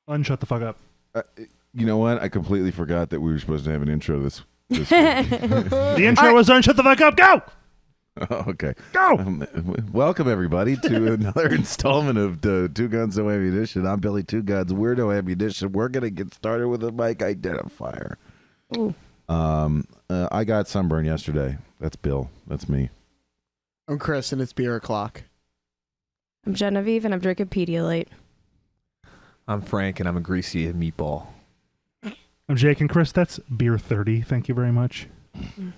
Unshut the fuck up. You know what? I completely forgot that we were supposed to have an intro this week. The intro was Unshut the fuck up. Go! Oh, okay. Go! Welcome, everybody, to another installment of the Two Guns, No Ammunition. I'm Billy Two Guns. We're No Ammunition. We're going to get started with a mic identifier. Ooh. I got sunburn yesterday. That's Bill. That's me. I'm Chris, and it's beer o'clock. I'm Genevieve, and I'm drinking Pedialyte. I'm Frank, and I'm a greasy meatball. I'm Jake and Chris. That's beer 30. Thank you very much.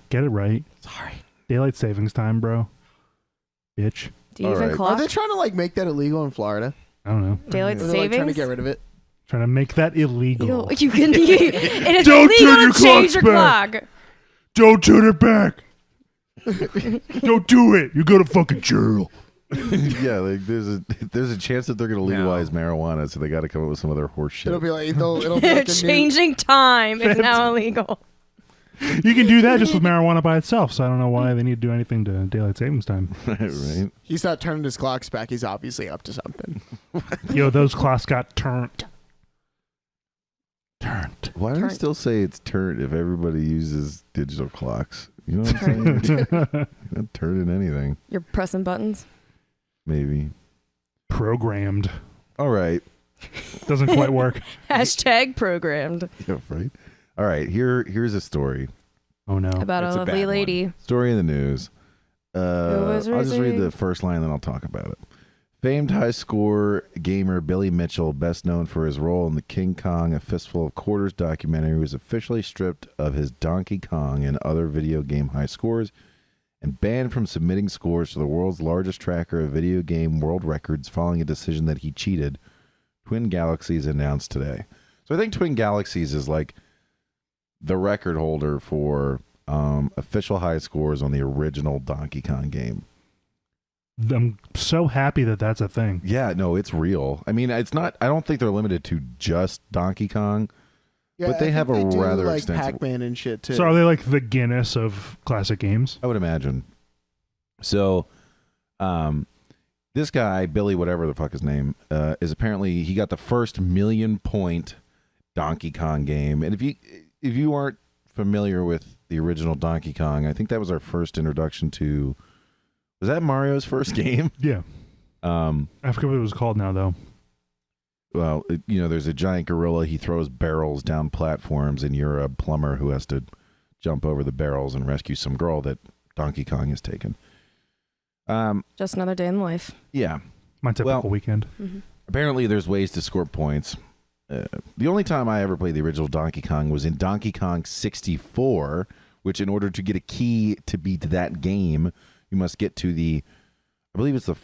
Get it right. Sorry. Daylight savings time, bro. Bitch. Do you All even right. clock? Are they trying to make that illegal in Florida? I don't know. Daylight Or they're savings? trying to get rid of it? Trying to make that illegal. You can. It is Don't turn illegal your to change your clocks clock. Don't turn it back. Don't do it. You go to fucking jail. Yeah, like there's a chance that they're going to legalize marijuana, so they got to come up with some other horse shit. It'll be like it'll be like the new, Changing time is now illegal. You can do that just with marijuana by itself, so I don't know why they need to do anything to daylight savings time. Right? He's not turning his clocks back. He's obviously up to something. Yo, those clocks got turned. Why do they still say it's turned if everybody uses digital clocks? You know what I'm saying? You're not turning anything. You're pressing buttons. Maybe. Programmed. All right. Doesn't quite work. Hashtag programmed. Yeah, right. All right. Here's a story. Oh, no. About It's a a bad lovely one. lady. Story in the news. was I'll just read raising- the first line, then I'll talk about it. Famed high score gamer Billy Mitchell, best known for his role in the King Kong: A Fistful of Quarters documentary, was officially stripped of his Donkey Kong and other video game high scores and banned from submitting scores to the world's largest tracker of video game world records following a decision that he cheated, Twin Galaxies announced today. So I think Twin Galaxies is like the record holder for official high scores on the original Donkey Kong game. I'm so happy that that's a thing. Yeah, no, it's real. I mean, it's not. I don't think they're limited to just Donkey Kong, Yeah, but they I have think a they do, rather like extensive. Pac-Man and shit too. So are they like the Guinness of classic games? I would imagine. So, this guy Billy, whatever the fuck his name, is apparently he got the first 1,000,000-point Donkey Kong game. And if you aren't familiar with the original Donkey Kong, I think that was our first introduction to. Was that Mario's first game? Yeah. I forget what it was called now, though. Well, there's a giant gorilla. He throws barrels down platforms, and you're a plumber who has to jump over the barrels and rescue some girl that Donkey Kong has taken. Just another day in life. Yeah. My typical weekend. Apparently, there's ways to score points. The only time I ever played the original Donkey Kong was in Donkey Kong 64, which in order to get a key to beat that game, you must get to I believe it's the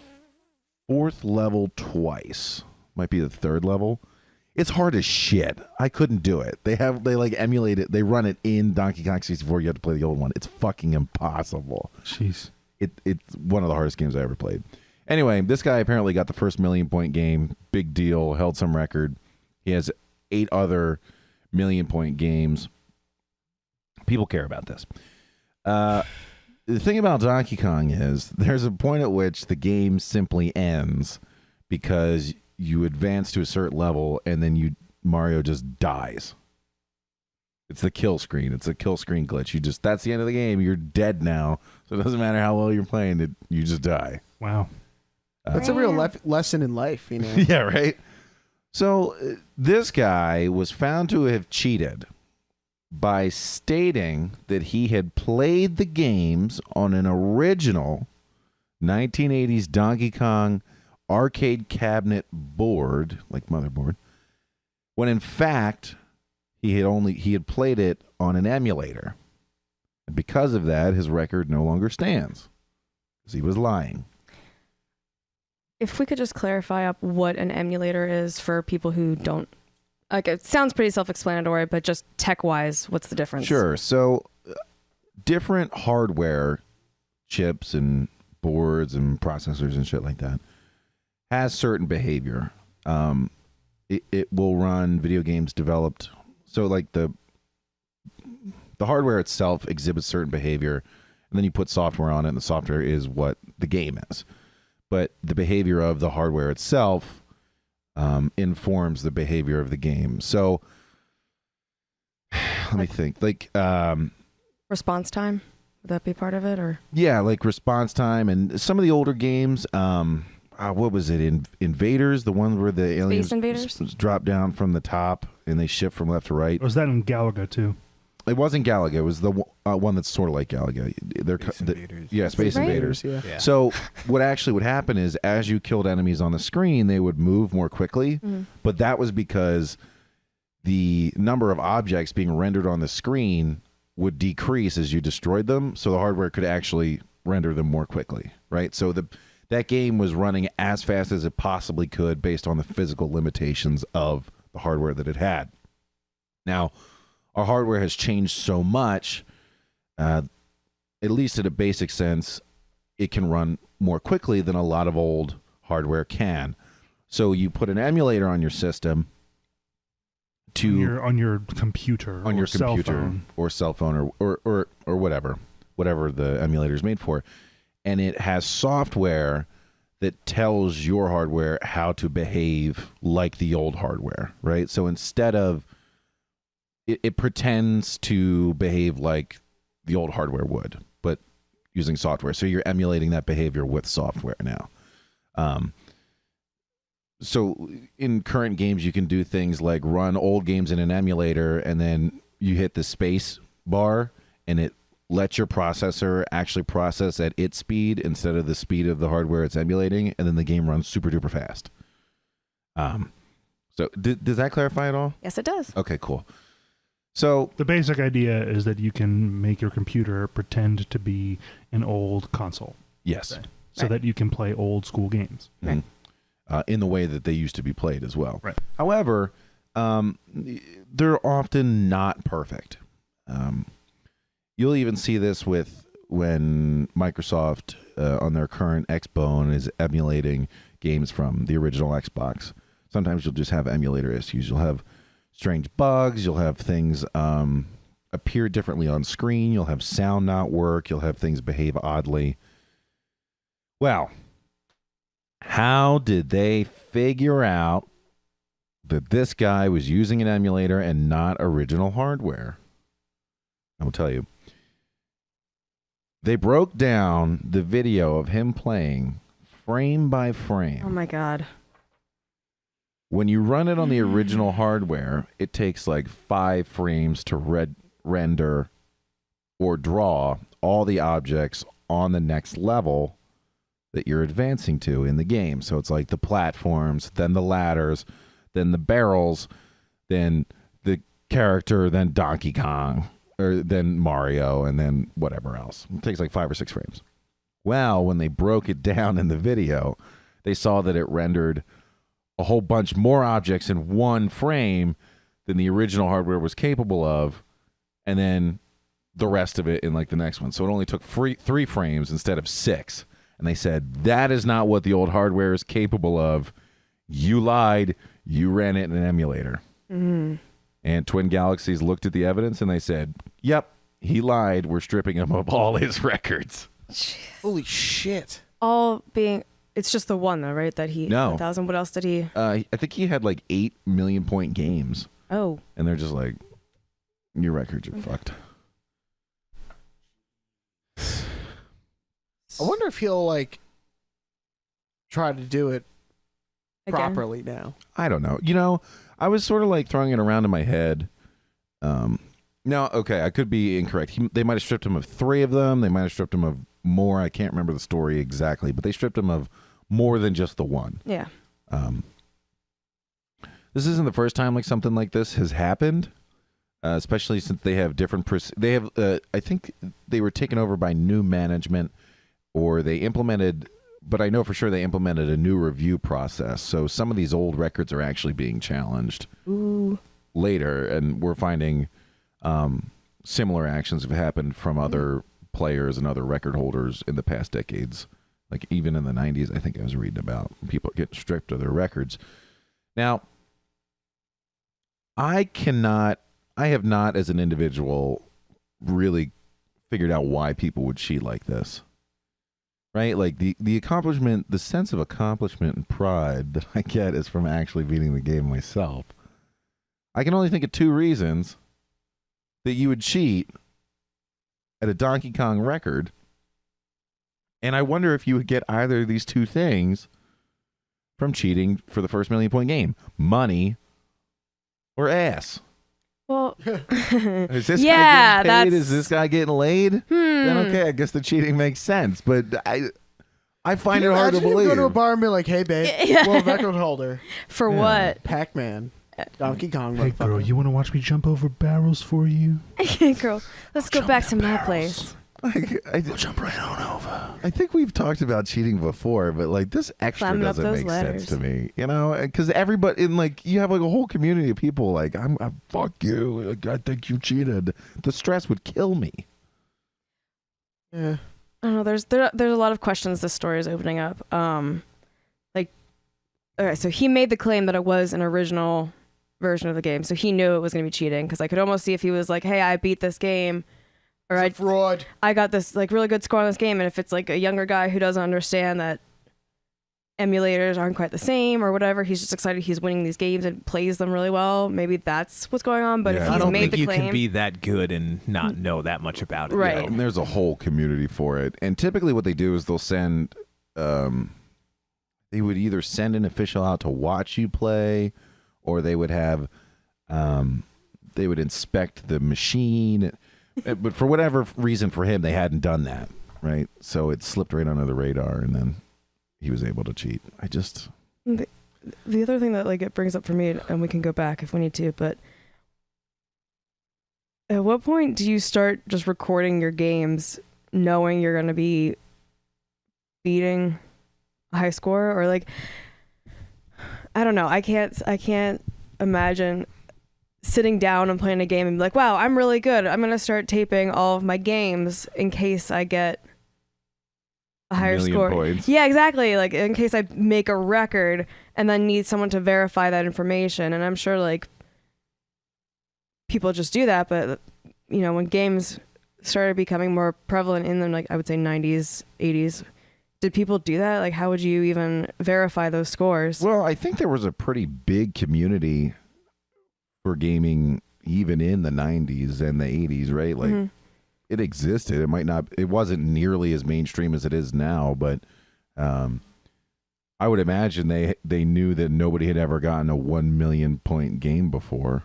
4th level twice. Might be the 3rd level. It's hard as shit. I couldn't do it. They emulate it. They run it in Donkey Kong 64. You have to play the old one. It's fucking impossible. Jeez. It's one of the hardest games I ever played. Anyway, this guy apparently got the first 1,000,000-point game. Big deal. Held some record. He has 8 other 1,000,000-point games. People care about this. The thing about Donkey Kong is there's a point at which the game simply ends because you advance to a certain level and then Mario just dies. It's the kill screen. It's a kill screen glitch. That's the end of the game. You're dead now. So it doesn't matter how well you're playing it. You just die. Wow. That's a real lesson in life, you know. Yeah, right? So this guy was found to have cheated by stating that he had played the games on an original 1980s Donkey Kong arcade cabinet board, like motherboard, when in fact he had played it on an emulator. And because of that, his record no longer stands. Because he was lying. If we could just clarify up what an emulator is for people who don't. Like, it sounds pretty self-explanatory, but just tech-wise, what's the difference? Sure. So different hardware, chips and boards and processors and shit like that, has certain behavior. It will run video games developed. So like the hardware itself exhibits certain behavior, and then you put software on it, and the software is what the game is. But the behavior of the hardware itself informs the behavior of the game. So let me think. Like Response time, would that be part of it, or? yeah, like response time and some of the older games. What was it? Invaders, the one where the aliens Invaders? drop down from the top and they shift from left to right. Or was that in Galaga too? It wasn't Galaga. It was the one that's sort of like Galaga. They're Space Invaders. Yeah, Space Right? Invaders. Yeah. Yeah. So what actually would happen is as you killed enemies on the screen, they would move more quickly. But that was because the number of objects being rendered on the screen would decrease as you destroyed them. So the hardware could actually render them more quickly, right? So that game was running as fast as it possibly could based on the physical limitations of the hardware that it had. Now, our hardware has changed so much, at least in a basic sense, it can run more quickly than a lot of old hardware can. So you put an emulator on your system On your computer, on or your cell computer phone. or cell phone or whatever the emulator is made for, and it has software that tells your hardware how to behave like the old hardware, right? So instead of it pretends to behave like the old hardware would, but using software. So you're emulating that behavior with software now. So in current games, you can do things like run old games in an emulator, and then you hit the space bar, and it lets your processor actually process at its speed instead of the speed of the hardware it's emulating, and then the game runs super duper fast. So does that clarify at all? Yes, it does. Okay, cool. So The basic idea is that you can make your computer pretend to be an old console, yes, so Right. that you can play old school games. Mhm. In the way that they used to be played as well. Right. However, they're often not perfect. You'll even see this with when Microsoft on their current Xbone is emulating games from the original Xbox. Sometimes you'll just have emulator issues. You'll have strange bugs. You'll have things appear differently on screen. You'll have sound not work. You'll have things behave oddly. Well, how did they figure out that this guy was using an emulator and not original hardware? I will tell you. They broke down the video of him playing frame by frame. Oh my god. When you run it on the original hardware, it takes like 5 frames to render or draw all the objects on the next level that you're advancing to in the game. So it's like the platforms, then the ladders, then the barrels, then the character, then Donkey Kong, or then Mario, and then whatever else. It takes like 5 or 6 frames. Well, when they broke it down in the video, they saw that it rendered a whole bunch more objects in 1 frame than the original hardware was capable of, and then the rest of it in like the next one. So it only took 3 frames instead of 6. And they said, that is not what the old hardware is capable of. You lied. You ran it in an emulator. Mm. And Twin Galaxies looked at the evidence and they said, yep, he lied. We're stripping him of all his records. Holy shit. All being, it's just the one though, right? That he, No. 1,000. What else did he? I think he had like 8 million point games. Oh, And they're just like, your records are fucked. I wonder if he'll like try to do it again. properly now. I don't know. You know, I was sort of like throwing it around in my head. No, okay, I could be incorrect. They might have stripped him of 3 of them. They might have stripped him of more. I can't remember the story exactly, but they stripped him of more than just the one. Yeah. This isn't the first time like something like this has happened, especially since they have different. They have. I think they were taken over by new management, or they implemented. But I know for sure they implemented a new review process. So some of these old records are actually being challenged Ooh. later, and we're finding similar actions have happened from other players and other record holders in the past decades. Like even in the 90s, I think I was reading about people getting stripped of their records. Now, I have not as an individual really figured out why people would cheat like this. right? Like the accomplishment, the sense of accomplishment and pride that I get is from actually beating the game myself. I can only think of 2 reasons that you would cheat at a Donkey Kong record, and I wonder if you would get either of these 2 things from cheating for the first million-point game: money or ass. Well, Is this yeah, guy getting paid? that's... Is this guy getting laid? Then okay, I guess the cheating makes sense. But I find it hard to believe. Go to a bar and be like, "Hey, babe, Yeah. world record holder, For Yeah. what? Pac-Man, Donkey Kong." Hey, girl, motherfucker." you want to watch me jump over barrels for you? Girl, let's go back to my place. I Jump right on over. I think we've talked about cheating before, but like this extra Climbing up doesn't those make ladders. sense to me. You know, because everybody in like you have like a whole community of people like I fuck you. Like, I think you cheated. The stress would kill me. Yeah. I don't know. There's a lot of questions this story is opening up. Like, okay, so he made the claim that it was an original version of the game, so he knew it was going to be cheating. Because I could almost see if he was like, "Hey, I beat this game," or It's a fraud. I got this like really good score on this game, and if it's like a younger guy who doesn't understand that emulators aren't quite the same or whatever, he's just excited he's winning these games and plays them really well. Maybe that's what's going on. But Yeah. if I he's don't made think the you claim, can be that good and not know that much about it. Right. you know? And there's a whole community for it. And typically what they do is they'll send they would either send an official out to watch you play, or they would have they would inspect the machine. But for whatever reason for him, they hadn't done that, right? So it slipped right under the radar, and then he was able to cheat. the other thing that like it brings up for me, and we can go back if we need to, but at what point do you start just recording your games knowing you're going to be beating a high score? Or like, I don't know, I can't imagine sitting down and playing a game and be like, wow, I'm really good, I'm going to start taping all of my games in case I get a higher million score. points. Yeah, exactly. Like in case I make a record and then need someone to verify that information. And I'm sure like people just do that, but you know, when games started becoming more prevalent in them, like I would say 90s, 80s, did people do that? Like how would you even verify those scores? Well, I think there was a pretty big community for gaming even in the 90s and the 80s, right? Like it existed. It wasn't nearly as mainstream as it is now, but I would imagine they knew that nobody had ever gotten a 1 million point game before.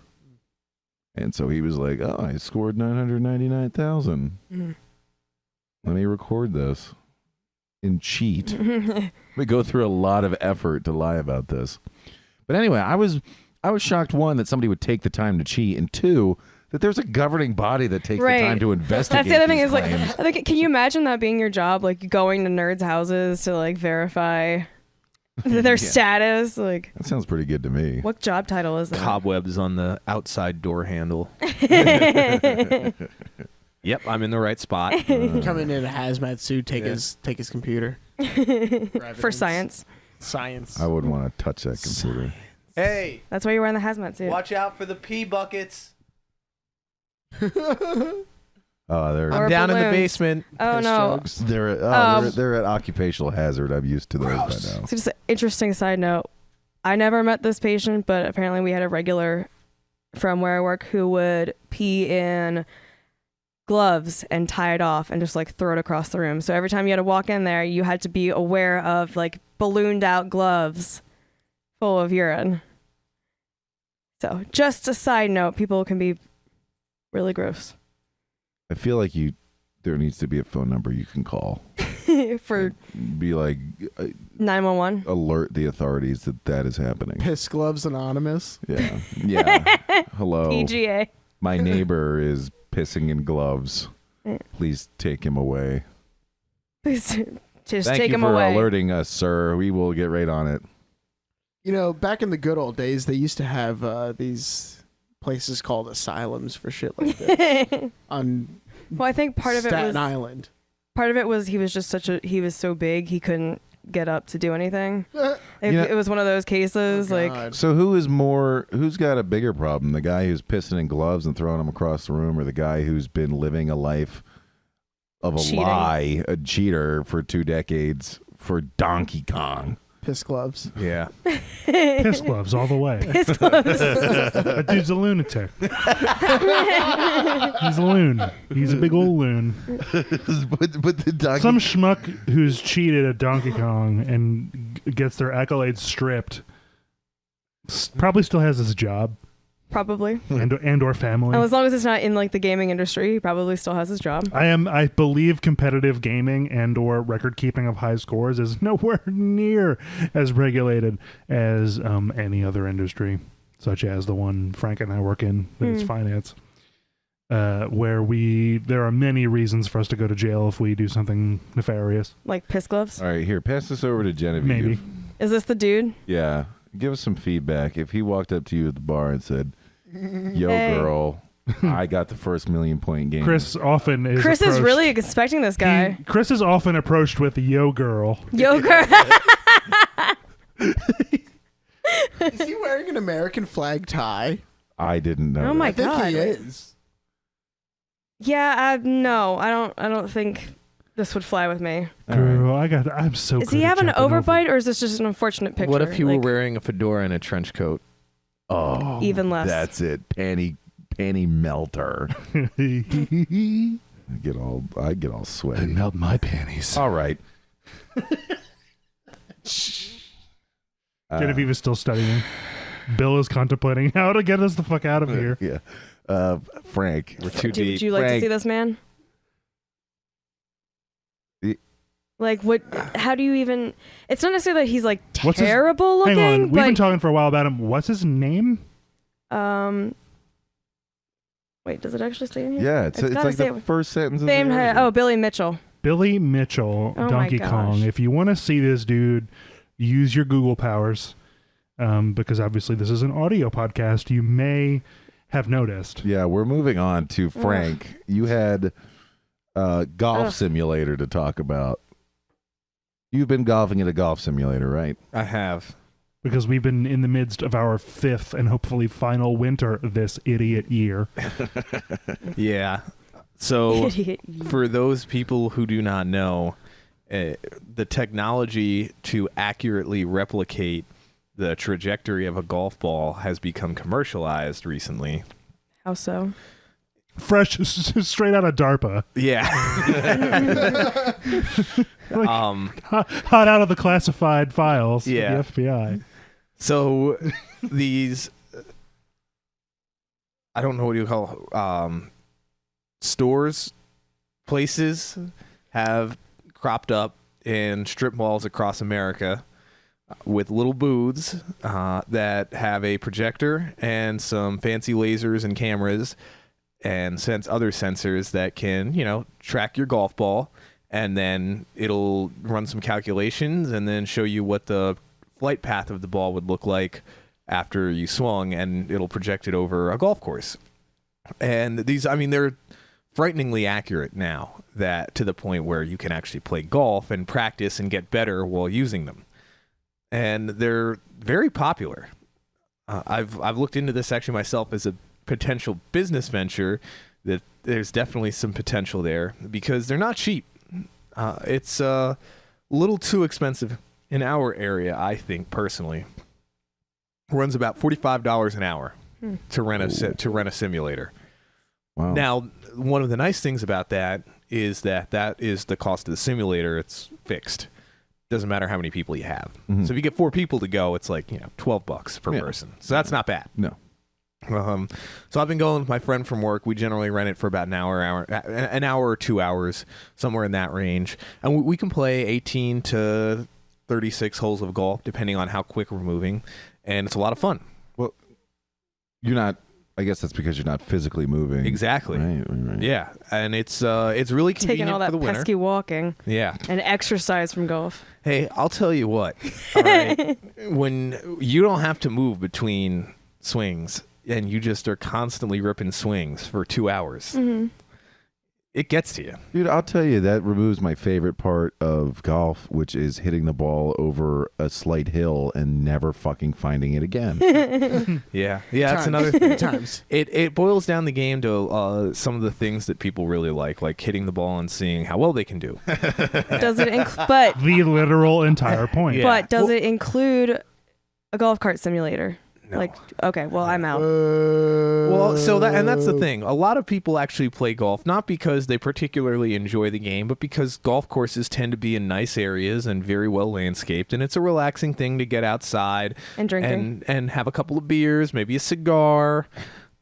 And so he was like, "Oh, I scored 999,000. Let me record this and cheat." We go through a lot of effort to lie about this. But anyway, I was shocked, 1, that somebody would take the time to cheat, and 2, that there's a governing body that takes Right. the time to investigate. That's the other thing these is like, claims. I think, can you imagine that being your job? Like going to nerds' houses to like verify their status? Like, That sounds pretty good to me. what job title is that? Cobwebs on the outside door handle. Yep, I'm in the right spot. Coming in a hazmat suit, take his computer. For science. Science. I wouldn't want to touch that computer. Hey, That's why you're wearing the hazmat suit. watch out for the pee buckets. Oh, they're Or I'm down in the balloons. basement. Oh Piss no. jugs. they're at occupational hazard. I'm used to those by now. So just an interesting side note. I never met this patient, but apparently we had a regular from where I work who would pee in gloves and tie it off and just like throw it across the room. So every time you had to walk in there, you had to be aware of like ballooned out gloves full of urine. So just a side note, people can be really gross. I feel like there needs to be a phone number you can call. For Be like 911. alert the authorities that is happening. Piss Gloves Anonymous. Yeah. Yeah. Hello. PGA. My neighbor is pissing in gloves. Please take him away. Please just Thank take you him for away. alerting us, sir. We will get right on it. You know, back in the good old days, they used to have these places called asylums for shit like this on Well, I think part of it Staten was Island. he was just he was so big he couldn't get up to do anything. You know- It was one of those cases like God. So who's got a bigger problem? The guy who's pissing in gloves and throwing them across the room, or the guy who's been living a life of a Cheating. lie, a cheater for 2 decades for Donkey Kong. Piss gloves. Yeah. Piss gloves all the way. That dude's a lunatic. He's a loon. He's a big old loon. but the Donkey Some schmuck who's cheated at Donkey Kong and gets their accolades stripped probably still has his job Probably. and or family. Oh, as long as it's not in like the gaming industry, he probably still has his job. I believe competitive gaming and or record keeping of high scores is nowhere near as regulated as any other industry, such as the one Frank and I work in, that is finance, where there are many reasons for us to go to jail if we do something nefarious. Like piss gloves. All right, here, pass this over to Genevieve. Maybe. Is this the dude? Yeah. Give us some feedback. If he walked up to you at the bar and said, yo, Hey. girl, I got the first 1,000,000-point game. Chris often is Chris is approached- really expecting this guy. Chris is often approached with "Yo, girl." Yogurt. Is he wearing an American flag tie? I didn't know. Oh that. my I think God. he is. Yeah, no, I don't think this would fly with me. All right. Girl, I'm so. Does good he at have an jumping over. overbite, or is this just an unfortunate picture? What if he were Like, wearing a fedora and a trench coat? Oh, Even less. That's it. Panty melter. I get all sweaty. melt my panties. All right. Genevieve is still studying. Bill is contemplating how to get us the fuck out of here. Yeah. Frank. We're too would deep. you like to Frank. see this man? The- Like what? How do you even? It's not necessarily that he's like What's his- terrible Hang looking, on, we've been but talking for a while about him. What's his name? wait, does it actually say in here? Yeah, it's gotta like say the it. first sentence of Famed. the article. Billy Mitchell. Billy Mitchell, Oh my Donkey gosh. Kong. If you want to see this dude, use your Google powers, because obviously this is an audio podcast. You may have noticed. Yeah, we're moving on to Frank. You had golf Ugh. simulator to talk about. You've been golfing at a golf simulator, right? I have. Because we've been in the midst of our 5th and hopefully final winter this idiot year. Yeah. So Idiot. for those people who do not know, the technology to accurately replicate the trajectory of a golf ball has become commercialized recently. How so? Fresh, straight out of DARPA. Yeah. Like, hot out of the classified files Yeah. of the FBI. So these, I don't know what you call stores, places have cropped up in strip malls across America with little booths that have a projector and some fancy lasers and cameras and other sensors that can, track your golf ball, and then it'll run some calculations and then show you what the flight path of the ball would look like after you swung, and it'll project it over a golf course. And these, they're frighteningly accurate now, that to the point where you can actually play golf and practice and get better while using them. And they're very popular. I've looked into this actually myself as a potential business venture. That there's definitely some potential there because they're not cheap. It's a little too expensive in our area, I think personally. Runs about $45 an hour to rent a simulator. Wow. Now, one of the nice things about that is that is the cost of the simulator. It's fixed. Doesn't matter how many people you have. Mhm. So if you get 4 people to go, it's like $12 per Yeah. person. So that's not bad. No. So I've been going with my friend from work. We generally rent it for about an hour or 2 hours, somewhere in that range, and we can play 18 to 36 holes of golf, depending on how quick we're moving, and it's a lot of fun. Well, you're not. I guess that's because you're not physically moving. Exactly. Right. Yeah, and it's really convenient Taking all for that the winter. pesky walking Yeah. and exercise from golf. Hey, I'll tell you what. All right, when you don't have to move between swings and you just are constantly ripping swings for 2 hours, it gets to you. Dude, I'll tell you, that removes my favorite part of golf, which is hitting the ball over a slight hill and never fucking finding it again. Yeah, that's another thing. Times. It boils down the game to some of the things that people really like hitting the ball and seeing how well they can do. Does it but The literal entire point. Yeah. but does it include a golf cart simulator? No. Like, okay, well, I'm out. Well, that's the thing. A lot of people actually play golf not because they particularly enjoy the game, but because golf courses tend to be in nice areas and very well landscaped, and it's a relaxing thing to get outside And drinking. and have a couple of beers, maybe a cigar,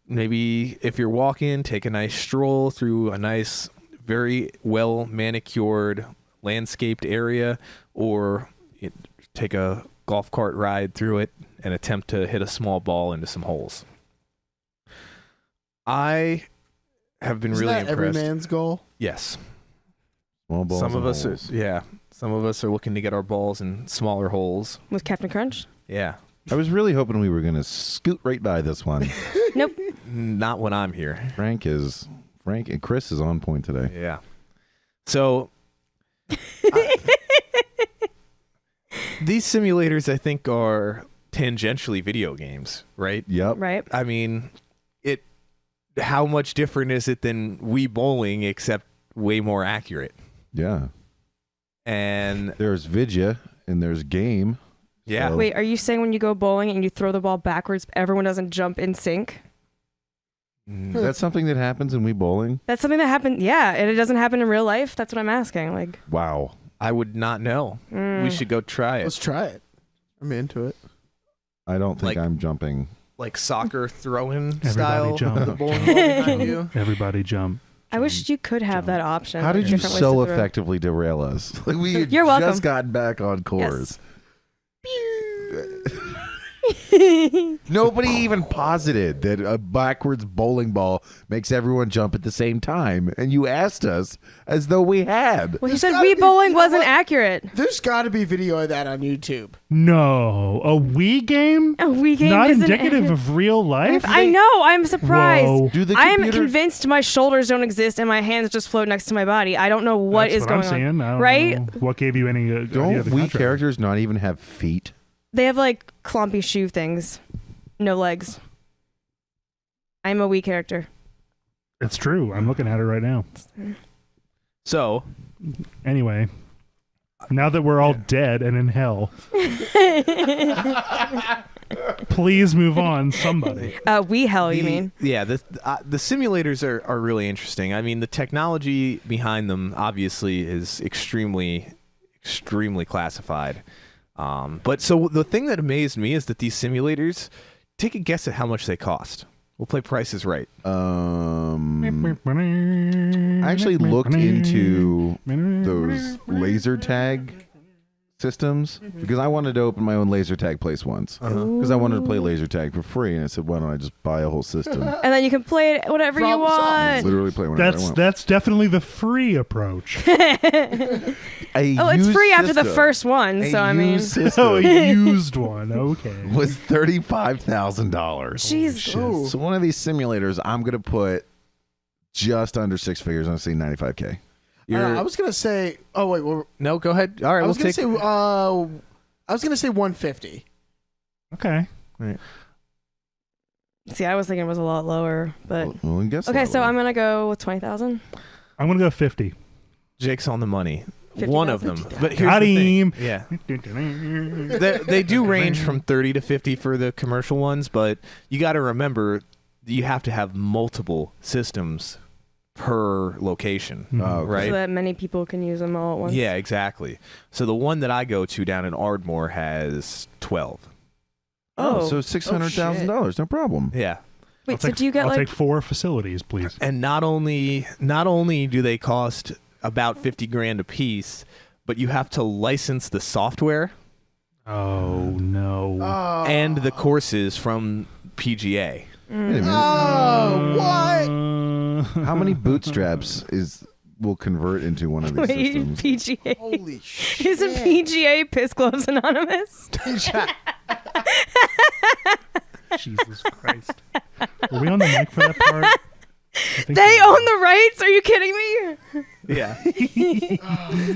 maybe if you're walking, take a nice stroll through a nice, very well manicured, landscaped area, or take a golf cart ride through it and attempt to hit a small ball into some holes. I have been Isn't really that impressed. every man's goal? Yes. Small balls Some of and us holes. some of us are looking to get our balls in smaller holes. With Captain Crunch? Yeah. I was really hoping we were going to scoot right by this one. Nope. Not when I'm here. Frank and Chris is on point today. Yeah. So these simulators, I think, are tangentially video games, right? Yep. Right. I mean, how much different is it than Wii Bowling, except way more accurate? Yeah. And There's Vidya and there's game. yeah, So- Wait, are you saying when you go bowling and you throw the ball backwards, everyone doesn't jump in sync? That's something that happens in Wii Bowling. That's something that happened. Yeah, and it doesn't happen in real life. That's what I'm asking. Like, Wow. I would not know. We should go try Let's it. try it. I'm into it. I don't think Like- I'm jumping. Like soccer throw-in Everybody style jump. with the bowling ball behind you. Everybody jump. I wish you could have that option. How did you Different ways so to throw. effectively derail us? Like we had You're welcome. just gotten back on course. Nobody even posited that a backwards bowling ball makes everyone jump at the same time, and you asked us as though we had. Well, he said gotta Wii be- bowling you know wasn't what? accurate. There's got to be video of that on YouTube. No, a Wii game? A Wii game Not isn't indicative accurate. of real life? I know. I'm surprised. Whoa. Do the I am computer- convinced my shoulders don't exist and my hands just float next to my body. I don't know what That's is what going I'm saying. on. I don't Right? know what gave you any idea Don't of the Wii contrary? characters not even have feet? They have like clumpy shoe things, no legs. I'm a Wii character. It's true. I'm looking at it right now. So Anyway, now that we're all dead and in hell, please move on, somebody. Wii hell, you mean? Yeah, the simulators are really interesting. I mean, the technology behind them obviously is extremely classified. But so the thing that amazed me is that these simulators, take a guess at how much they cost. We'll play Price is Right. I actually looked into those laser tag systems because I wanted to open my own laser tag place once because I wanted to play laser tag for free, and I said, why don't I just buy a whole system? And then you can play it whatever you Problem solved. want. Literally play whenever I want. That's definitely the free approach. A Oh, it's used free after the system- first one, a so I mean, used Oh, system a used one. Okay. was $35,000. jeez. So one of these simulators, I'm gonna put just under six figures. I'm gonna say $95K. I was gonna say. Oh wait, No, go ahead. All right, I was we'll gonna take. say. I was gonna say 150. Okay. See, I was thinking it was a lot lower, but Well, I guess okay. that So would- I'm gonna go with 20,000. I'm going to go 50. Jake's on the money. 50,000. One of them. But here's Got the thing. him. Yeah. They do range from 30 to 50 for the commercial ones, but you got to remember you have to have multiple systems per location, Oh, okay. right? So that many people can use them all at once. Yeah, exactly. So the one that I go to down in Ardmore has 12. Oh, Oh. so $600,000, no problem. Yeah. Wait, so do you get I'll like? take 4 facilities, please. And not only do they cost about 50 grand a piece, but you have to license the software Oh, no. and the courses from PGA. Wait a minute. Oh, what? How many bootstraps will convert into one of these Wait, systems? PGA. Holy shit! Isn't PGA Piss Gloves Anonymous? Jesus Christ. Were we on the mic for that part? They own the rights? Are you kidding me? Yeah.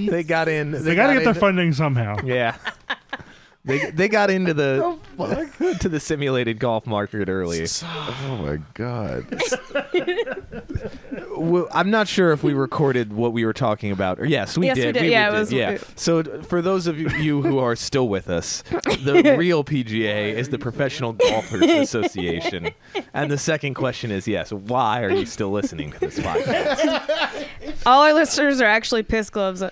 They got in. They got to get their funding somehow. Yeah. They got into the to the simulated golf market early. Oh my god. Well, I'm not sure if we recorded what we were talking about. Yes, we Yes, did. we did. Yeah, it was- Yeah. So for those of you who are still with us, the real PGA is the Professional Golfers Association. And the second question is, yes, why are you still listening to this podcast? All our listeners are actually piss gloves.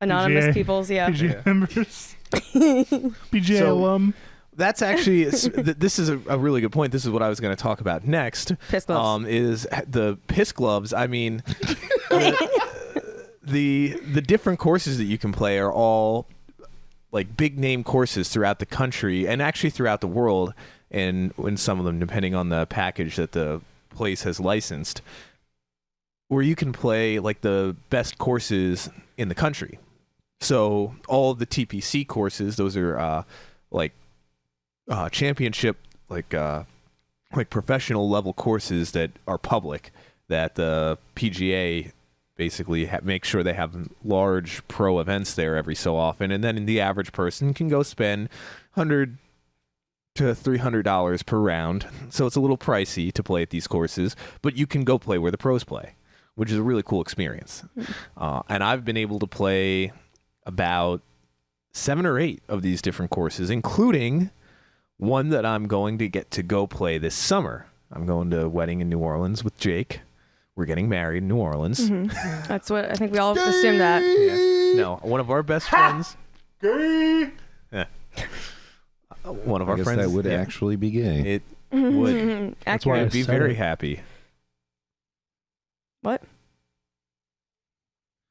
Anonymous PGA. peoples, yeah. PGA members. PGA So- alum. That's actually this is a really good point. This is what I was going to talk about next. Piss gloves. Is the piss gloves. I mean, the different courses that you can play are all like big name courses throughout the country and actually throughout the world, and in some of them, depending on the package that the place has licensed, where you can play like the best courses in the country. So all of the TPC courses, those are championship, like professional level courses that are public, that the PGA basically makes sure they have large pro events there every so often, and then the average person can go spend $100 to $300 per round. So it's a little pricey to play at these courses, but you can go play where the pros play, which is a really cool experience. And I've been able to play about 7 or 8 of these different courses, including one that I'm going to get to go play this summer. I'm going to a wedding in New Orleans with Jake. We're getting married in New Orleans. Mm-hmm. That's what I think we all assume that. Yeah. No, one of our best friends. Yeah. One of I our guess friends. that would yeah, actually be gay. It would. That's why I I'd be said very it. happy. What?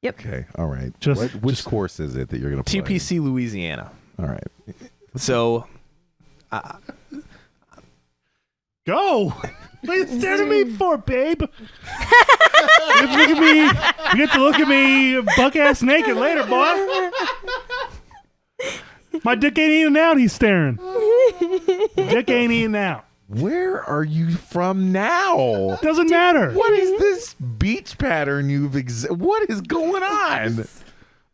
Yep. Okay, all right. Just- Which just- course is it that you're going to play? TPC Louisiana. All right. So Go. What are you staring at me for, babe? You get to look at me. You get to look at me buck ass naked later, boy. My dick ain't eating out. He's staring. Dick ain't eating out. Where are you from now? Doesn't matter. What is this beach pattern what is going on?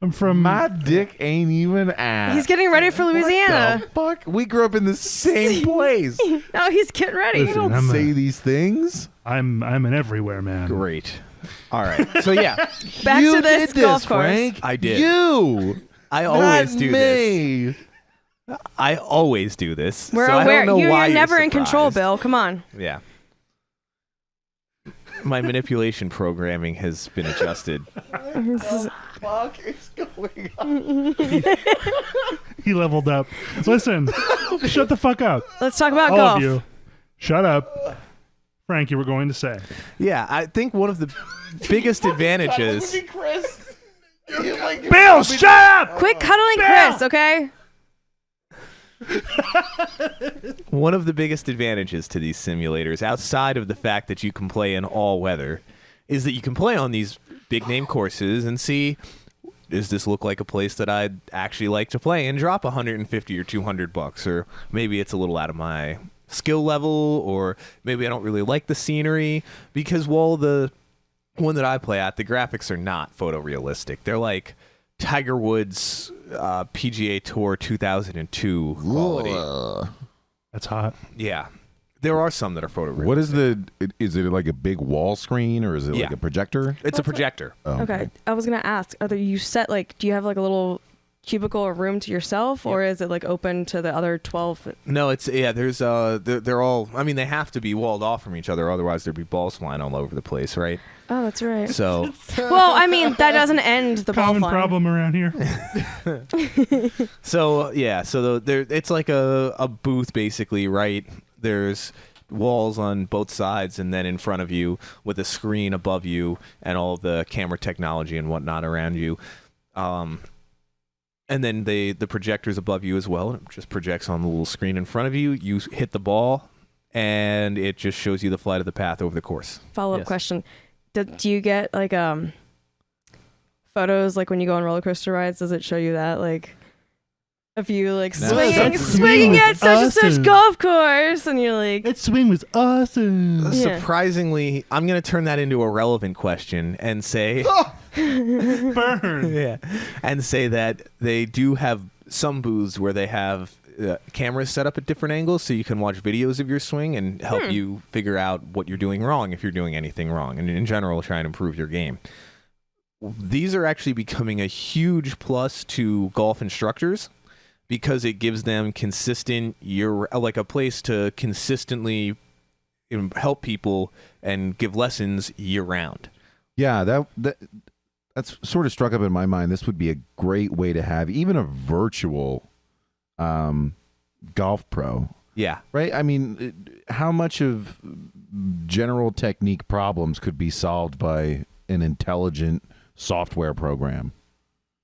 I'm from My dick ain't even out. He's getting ready for Louisiana. What the fuck? We grew up in the same place. No, he's getting ready. You Listen, don't say these things. I'm an everywhere man. great. All right. So yeah, Back you to this did golf this, course. Frank. I did. You. I always Not do me. this. I always do this. We're so I aware. don't know why You're never in surprised. control, Bill. Come on. Yeah. My manipulation programming has been adjusted. Fuck is going on? He leveled up. Listen, shut the fuck up. Let's talk about All golf. of you. Shut up. Frank, you were going to say. Yeah, I think one of the biggest advantages. Chris. Bill, shut up! Quit cuddling Bill! Chris, okay? One of the biggest advantages to these simulators, outside of the fact that you can play in all weather, is that you can play on these big name courses and see, does this look like a place that I'd actually like to play, and drop $150 or $200, or maybe it's a little out of my skill level, or maybe I don't really like the scenery, because while the one that I play at, the graphics are not photorealistic. They're like Tiger Woods PGA Tour 2002 quality. That's hot. Yeah. There are some that are photorealistic. What is is it like a big wall screen or is it Yeah. like a projector? It's a projector. Oh, Okay. I was going to ask, do you have like a little cubicle or room to yourself, or is it like open to the other 12? No, it's there's they're all, I mean, they have to be walled off from each other, otherwise there'd be balls flying all over the place, right? Oh, that's right. So Well, I mean, that doesn't end the ball Common flying. problem around here. it's like a booth basically, right? There's walls on both sides, and then in front of you with a screen above you and all the camera technology and whatnot around you. And then the projector's above you as well. It just projects on the little screen in front of you. You hit the ball, and it just shows you the flight of the path over the course. Follow-up Yes. question. Do you get like photos like when you go on roller coaster rides? Does it show you that? Like, If you like No, swinging at such and such golf course, and you're like, That swing was awesome. Yeah. Surprisingly, I'm going to turn that into a relevant question and say, Burn. yeah, and say that they do have some booths where they have cameras set up at different angles so you can watch videos of your swing and help you figure out what you're doing wrong if you're doing anything wrong, and in general try and improve your game. These are actually becoming a huge plus to golf instructors because it gives them consistent like a place to consistently help people and give lessons year round. Yeah, that's sort of struck up in my mind. This would be a great way to have even a virtual golf pro. Yeah. Right? I mean, how much of general technique problems could be solved by an intelligent software program?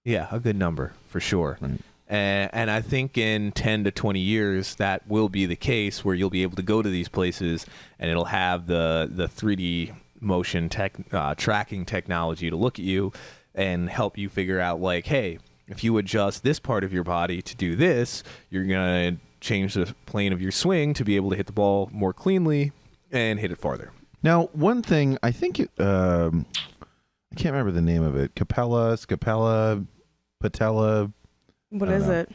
Yeah, a good number for sure. Right. And I think in 10 to 20 years, that will be the case where you'll be able to go to these places and it'll have the 3D motion tracking technology to look at you and help you figure out, like, hey, if you adjust this part of your body to do this, you're going to change the plane of your swing to be able to hit the ball more cleanly and hit it farther. Now, one thing, I think, I can't remember the name of it. Scapella, Patella. what I don't is know. it?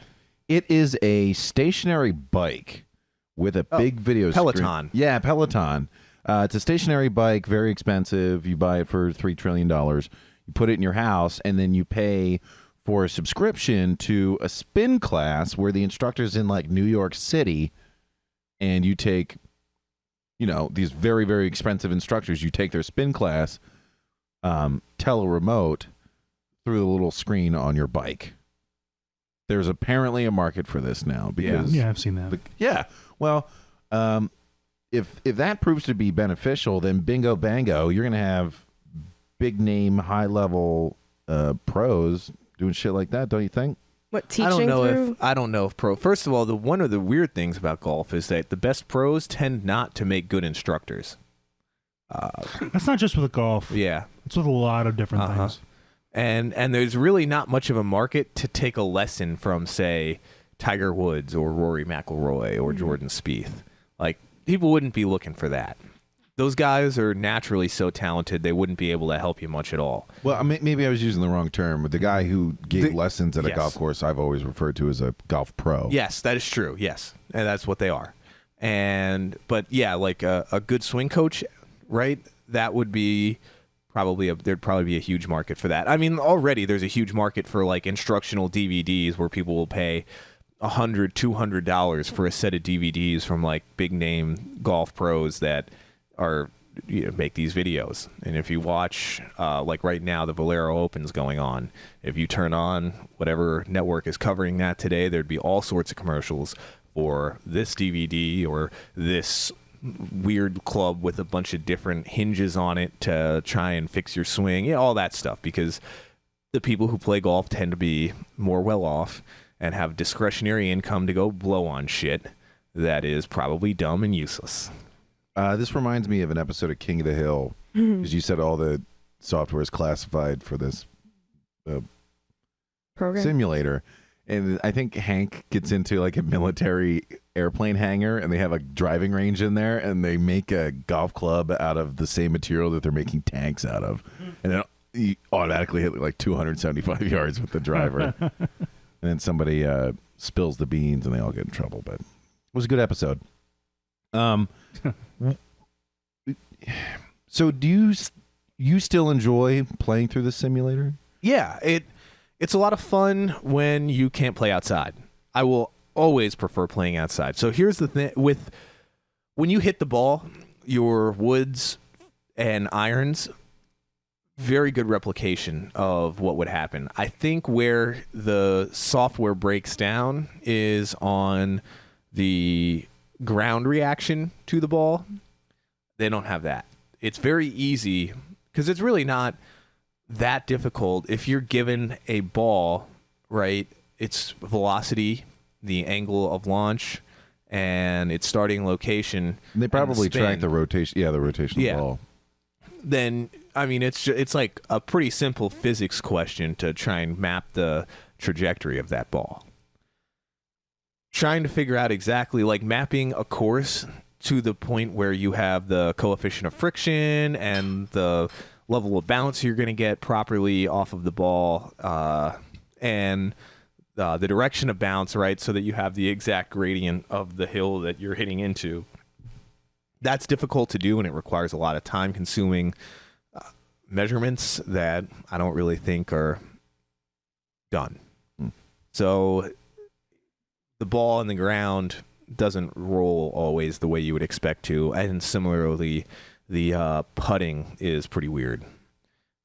It is a stationary bike with a big video Peloton. screen. Yeah, Peloton. It's a stationary bike, very expensive. You buy it for $3 trillion. You put it in your house, and then you pay for a subscription to a spin class where the instructor's in, like, New York City, and you take, these very, very expensive instructors. You take their spin class, teleremote through the little screen on your bike. There's apparently a market for this now because Yeah, I've seen that. well, if that proves to be beneficial, then bingo bango, you're gonna have big name, high level pros doing shit like that, don't you think? What, teaching I don't know if pro. First of all, one of the weird things about golf is that the best pros tend not to make good instructors. That's not just with golf. Yeah. It's with a lot of different things. And there's really not much of a market to take a lesson from, say, Tiger Woods or Rory McIlroy or Jordan Spieth. Like, people wouldn't be looking for that. Those guys are naturally so talented, they wouldn't be able to help you much at all. Well, maybe I was using the wrong term, but the guy who gave lessons at a golf course, I've always referred to as a golf pro. Yes, that is true. Yes, and that's what they are. But yeah, like a good swing coach, right? That would be there'd probably be a huge market for that. I mean, already there's a huge market for, like, instructional DVDs where people will pay $100, $200 for a set of DVDs from, like, big name golf pros that are make these videos. And if you watch, like right now, the Valero Open's going on. If you turn on whatever network is covering that today, there'd be all sorts of commercials for this DVD or this weird club with a bunch of different hinges on it to try and fix your swing, all that stuff, because the people who play golf tend to be more well off and have discretionary income to go blow on shit that is probably dumb and useless. This reminds me of an episode of King of the Hill, because you said all the software is classified for this Program. simulator. And I think Hank gets into, like, a military airplane hangar, and they have a driving range in there, and they make a golf club out of the same material that they're making tanks out of. And then you automatically hit, like, 275 yards with the driver. And then somebody spills the beans, and they all get in trouble. But it was a good episode. So do you still enjoy playing through the simulator? Yeah, it's a lot of fun when you can't play outside. I will always prefer playing outside. So here's the thing when you hit the ball, your woods and irons, very good replication of what would happen. I think where the software breaks down is on the ground reaction to the ball. They don't have that. It's very easy because it's really not that difficult. If you're given a ball, right, its velocity, the angle of launch, and its starting location. And they probably track the rotation. Yeah, the rotation of the ball. Then, I mean, it's like a pretty simple physics question to try and map the trajectory of that ball. trying to figure out exactly, like mapping a course to the point where you have the coefficient of friction and the level of bounce you're going to get properly off of the ball, and the direction of bounce, right, so that you have the exact gradient of the hill that you're hitting into. That's difficult to do, and it requires a lot of time-consuming measurements that I don't really think are done. So the ball in the ground doesn't roll always the way you would expect to, and similarly, the putting is pretty weird.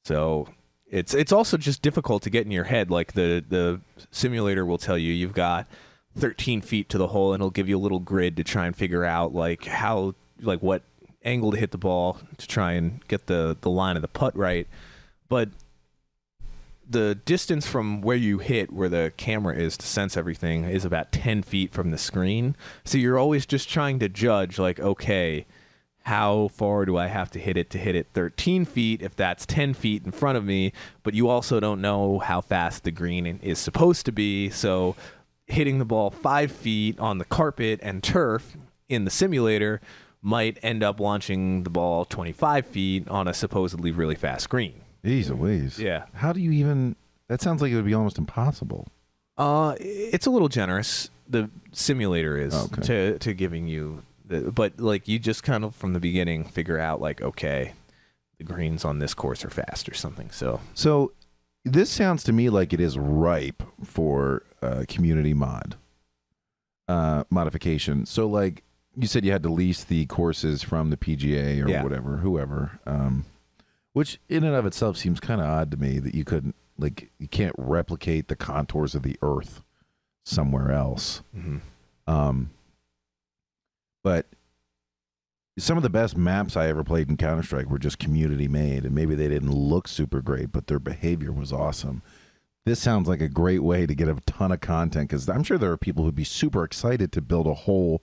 So it's also just difficult to get in your head. Like the simulator will tell you you've got 13 feet to the hole, and it'll give you a little grid to try and figure out like what angle to hit the ball to try and get the line of the putt right. But the distance from where you hit, where the camera is to sense everything, is about 10 feet from the screen. So you're always just trying to judge, like, okay, how far do I have to hit it 13 feet if that's 10 feet in front of me? But you also don't know how fast the green is supposed to be. So hitting the ball 5 feet on the carpet and turf in the simulator might end up launching the ball 25 feet on a supposedly really fast green. Jeez Louise. Yeah. How do you even... That sounds like it would be almost impossible. It's a little generous. The simulator is to giving you... But, like, you just kind of, from the beginning, figure out, like, okay, the greens on this course are fast or something. So this sounds to me like it is ripe for community modification. So, like, you said you had to lease the courses from the PGA or whatever, whoever. Which in and of itself seems kind of odd to me that you couldn't, like, you can't replicate the contours of the earth somewhere else. Mm-hmm. But some of the best maps I ever played in Counter-Strike were just community made, and maybe they didn't look super great, but their behavior was awesome. This sounds like a great way to get a ton of content, because I'm sure there are people who'd be super excited to build a whole...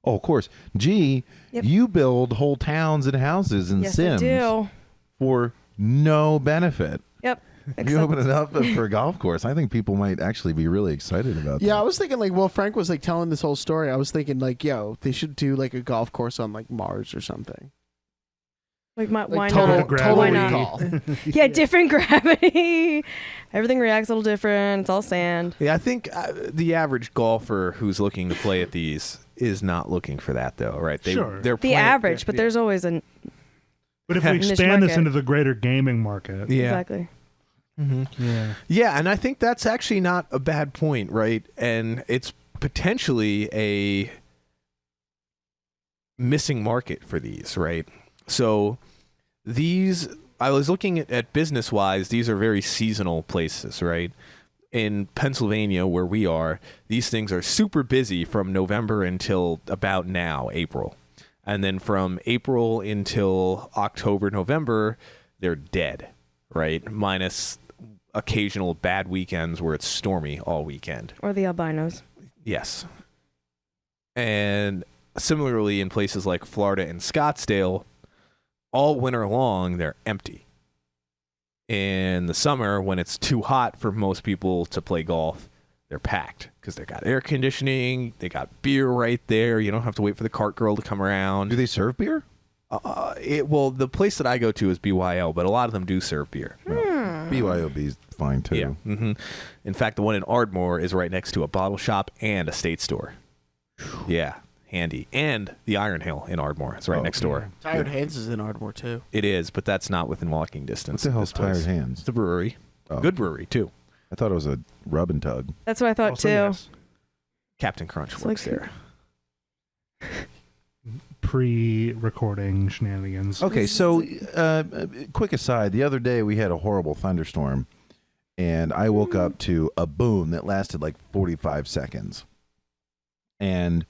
Oh, of course. Gee, you build whole towns and houses in Sims. Yes, I do. For no benefit. Yep. If you open it up for a golf course, I think people might actually be really excited about that. Yeah, I was thinking, like, well, Frank was, like, telling this whole story. I was thinking, like, yo, they should do, like, a golf course on, like, Mars or something. Like, why total, not? total Why recall. not? Yeah, different gravity. Everything reacts a little different. It's all sand. yeah, I think the average golfer who's looking to play at these is not looking for that, though, right? Sure. They're The average, but there's always an... But if we Niche expand this market. into the greater gaming market, Exactly. yeah, Yeah, and I think that's actually not a bad point, right? And it's potentially a missing market for these, right? So these, I was looking at business-wise, these are very seasonal places, right? In Pennsylvania, where we are, these things are super busy from November until about now, April. And then from April until October, November, they're dead, right? Minus occasional bad weekends where it's stormy all weekend. Or the albinos. Yes. And similarly, in places like Florida and Scottsdale, all winter long, they're empty. In the summer, when it's too hot for most people to play golf, they're packed because they got air conditioning, they got beer right there. You don't have to wait for the cart girl to come around. Do they serve beer? Well, the place that I go to is BYO, but a lot of them do serve beer. BYOB's fine too. Yeah. Mm-hmm. In fact, the one in Ardmore is right next to a bottle shop and a state store. Yeah, handy. And the Iron Hill in Ardmore is right next door. Tired Hands is in Ardmore, too. It is, but that's not within walking distance. What the hell's of this place. Tired Hands? It's a brewery. Oh. Good brewery, too. I thought it was a rub and tug. That's what I thought, Also, too. yes, Captain Crunch It's works like- there. pre-recording shenanigans. Okay, so quick aside. The other day we had a horrible thunderstorm, and I woke up to a boom that lasted like 45 seconds. And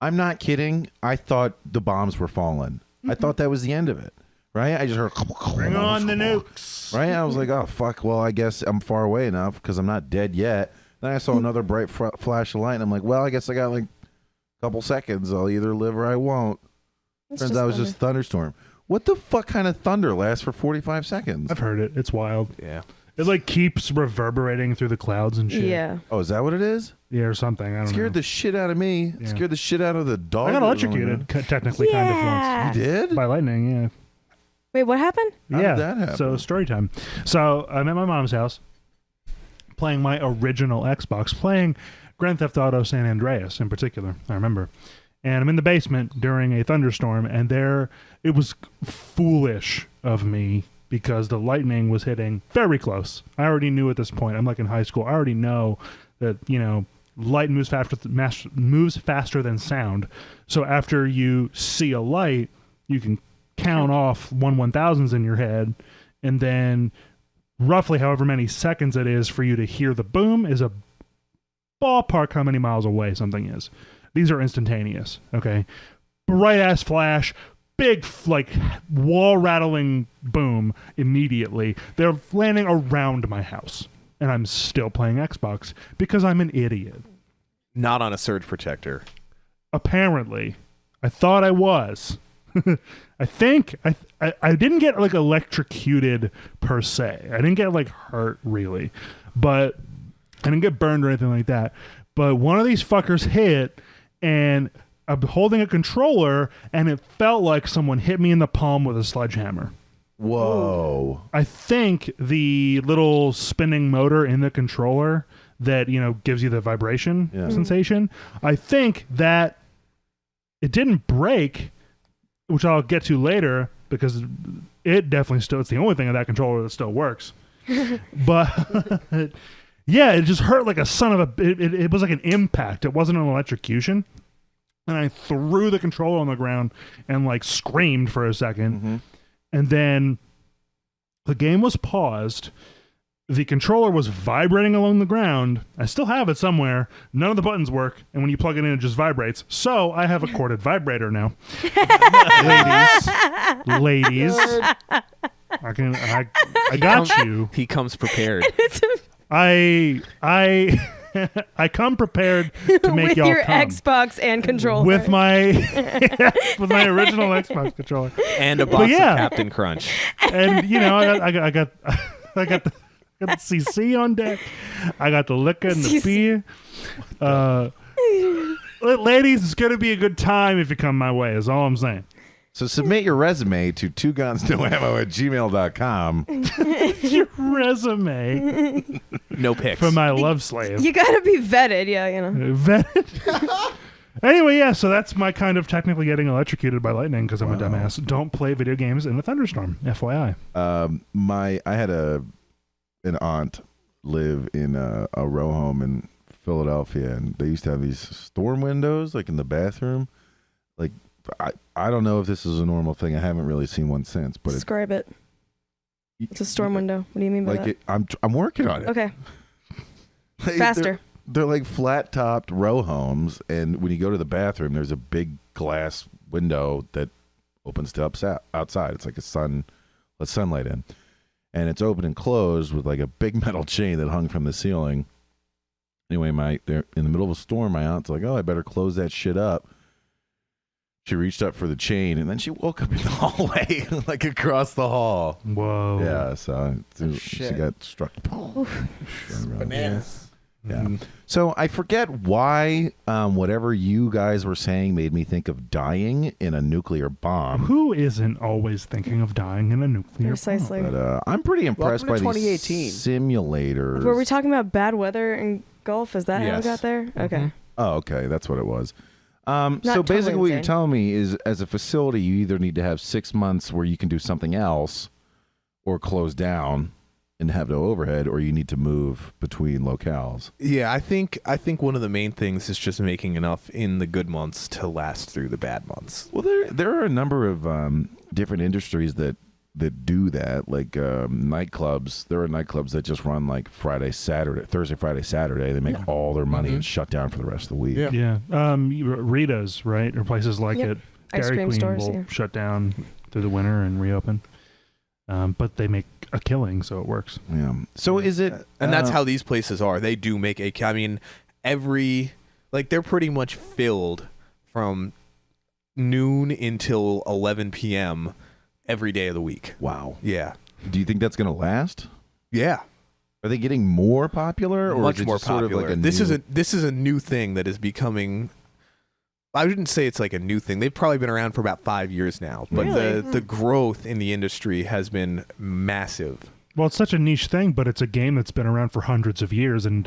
I'm not kidding. I thought the bombs were falling. I thought that was the end of it. Right? I just heard... Bring on the nukes. Right? I was like, oh, fuck. Well, I guess I'm far away enough because I'm not dead yet. Then I saw another bright flash of light, and I'm like, well, I guess I got like a couple seconds. I'll either live or I won't. Turns out it was just thunderstorm. What the fuck kind of thunder lasts for 45 seconds? I've heard it. It's wild. Yeah. It like keeps reverberating through the clouds and shit. Yeah. Oh, is that what it is? Yeah, or something. I don't know. Scared the shit out of me. Yeah. Scared the shit out of the dog. I got that was electrocuted, on technically, kind of once. there. You did? By lightning, yeah. Wait, what happened? How yeah. did that happen? So story time. So I'm at my mom's house playing my original Xbox, playing Grand Theft Auto San Andreas in particular, I remember. And I'm in the basement during a thunderstorm, and it was foolish of me because the lightning was hitting very close. I already knew at this point. I'm like in high school. I already know that, light moves faster than sound. So after you see a light, you can count off 1/1000s in your head, and then roughly however many seconds it is for you to hear the boom is a ballpark how many miles away something is. These are instantaneous, okay? Bright ass flash, big like wall rattling boom immediately. They're landing around my house, and I'm still playing Xbox because I'm an idiot. Not on a surge protector. Apparently, I thought I was. I think I didn't get like electrocuted per se. I didn't get like hurt really, but I didn't get burned or anything like that. But one of these fuckers hit, and I'm holding a controller, and it felt like someone hit me in the palm with a sledgehammer. Whoa. I think the little spinning motor in the controller that, gives you the vibration sensation, I think that it didn't break, which I'll get to later, because it definitely it's the only thing of that controller that still works. But yeah, it just hurt like a son of a, it was like an impact. It wasn't an electrocution. And I threw the controller on the ground and like screamed for a second. Mm-hmm. And then the game was paused. The controller was vibrating along the ground. I still have it somewhere. None of the buttons work. And when you plug it in, it just vibrates. So I have a corded vibrator now. Ladies. I got you. He comes prepared. I come prepared to make with y'all your come. Xbox and controller. With my original Xbox controller And a box of Captain Crunch. And I got the CC on deck. I got the liquor and the beer. Ladies, it's gonna be a good time if you come my way. Is all I'm saying. So submit your resume to twogunsnoammo@gmail.com. Your resume No pics. for my love slave. You gotta be vetted, Vetted. Anyway, yeah, so that's my kind of technically getting electrocuted by lightning because I'm a dumbass. Don't play video games in a thunderstorm, FYI. I had an aunt live in a row home in Philadelphia, and they used to have these storm windows like in the bathroom. Like I don't know if this is a normal thing. I haven't really seen one since, but Describe it. It's a storm window. What do you mean by that? I'm working on it. Okay. Like, Faster. They're like flat-topped row homes, and when you go to the bathroom, there's a big glass window that opens to outside. It's like let sunlight in, and it's open and closed with like a big metal chain that hung from the ceiling. Anyway, they're in the middle of a storm. My aunt's like, "Oh, I better close that shit up." She reached up for the chain, and then she woke up in the hallway, like across the hall. Whoa. Yeah, so she got struck. Bananas. Yeah. So I forget why whatever you guys were saying made me think of dying in a nuclear bomb. Who isn't always thinking of dying in a nuclear Precisely. But I'm pretty impressed by Welcome to these 2018. simulators. Were we talking about bad weather and golf? Is that how we Yes. got there? Okay. Oh, okay. That's what it was. So totally basically what you're insane. telling me is as a facility, you either need to have 6 months where you can do something else or close down and have no overhead, or you need to move between locales. Yeah, I think one of the main things is just making enough in the good months to last through the bad months. Well, there are a number of different industries that do that, like nightclubs. There are nightclubs that just run like Thursday, Friday, Saturday. They make all their money and shut down for the rest of the week. Yeah. Yeah. Rita's, right? Or places like Yep. it. Ice Dairy cream Queen stores, will yeah. shut down through the winter and reopen. But they make a killing, so it works. Yeah. So is it? And that's how these places are. They do make I mean, they're pretty much filled from noon until 11 p.m. every day of the week. Wow. Yeah. Do you think that's going to last? Yeah. Are they getting more popular, or Much is it more just sort popular. of like This is a new thing that is becoming. I wouldn't say it's like a new thing. They've probably been around for about 5 years now, but Really? the growth in the industry has been massive. Well, it's such a niche thing, but it's a game that's been around for hundreds of years and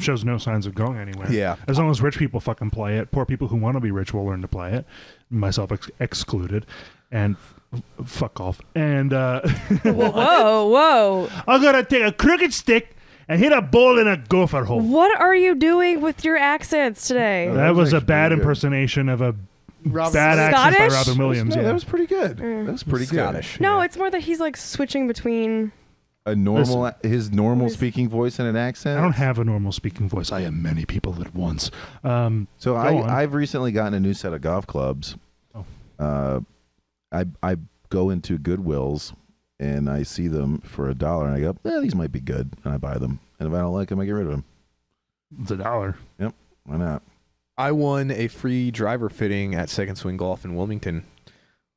shows no signs of going anywhere. Yeah. As long as rich people fucking play it, poor people who want to be rich will learn to play it, myself excluded, and fuck golf. And Whoa. I'm gonna take a crooked stick and hit a ball in a gopher hole. What are you doing with your accents today? Oh, That was a actually bad pretty good. impersonation of a Robert bad Williams. accent by Scottish? Robin Williams. No, Yeah. that was pretty good. That was pretty Scottish. good. No, Yeah. it's more that he's like switching between. His normal speaking voice and an accent. I don't have a normal speaking voice. I am many people at once. So Go on. I've recently gotten a new set of golf clubs. Oh. I go into Goodwills and I see them for $1 and I go, these might be good, and I buy them. And if I don't like them, I get rid of them. It's $1. Why not? I won a free driver fitting at Second Swing Golf in Wilmington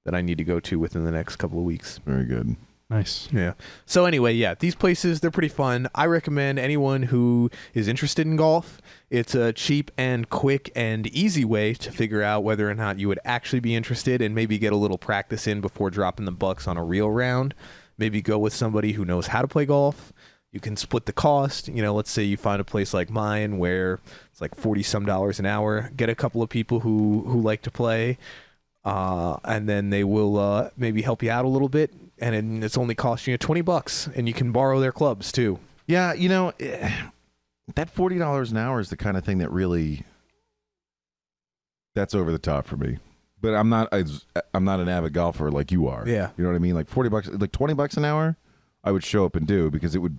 that I need to go to within the next couple of weeks. Very good. Nice. Yeah. So anyway, yeah, these places, they're pretty fun. I recommend anyone who is interested in golf. It's a cheap and quick and easy way to figure out whether or not you would actually be interested and maybe get a little practice in before dropping the bucks on a real round. Maybe go with somebody who knows how to play golf. You can split the cost. Let's say you find a place like mine where it's like $40-some an hour. Get a couple of people who like to play, and then they will maybe help you out a little bit. And it's only costing you $20, and you can borrow their clubs too. Yeah, that $40 an hour is the kind of thing that really, that's over the top for me. But I'm not an avid golfer like you are. Yeah. You know what I mean? Like $40, like $20 an hour, I would show up and do, because it would.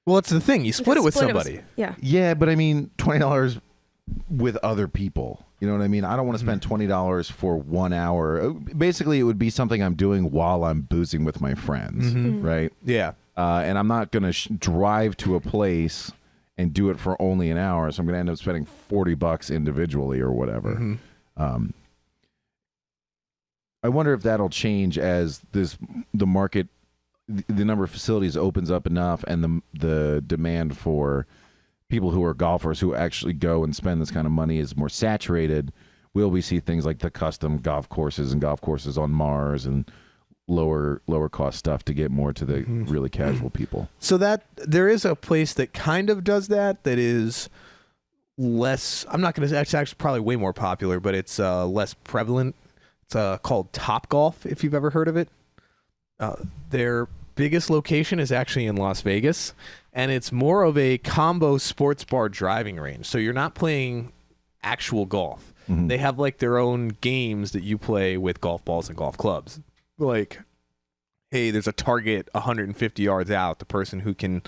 Well, it's the thing. You split it with somebody. Yeah. Yeah, but I mean, $20 with other people. You know what I mean? I don't want to spend $20 for 1 hour. Basically, it would be something I'm doing while I'm boozing with my friends, right? Yeah. And I'm not going to drive to a place and do it for only an hour, so I'm going to end up spending $40 individually or whatever. I wonder if that'll change as the market, the number of facilities opens up enough, and the demand for people who are golfers who actually go and spend this kind of money is more saturated. Will we see things like the custom golf courses and golf courses on Mars and lower cost stuff to get more to the really casual people? So that there is a place that kind of does that is less. I'm not going to. It's actually probably way more popular, but it's less prevalent. It's called Top Golf, if you've ever heard of it. Their biggest location is actually in Las Vegas, and it's more of a combo sports bar driving range. So you're not playing actual golf. They have like their own games that you play with golf balls and golf clubs. Like, hey, there's a target 150 yards out. The person who can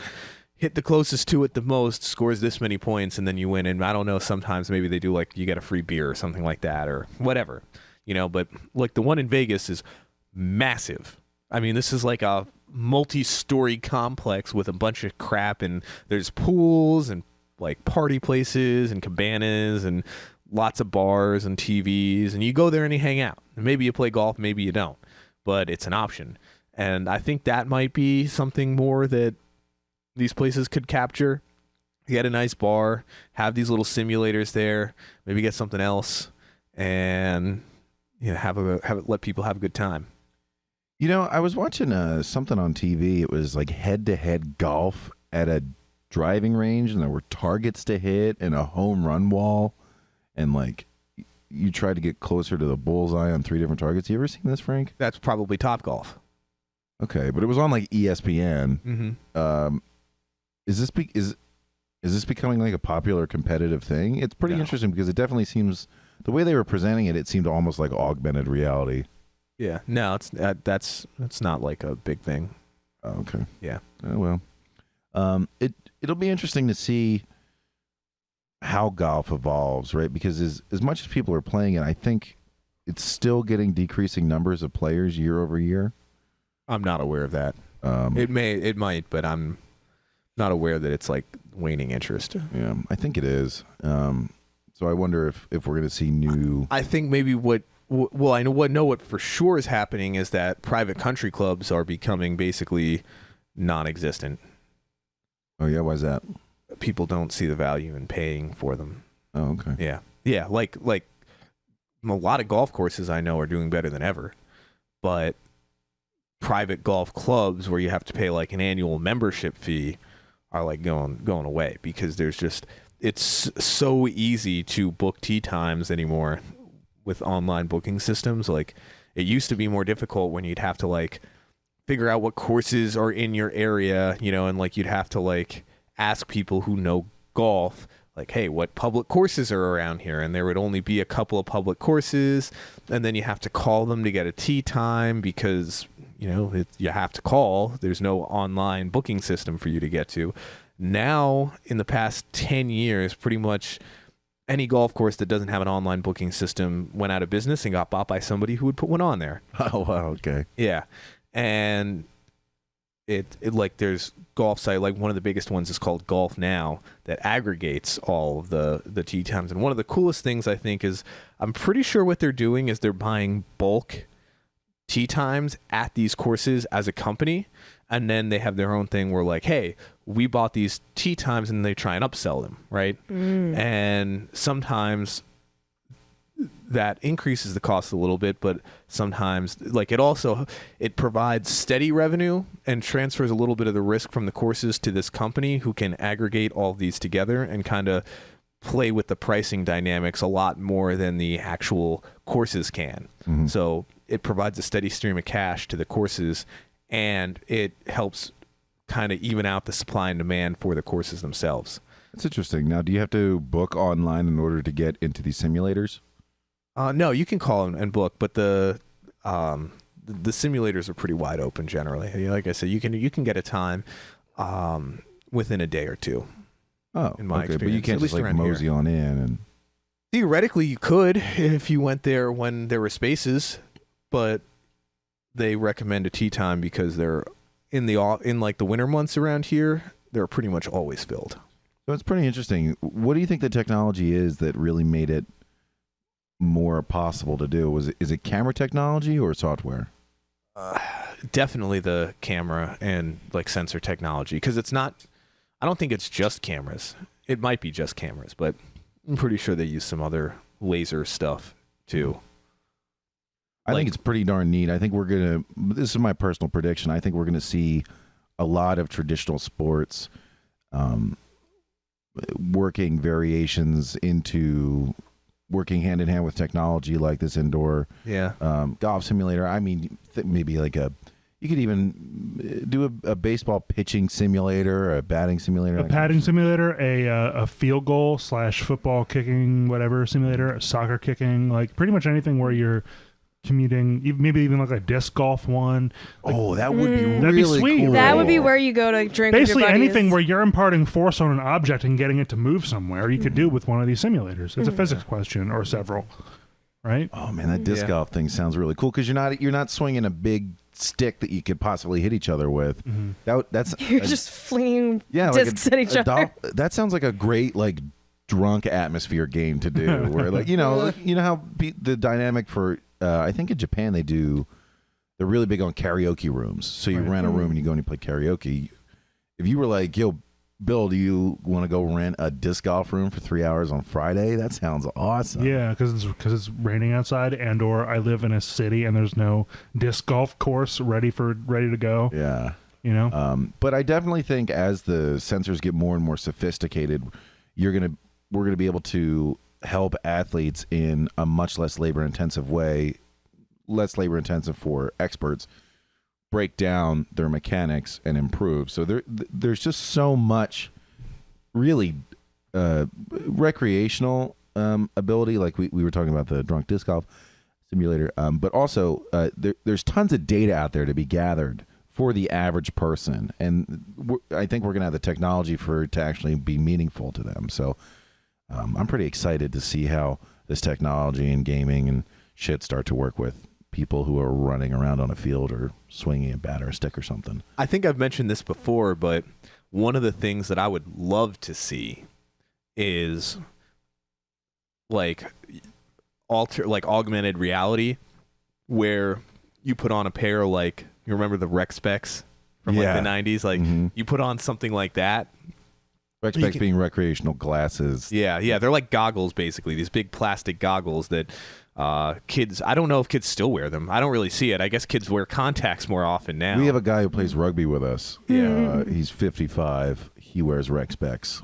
hit the closest to it the most scores this many points, and then you win. And I don't know, sometimes maybe they do like you get a free beer or something like that or whatever, but like the one in Vegas is massive. I mean, this is like a multi-story complex with a bunch of crap, and there's pools and like party places and cabanas and lots of bars and TVs, and you go there and you hang out. And maybe you play golf, maybe you don't, but it's an option. And I think that might be something more that these places could capture. Get a nice bar, have these little simulators there, maybe get something else, and let people have a good time. I was watching something on TV. It was like head-to-head golf at a driving range, and there were targets to hit and a home run wall, and like you tried to get closer to the bullseye on 3 different targets. You ever seen this, Frank? That's probably Top Golf. Okay, but it was on like ESPN. Is this becoming like a popular competitive thing? It's pretty interesting because it definitely seems, the way they were presenting it, it seemed almost like augmented reality. Yeah, no, it's not like a big thing. Oh, okay. Yeah. Oh, well. It'll be interesting to see how golf evolves, right? Because as much as people are playing it, I think it's still getting decreasing numbers of players year over year. I'm not aware of that. It might, but I'm not aware that it's like waning interest. Yeah, I think it is. So I wonder if we're going to see new. I think maybe I know what for sure is happening is that private country clubs are becoming basically non-existent. Oh yeah, why is that? People don't see the value in paying for them. Oh, okay. Yeah, like a lot of golf courses I know are doing better than ever, but private golf clubs where you have to pay like an annual membership fee are like going away, because it's so easy to book tee times anymore with online booking systems. Like, it used to be more difficult when you'd have to like figure out what courses are in your area, and like you'd have to like ask people who know golf, like, hey, what public courses are around here? And there would only be a couple of public courses, and then you have to call them to get a tee time, because you have to call. There's no online booking system for you to get to. Now, in the past 10 years, pretty much any golf course that doesn't have an online booking system went out of business and got bought by somebody who would put one on there. Oh wow, okay. Yeah. And it like, there's golf site, like one of the biggest ones is called Golf Now, that aggregates all of the tee times. And one of the coolest things, I think, is I'm pretty sure what they're doing is they're buying bulk tee times at these courses as a company, and then they have their own thing where like, hey, we bought these tee times, and they try and upsell them, right? And sometimes that increases the cost a little bit, but sometimes like it provides steady revenue and transfers a little bit of the risk from the courses to this company, who can aggregate all of these together and kind of play with the pricing dynamics a lot more than the actual courses can. So it provides a steady stream of cash to the courses, and it helps kind of even out the supply and demand for the courses themselves. That's interesting. Now, do you have to book online in order to get into these simulators? No, you can call and book, but the simulators are pretty wide open generally. Like I said, you can get a time within a day or two. Oh, in my okay, experience. but you can't At just least like around mosey here. on in and. Theoretically, you could if you went there when there were spaces, but they recommend a tee time because they're in like the winter months around here, they're pretty much always filled. So it's pretty interesting. What do you think the technology is that really made it more possible to do? Is it camera technology or software? Definitely the camera and like sensor technology, because it's not. I don't think it's just cameras. It might be just cameras, but I'm pretty sure they use some other laser stuff too. I think it's pretty darn neat. I think this is my personal prediction, I think we're gonna see a lot of traditional sports working variations into working hand in hand with technology, like this indoor golf simulator. I mean, maybe like you could even do a baseball pitching simulator, a batting simulator, a batting simulator, a field goal / football kicking, whatever simulator, a soccer kicking, like pretty much anything where you're commuting, maybe even like a disc golf one. Like, oh, that would be that'd be really sweet. cool. That would be where you go to drink Basically, with your buddies. anything where you're imparting force on an object and getting it to move somewhere, you could do with one of these simulators. It's a physics question, or several, right? Oh man, that disc golf thing sounds really cool, because you're not swinging a big stick that you could possibly hit each other with. That's You're just flinging discs at each other. That sounds like a great like drunk atmosphere game to do, where like you know how the dynamic for I think in Japan they're really big on karaoke rooms. So you rent a room and you go and you play karaoke. If you were like, yo, Bill, do you want to go rent a disc golf room for 3 hours on Friday? That sounds awesome. Yeah, because it's raining outside, and or I live in a city and there's no disc golf course ready to go. Yeah. But I definitely think as the sensors get more and more sophisticated, we're gonna be able to help athletes in a much less labor-intensive way, less labor-intensive for experts, break down their mechanics and improve. So there's just so much really recreational ability, like we were talking about the drunk disc golf simulator, but also there's tons of data out there to be gathered for the average person, and I think we're going to have the technology for it to actually be meaningful to them. So I'm pretty excited to see how this technology and gaming and shit start to work with people who are running around on a field or swinging a bat or a stick or something. I think I've mentioned this before, but one of the things that I would love to see is like augmented reality, where you put on a pair, like, you remember the rec specs? from Yeah. like the 90s. Like Mhm. you put on something like that. Rec You specs can- being recreational glasses. Yeah, they're like goggles basically. These big plastic goggles that kids. I don't know if kids still wear them. I don't really see it. I guess kids wear contacts more often now. We have a guy who plays rugby with us. Yeah. He's 55. He wears rec specs.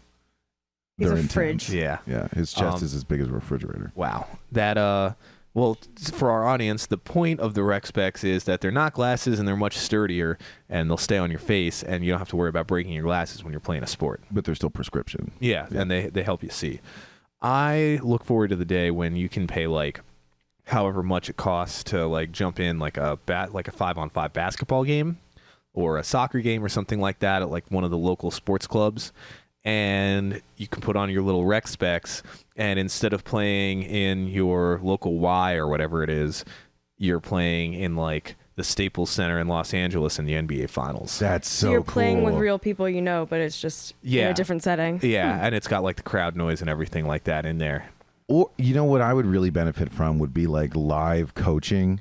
He's They're a intense. fridge. Yeah. Yeah, his chest Um, is as big as a refrigerator. Wow. That well, for our audience, the point of the rec specs is that they're not glasses and they're much sturdier and they'll stay on your face and you don't have to worry about breaking your glasses when you're playing a sport. But they're still prescription. Yeah, and they help you see. I look forward to the day when you can pay like however much it costs to like jump in like a 5-on-5 basketball game or a soccer game or something like that at like one of the local sports clubs, and you can put on your little rec specs, and instead of playing in your local Y or whatever it is, you're playing in like the Staples Center in Los Angeles in the NBA Finals. That's so You're playing with cool. real people, but it's just in Yeah. a different setting. Yeah, and it's got like the crowd noise and everything like that in there. Or you know what I would really benefit from would be like live coaching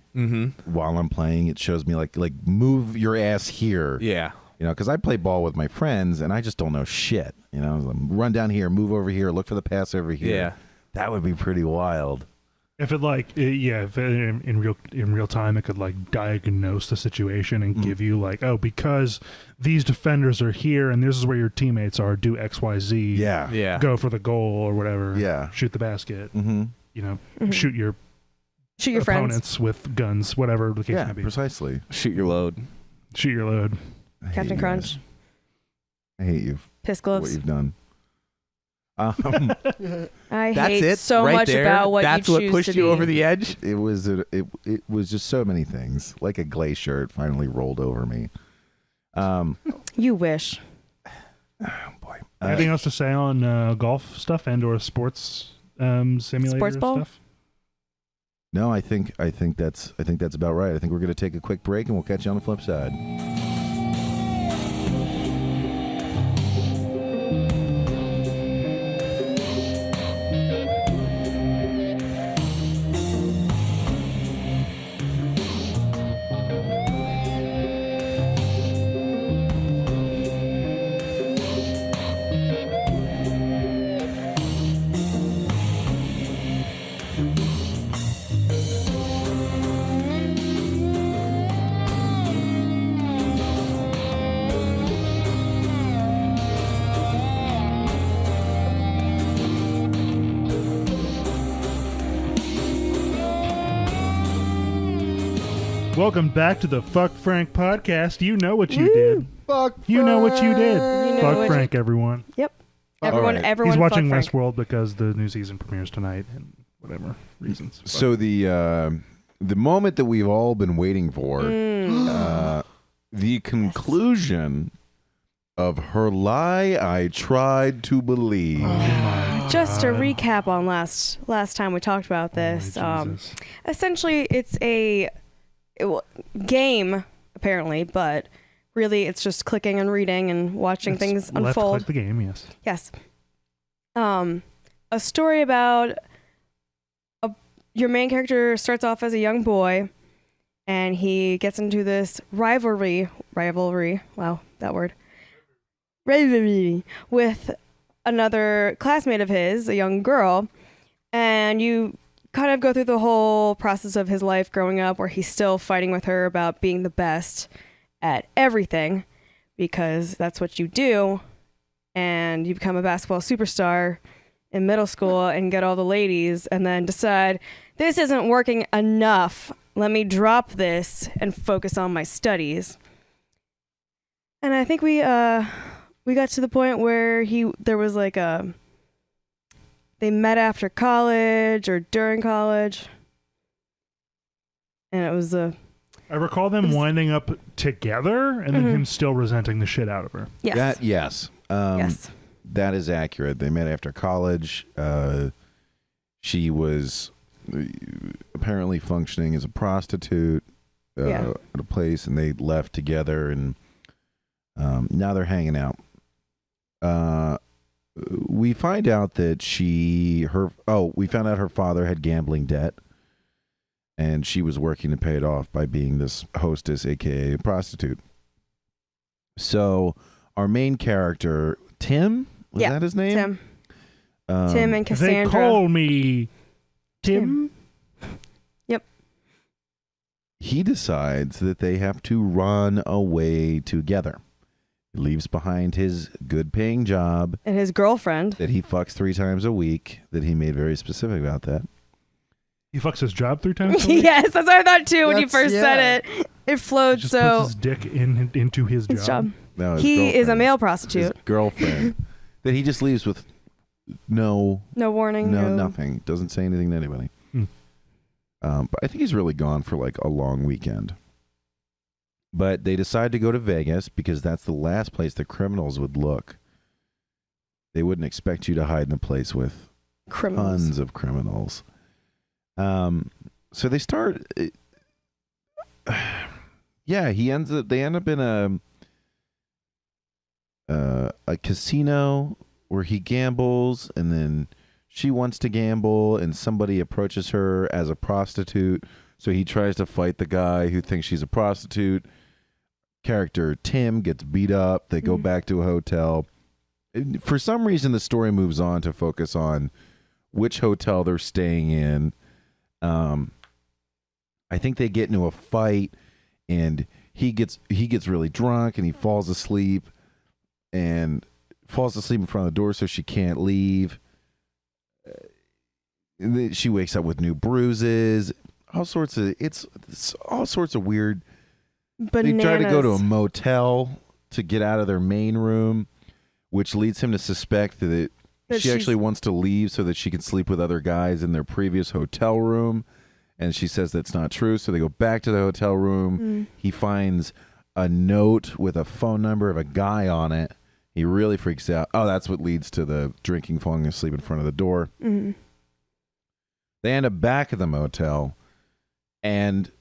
while I'm playing. It shows me like move your ass here. Yeah. You know, because I play ball with my friends and I just don't know shit. You know, run down here, move over here, look for the pass over here. Yeah. That would be pretty wild. If it if in real time it could like diagnose the situation and give you like, oh, because these defenders are here and this is where your teammates are, do X, Y, Z. Yeah. Yeah. Go for the goal or whatever. Yeah. Shoot the basket. Mm-hmm. Shoot your Shoot your friends. opponents with guns, whatever the case Yeah, may be. precisely. Shoot your load. Shoot your load. I hate Captain you Crunch. guys. I hate you Piss for what gloves. you've done. I That's hate it. so right much there. about what That's you what choose pushed to you be. over the edge. It was just so many things. Like a glacier, it finally rolled over me. You wish. Oh boy. Anything else to say on golf stuff and or sports simulator Sports ball? stuff? No, I think that's about right. I think we're going to take a quick break and we'll catch you on the flip side. Welcome back to the Fuck Frank podcast. You know what you did. Fuck. You know what you did. You know Fuck what Frank, everyone. Yep. All Everyone, right. everyone. He's watching fuck Frank. Westworld because the new season premieres tonight and whatever reasons. So the moment that we've all been waiting for, the conclusion of Her Lie I Tried to Believe. Just to recap on last time we talked about this, essentially it's a game apparently, but really it's just clicking and reading and watching things Left unfold. click the game, yes. Yes. A story about your main character starts off as a young boy, and he gets into this rivalry. Wow, that word. Rivalry with another classmate of his, a young girl, and you kind of go through the whole process of his life growing up where he's still fighting with her about being the best at everything because that's what you do, and you become a basketball superstar in middle school and get all the ladies and then decide this isn't working enough. Let me drop this and focus on my studies. And I think we got to the point where there was like they met after college or during college, and it was I recall them winding up together and then him still resenting the shit out of her. yes. Yes. Yes. That is accurate. They met after college. She was apparently functioning as a prostitute at a place, and they left together, and now they're hanging out. We find out that we found out her father had gambling debt, and she was working to pay it off by being this hostess, aka a prostitute. So our main character, Tim, was that his name? Tim. Tim and They Cassandra. call me Tim. Yep. He decides that they have to run away together. He leaves behind his good-paying job And his girlfriend. that he fucks 3 times a week, that he made very specific about that. He fucks his job 3 times a week. Yes, that's what I thought too when you That's- first yeah. said it. It He flowed just so. puts his dick into his His job. No, his He is a girlfriend. male His prostitute. girlfriend. That he just leaves with no No warning. nothing. Doesn't say anything to anybody. But I think he's really gone for like a long weekend. But they decide to go to Vegas because that's the last place the criminals would look. They wouldn't expect you to hide in a place with Criminals. tons of criminals. So they start. Yeah, they end up in a casino where he gambles, and then she wants to gamble, and somebody approaches her as a prostitute. So he tries to fight the guy who thinks she's a prostitute. Character Tim gets beat up. They go back to a hotel. For some reason, the story moves on to focus on which hotel they're staying in. I think they get into a fight, and he gets really drunk, and he falls asleep in front of the door, so she can't leave. And then she wakes up with new bruises. It's all sorts of weird. Bananas. They try to go to a motel to get out of their main room, which leads him to suspect that she actually wants to leave so that she can sleep with other guys in their previous hotel room. And she says that's not true. So they go back to the hotel room. He finds a note with a phone number of a guy on it. He really freaks out. Oh, that's what leads to the drinking, falling asleep in front of the door. Mm-hmm. They end up back at the motel. And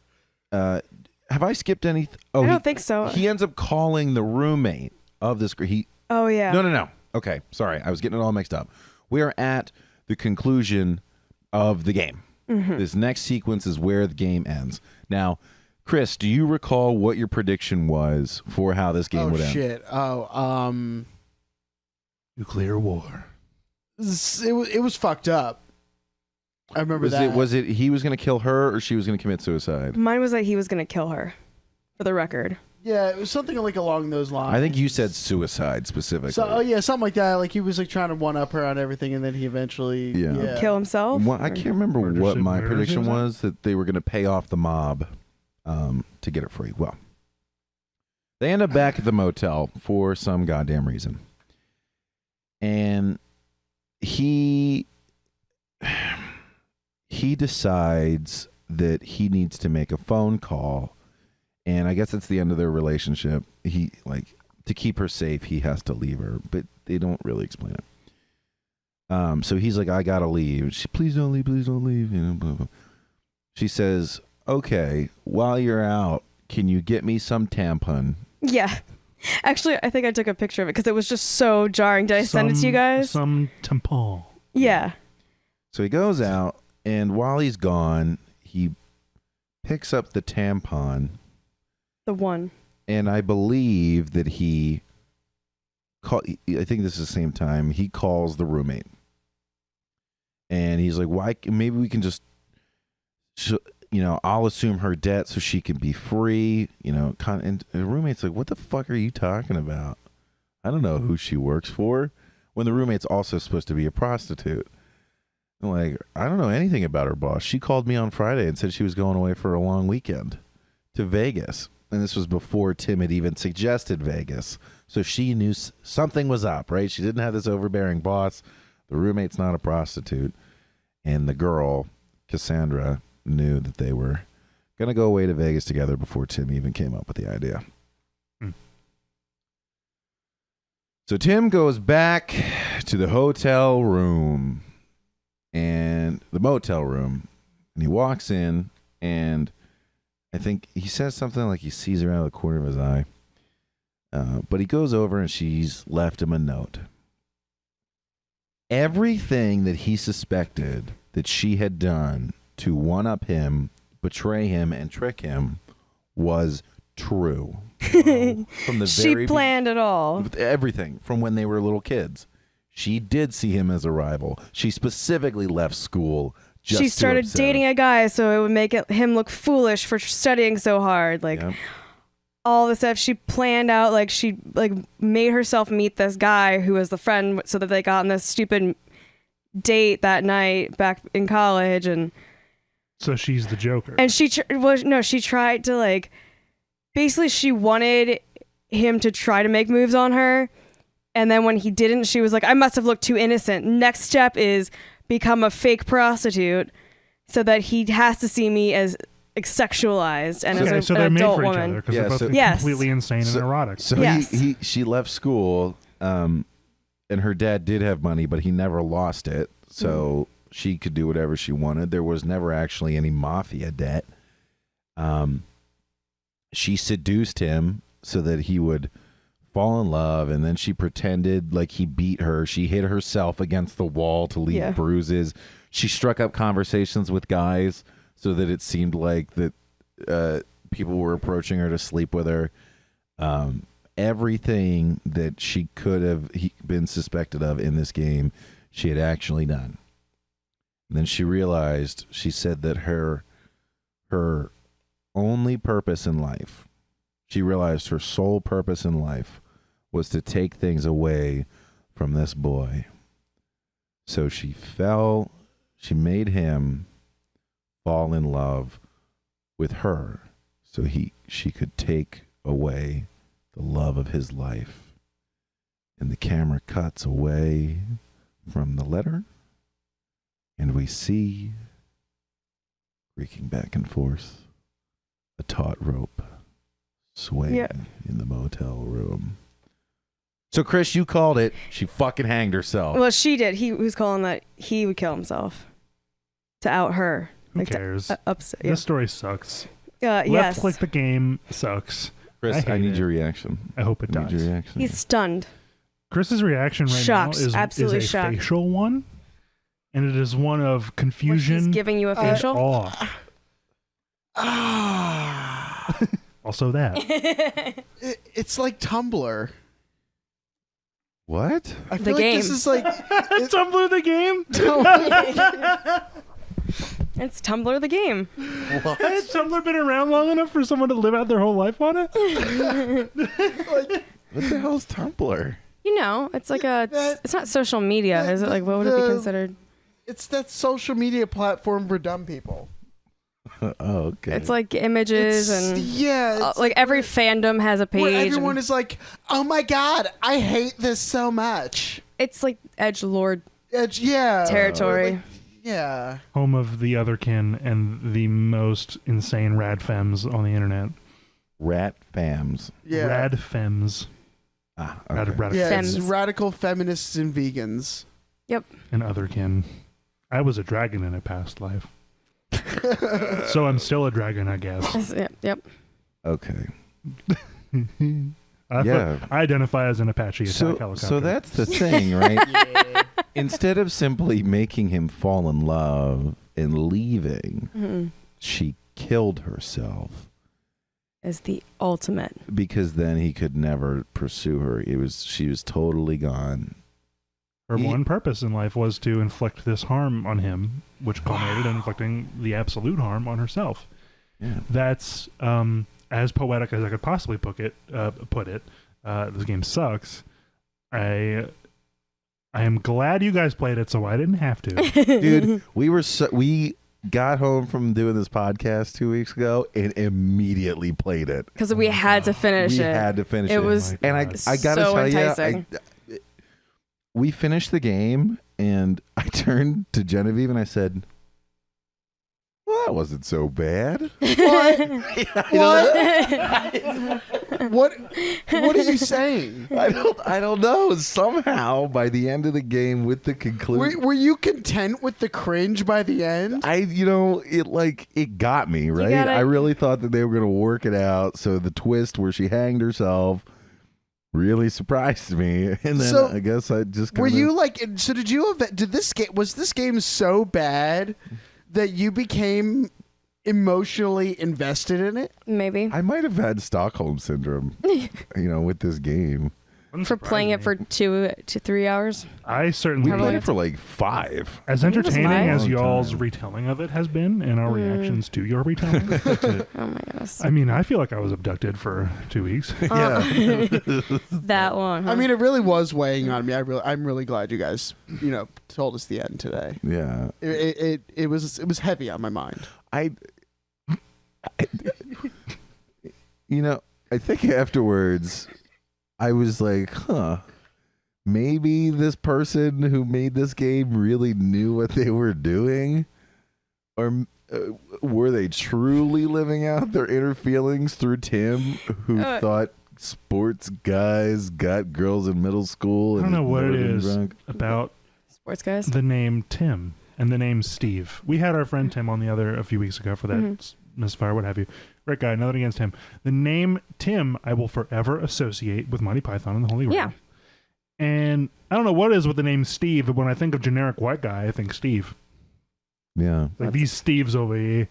have I skipped anything? Oh, I don't think so. He ends up calling the roommate of this. Oh, yeah. No. Okay, sorry. I was getting it all mixed up. We are at the conclusion of the game. Mm-hmm. This next sequence is where the game ends. Now, Chris, do you recall what your prediction was for how this game would end? Shit. Nuclear war. It was fucked up. I remember that. Was it he was going to kill her or she was going to commit suicide? Mine was that he was going to kill her, for the record. Yeah, it was something like along those lines. I think you said suicide specifically. So, yeah, something like that. Like he was like trying to one up her on everything, and then he eventually Kill himself? I can't remember what my prediction was, that they were going to pay off the mob to get it free. Well, they end up back at the motel for some goddamn reason. And he decides that he needs to make a phone call. And I guess it's the end of their relationship. To keep her safe, he has to leave her, but they don't really explain it. So he's like, I gotta leave. Please don't leave, please don't leave. Blah, blah. She says, okay, while you're out, can you get me some tampon? Yeah. Actually, I think I took a picture of it because it was just so jarring. Did I send it to you guys? Some tampon. Yeah. So he goes out, and while he's gone, he picks up the tampon. The one. And I believe that I think this is the same time, he calls the roommate. And he's like, why? Maybe we can just, I'll assume her debt so she can be free. And the roommate's like, what the fuck are you talking about? I don't know who she works for. When the roommate's also supposed to be a prostitute. I'm like, I don't know anything about her boss. She called me on Friday and said she was going away for a long weekend to Vegas. And this was before Tim had even suggested Vegas. So she knew something was up, right? She didn't have this overbearing boss. The roommate's not a prostitute. And the girl, Cassandra, knew that they were going to go away to Vegas together before Tim even came up with the idea. So Tim goes back to the hotel room and the motel room. And he walks in, and I think he says something like he sees her out of the corner of his eye. But he goes over and she's left him a note. Everything that he suspected that she had done to one-up him, betray him, and trick him was true. From the She very planned it all. everything from when they were little kids. She did see him as a rival. She specifically left school. Just She to started upset dating him. a guy so it would make him look foolish for studying so hard. Like Yep. all the stuff she planned out. Like she made herself meet this guy who was the friend so that they got on this stupid date that night back in college. And So she's the Joker. she tried to like, basically she wanted him to try to make moves on her. And then when he didn't, she was like, I must have looked too innocent. Next step is become a fake prostitute so that he has to see me as sexualized and Okay, as so an they're made adult for each woman. other because Yeah, they're both so- Yes. completely insane and erotic. So Yes. she left school, and her dad did have money, but he never lost it, so she could do whatever she wanted. There was never actually any mafia debt. She seduced him so that he would fall in love, and then she pretended like he beat her. She hit herself against the wall to leave bruises. She struck up conversations with guys so that it seemed like that people were approaching her to sleep with her. Everything that she could have been suspected of in this game, she had actually done. And then she realized, she said that her only purpose in life, she realized her sole purpose in life was to take things away from this boy. So she made him fall in love with her so she could take away the love of his life. And the camera cuts away from the letter, and we see, creaking back and forth, a taut rope swaying in the motel room. So, Chris, you called it. She fucking hanged herself. Well, she did. He was calling that he would kill himself to out her. Who cares? Upset. This story sucks. Yes. Left click the game sucks. Chris, I hate need it. your reaction. I hope it I need does. your reaction. He's stunned. Chris's reaction right Shocked. now is Absolutely a shocked. facial one, and it is one of When confusion he's giving you a and facial. awe. Also that. It's like Tumblr. What? I The feel like game. this is like Tumblr the game? It's Tumblr the game. Has Tumblr been around long enough for someone to live out their whole life on it? What the hell's Tumblr? You know, it's like That- it's not social media. Is it like, what would it be considered? it's that social media platform for dumb people. Oh, okay. It's like images and it's like every fandom has a page. where everyone and is like, "Oh my god, I hate this so much." it's like edgelord It's, yeah, territory. like, yeah. Home of the otherkin and the most insane rad femmes on the internet. Rat Fams. Yeah. Rad femmes. Ah, Rad, okay. rad Yeah, it's Fems. radical feminists and vegans. and otherkin. I was a dragon in a past life. So I'm still a dragon, I guess. Yep. Okay. I identify as an Apache attack helicopter. So that's the thing, right? Instead of simply making him fall in love and leaving, she killed herself Is the ultimate. because then he could never pursue her. She was totally gone. Her one purpose in life was to inflict this harm on him, which culminated in inflicting the absolute harm on herself. Yeah. That's as poetic as I could possibly put it. This game sucks. I am glad you guys played it, so I didn't have to. Dude, we got home from doing this podcast 2 weeks ago and immediately played it. Because we had to finish We it. had to finish it. It was And I gotta so tell enticing. you, we finished the game, and I turned to Genevieve and I said, "Well, that wasn't so bad." What are you saying? I don't know. Somehow, by the end of the game, with the conclusion, Were you content with the cringe by the end? it got me, right? gotta- I really thought that they were gonna work it out. So the twist where she hanged herself really surprised me, and then So, I guess I just Were kinda, you like? So did this game? Was this game so bad that you became emotionally invested in it. Maybe. I might have had Stockholm syndrome, with this game. For playing it for 2 to 3 hours. I We certainly played it for like 5. as I think it was entertaining mine. as Long y'all's time. retelling of it has been, and our reactions to your retelling. Oh my goodness. I mean, I feel like I was abducted for 2 weeks. Yeah. That long. Huh? I mean, it really was weighing on me. I'm really glad you guys, told us the end today. Yeah. It was heavy on my mind. I think afterwards I was like, maybe this person who made this game really knew what they were doing, or were they truly living out their inner feelings through Tim, who thought sports guys got girls in middle school? I don't and know what it never been is drunk? about Sports guys. the name Tim and the name Steve. We had our friend Tim on the other a few weeks ago for that misfire, what have you. Great guy, nothing against him. The name Tim I will forever associate with Monty Python and the Holy Grail. Yeah. And I don't know what it is with the name Steve, but when I think of generic white guy, I think Steve. Yeah. Like these Steves over here.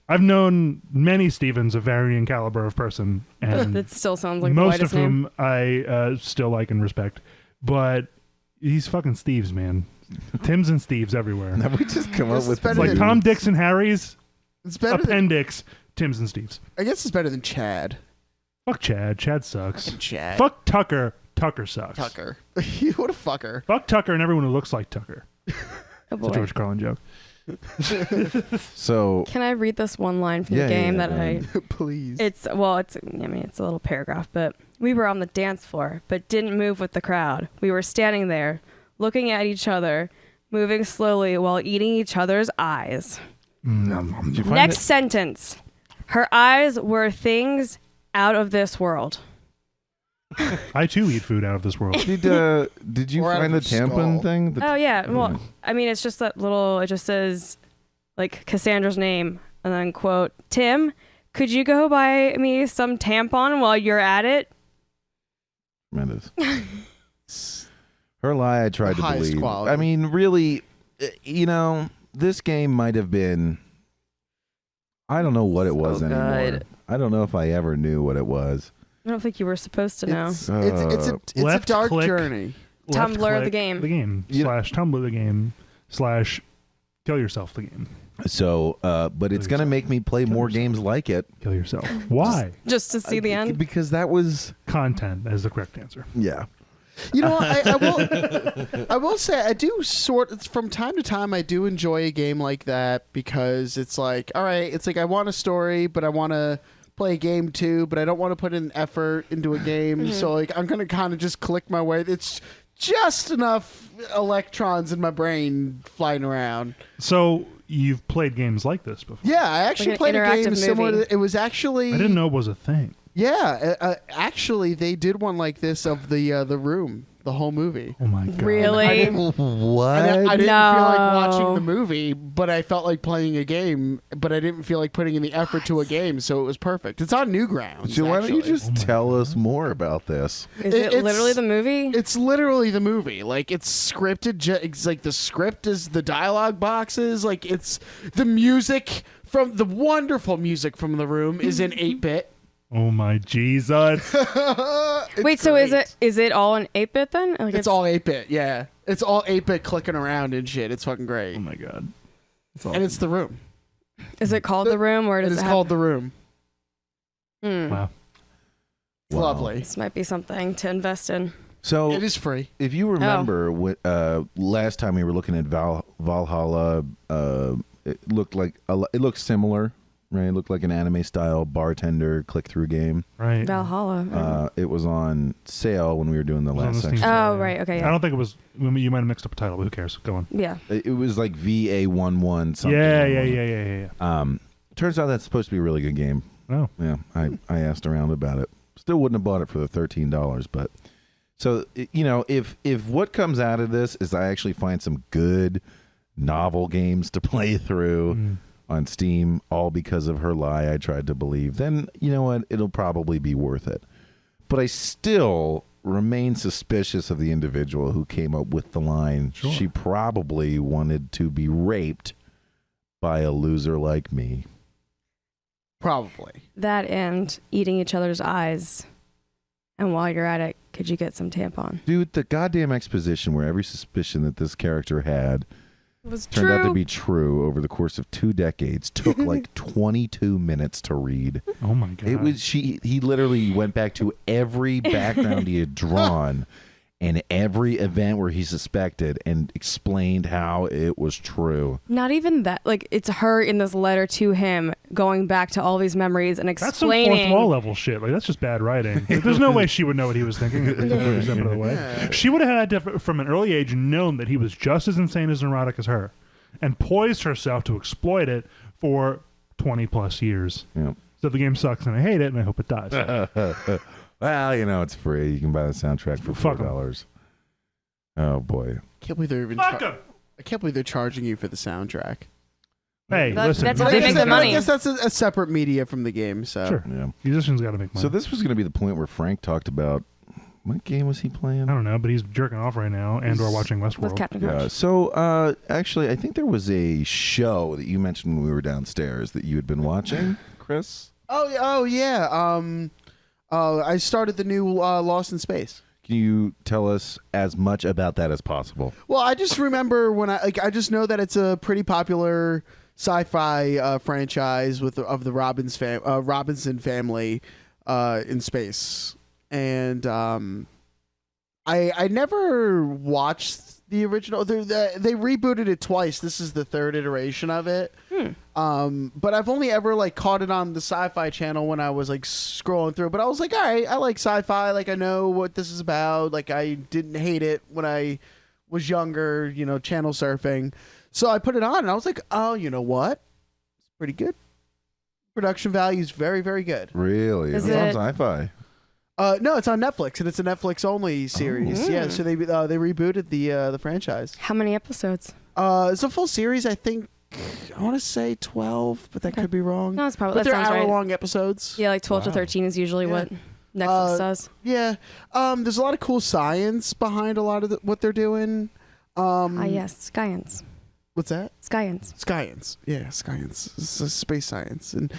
I've known many Stevens of varying caliber of person, and That still sounds like the most of whitest name. whom I still like and respect. But these fucking Steves, man. Tims and Steves everywhere. Have we just come This up is with better It's like than- Tom, Dix, and Harry's It's better than, appendix, Tims and Steves. I guess it's better than Chad. Fuck Chad. Chad sucks. Chad. Fuck Tucker. Tucker sucks. Tucker. What a fucker. Fuck Tucker and everyone who looks like Tucker. Oh It's a boy. George Carlin joke. So Can I read this one line from Yeah, the game yeah, that yeah. Please. it's a little paragraph, but we were on the dance floor, but didn't move with the crowd. We were standing there, looking at each other, moving slowly while eating each other's eyes. did you find Next it? sentence. Her eyes were things out of this world. I too eat food out of this world. Did you Or out find of the her tampon skull. thing? The Oh yeah. Well, I mean, it's just that little. It just says, like, Cassandra's name, and then quote, Tim, could you go buy me some tampon while you're at it? Tremendous. Her lie I tried The to highest believe. quality. I mean, really, this game might have been. I don't know what it was So anymore. good. I don't know if I ever knew what it was. I don't think you were supposed to know. It's a Left dark click. journey. Left Tumblr the click game. The game. Yeah. / Tumblr the game. / kill yourself the game. So, but it's gonna make me play more games like it. Kill yourself. Why? Just to see the end. Because that was Content is the correct answer. yeah. You know, I will say I do from time to time I do enjoy a game like that because it's like, all right, it's like I want a story, but I want to play a game too, but I don't want to put in effort into a game. So like I'm gonna kind of just click my way. It's just enough electrons in my brain flying around. So you've played games like this before? Yeah, I actually Like an played a interactive game similar movie. to it was actually I didn't know it was a thing. Yeah, actually they did one like this of the Room, the whole movie. Oh my god. Really? I didn't What? I didn't feel like watching No. the movie, but I felt like playing a game, but I didn't feel like putting in the effort to a game, so it was perfect. It's on Newgrounds. So why don't you actually. just Oh my tell us more about this? Is It's- it literally the movie? It's literally the movie. Like it's scripted. It's like the script is the dialogue boxes. Like it's the music from the wonderful music from The Room is in 8-bit. Oh my Jesus. Wait, so is it all in 8-bit then? Like It's all 8-bit. Yeah, it's all 8-bit clicking around and shit. It's fucking great. Oh my god. And it's The Room. Is it called The Room or It does is it called The Room. have? Wow. It's Wow. lovely. This might be something to invest in. So It is free. if you remember, last time we were looking at Valhalla, it looked similar, right? It looked like an anime style bartender click through game. Right. Valhalla. It was on sale when we were doing the It was on last the Steam section. Oh, sale, right, okay, I yeah. don't think it was. You might have mixed up a title, but who cares? Go on. Yeah. It was like VA11 something. Yeah. Turns out that's supposed to be a really good game. Oh. Yeah, I asked around about it. Still wouldn't have bought it for the $13, but so if what comes out of this is I actually find some good novel games to play through on Steam, all because of her lie I tried to believe, then you know what? It'll probably be worth it. But I still remain suspicious of the individual who came up with the line. Sure. She probably wanted to be raped by a loser like me. Probably. That and eating each other's eyes. And while you're at it, could you get some tampon? Dude, the goddamn exposition where every suspicion that this character had It was turned true. out to be true over the course of 2 decades took like 22 minutes to read. Oh my god! It was he literally went back to every background he had drawn and every event where he suspected and explained how it was true. Not even that. Like, it's her in this letter to him going back to all these memories and That's some explaining. fourth wall level shit. Like that's just bad writing. Like, there's no way she would know what he was thinking. Every step of the way. She would have had to, from an early age, known that he was just as insane as neurotic as her, and poised herself to exploit it for 20 plus years. Yeah. So the game sucks, and I hate it, and I hope it dies. Well, you know, it's free. You can buy the soundtrack for Fuck 'em. $4. Oh boy. Can't believe they're even. Fuck 'em. I can't believe they're charging you for the soundtrack. Hey, That's listen. how they make the I money. guess that's a separate media from the game. So Sure. Yeah. Musicians got to make money. So this was going to be the point where Frank talked about what game was he playing? I don't know, but he's jerking off right now and or watching With Westworld. Captain Yeah. Crunch. So actually, I think there was a show that you mentioned when we were downstairs that you had been watching, Chris. Oh yeah. I started the new Lost in Space. Can you tell us as much about that as possible? Well, I just remember when I just know that it's a pretty popular sci-fi franchise of the Robinson family in space, and I never watched the original. They rebooted it twice. This is the third iteration of it. But I've only ever like caught it on the Sci-Fi Channel when I was like scrolling through. But I was like, all right, I like sci-fi. Like I know what this is about. Like I didn't hate it when I was younger. You know, channel surfing. So I put it on and I was like, oh, you know what? It's pretty good. Production value is very, very good. Really? Is It's on it- sci-fi. No, it's on Netflix and it's a Netflix only series. Oh. Yeah, so they rebooted the franchise. How many episodes? It's a full series. I think I want to say 12, but that Okay. could be wrong. No, it's probably But that they're sounds right. hour-long episodes. Yeah, like 12 to Wow. 13 is usually Yeah. what Netflix does. Yeah. There's a lot of cool science behind a lot of what they're doing. Yes, science. What's that? Science. Science. Yeah, science. It's space science. And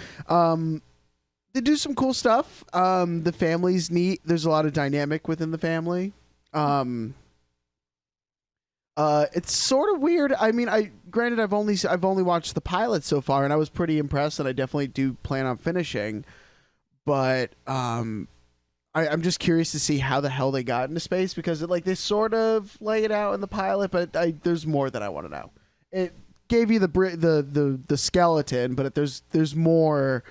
they do some cool stuff. The family's neat. There's a lot of dynamic within the family. It's sort of weird. I mean, granted I've only watched the pilot so far and I was pretty impressed and I definitely do plan on finishing. But I'm just curious to see how the hell they got into space because they sort of lay it out in the pilot, but there's more that I want to know. It gave you the skeleton, but there's more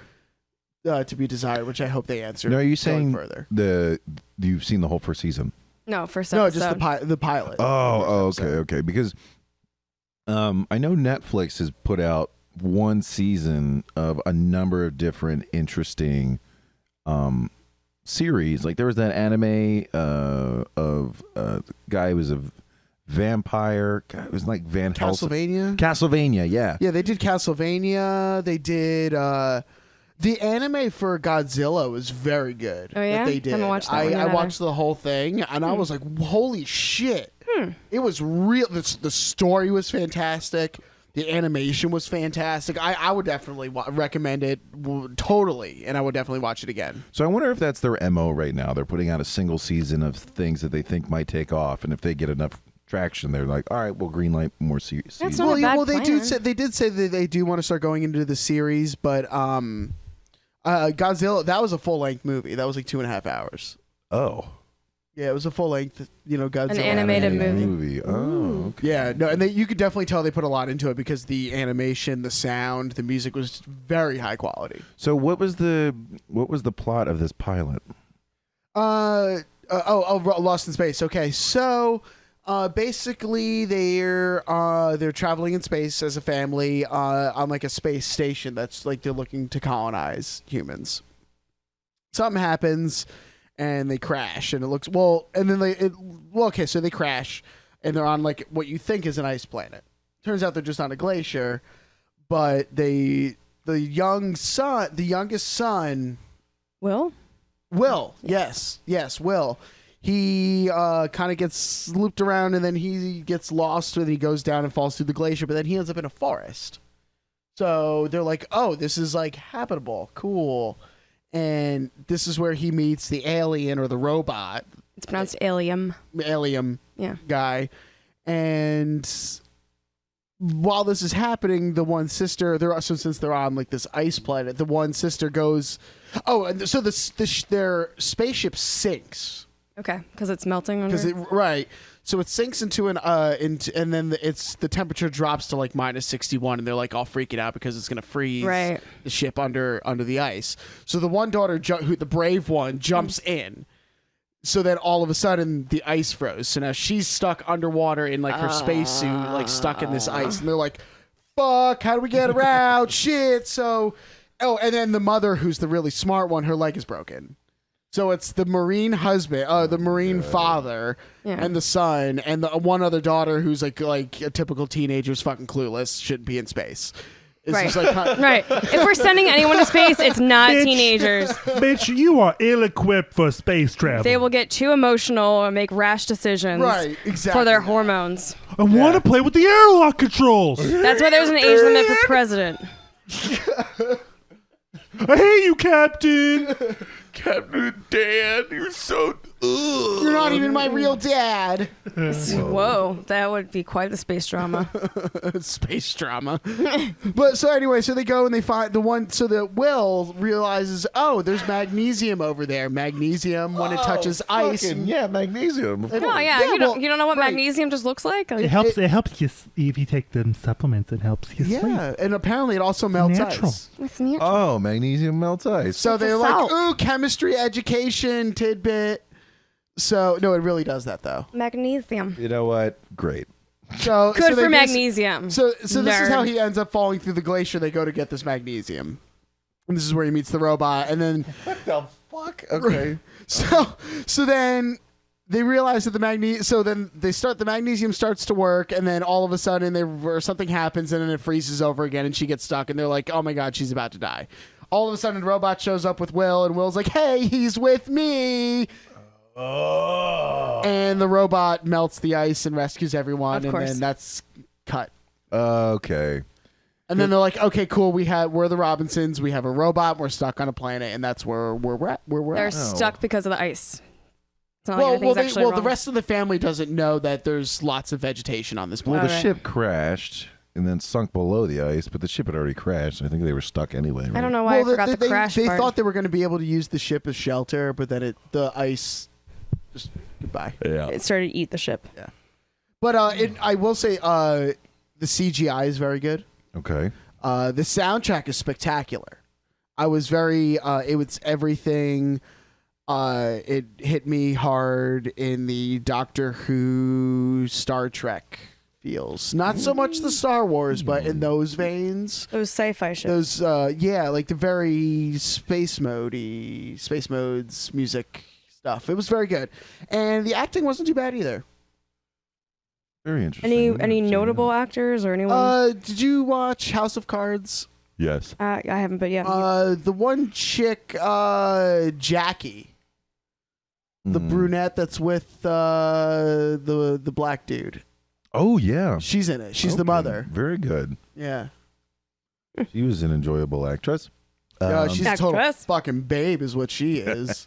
to be desired, which I hope they answer. Now, are you going saying further? you've seen the whole first season? No, first No, episode. just the pilot. Oh, First episode. okay. Because I know Netflix has put out one season of a number of different interesting series. Like there was that anime of a guy who was a vampire. God, it was like Van Helsing. Castlevania, yeah. Yeah, they did Castlevania. They did the anime for Godzilla was very good. Oh, yeah? That they did. Haven't watched that one yet I either. watched the whole thing and I was like, holy shit! It was real. The story was fantastic. The animation was fantastic. I would definitely recommend it totally, and I would definitely watch it again. So I wonder if that's their MO right now. They're putting out a single season of things that they think might take off, and if they get enough traction, they're like, all right, we'll greenlight more seasons. That's not a bad they plan. did say that they do want to start going into the series, but Godzilla, that was a full length movie. That was like 2.5 hours. Oh. Yeah, it was a full length, Godzilla. An animated movie. Oh, okay. Yeah, no, and you could definitely tell they put a lot into it because the animation, the sound, the music was very high quality. So what was the plot of this pilot? Lost in Space. Okay, so basically they're traveling in space as a family on like a space station that's like they're looking to colonize humans. Something happens and they crash and it looks and then so they crash and they're on like what you think is an ice planet. Turns out they're just on a glacier, but the youngest son Will? Yes, Will. He kind of gets looped around and then he gets lost and he goes down and falls through the glacier, but then he ends up in a forest. So they're like, oh, this is like habitable, cool. And this is where he meets the alien or the robot. It's pronounced alien. Alien Yeah. guy. And while this is happening, the one sister, since they're on like this ice planet, the one sister goes, oh, and so their spaceship sinks. Okay, because it's melting under. Right. So it sinks into and then the temperature drops to like -61, and they're like all freaking out because it's gonna freeze the ship under the ice. So the one daughter, the brave one, jumps in. So then all of a sudden the ice froze. So now she's stuck underwater in like her spacesuit, like stuck in this ice, and they're like, "Fuck! How do we get her out? Shit!" So, and then the mother, who's the really smart one, her leg is broken. So it's the Marine husband, the Marine father, and the son, and the one other daughter who's like a typical teenager's fucking clueless, shouldn't be in space. It's right. just like, right. If we're sending anyone to space, it's not Bitch. teenagers. Bitch, you are ill-equipped for space travel. They will get too emotional and make rash decisions Right, exactly. for their hormones. I want to play with the airlock controls. That's why there's an age limit for president. I hate you, Captain. Captain Dan, you're so. You're not even my real dad. Whoa, that would be quite the space drama. Space drama. But so anyway, so they go and they find the one. So that Will realizes, oh, there's magnesium over there. Magnesium when it touches ice. Yeah, magnesium. Of Oh course. yeah, Yeah, you don't know what right. magnesium just looks like? It helps you if you take the supplements. It helps you sleep. Yeah, and apparently it also melts natural. ice. It's neat. Oh, magnesium melts ice. So It's a they're like, salt. ooh, chemistry education tidbit. So no, it really does that though. Magnesium. You know what? Great. So Good so for they magnesium. So this is Nerd. how he ends up falling through the glacier. They go to get this magnesium, and this is where he meets the robot. And then What the fuck? Okay. so then they realize that so then the magnesium starts to work, and then all of a sudden something happens, and then it freezes over again, and she gets stuck, and they're like, oh my god, she's about to die. All of a sudden, the robot shows up with Will, and Will's like, hey, he's with me. Oh. And the robot melts the ice and rescues everyone, Of and course. then that's cut. Okay. And then they're like, okay, cool, we're the Robinsons, we have a robot, we're stuck on a planet, and that's where we're at. They're stuck because of the ice. It's not Well, like anything's actually the wrong. rest of the family doesn't know that there's lots of vegetation on this Well, planet. the Alright. ship crashed and then sunk below the ice, but the ship had already crashed. I think they were stuck anyway. I don't know why I forgot the they, crash They part. thought they were going to be able to use the ship as shelter, but then the ice just goodbye. Yeah. It started to eat the ship. But I will say the CGI is very good. Okay. The soundtrack is spectacular. I was very it was everything. It hit me hard in the Doctor Who, Star Trek feels. Not so much the Star Wars, but in those veins. Those sci-fi ships. Those like the very space modes music stuff. It was very good, and the acting wasn't too bad either. Very interesting. Any notable actors or anyone? Did you watch House of Cards? Yes. I haven't, but yeah. The one chick, Jackie, the brunette that's with the black dude. Oh yeah. She's in it. She's the Okay. mother. Very good. Yeah. She was an enjoyable actress. She's a total Actress. fucking babe, is what she is.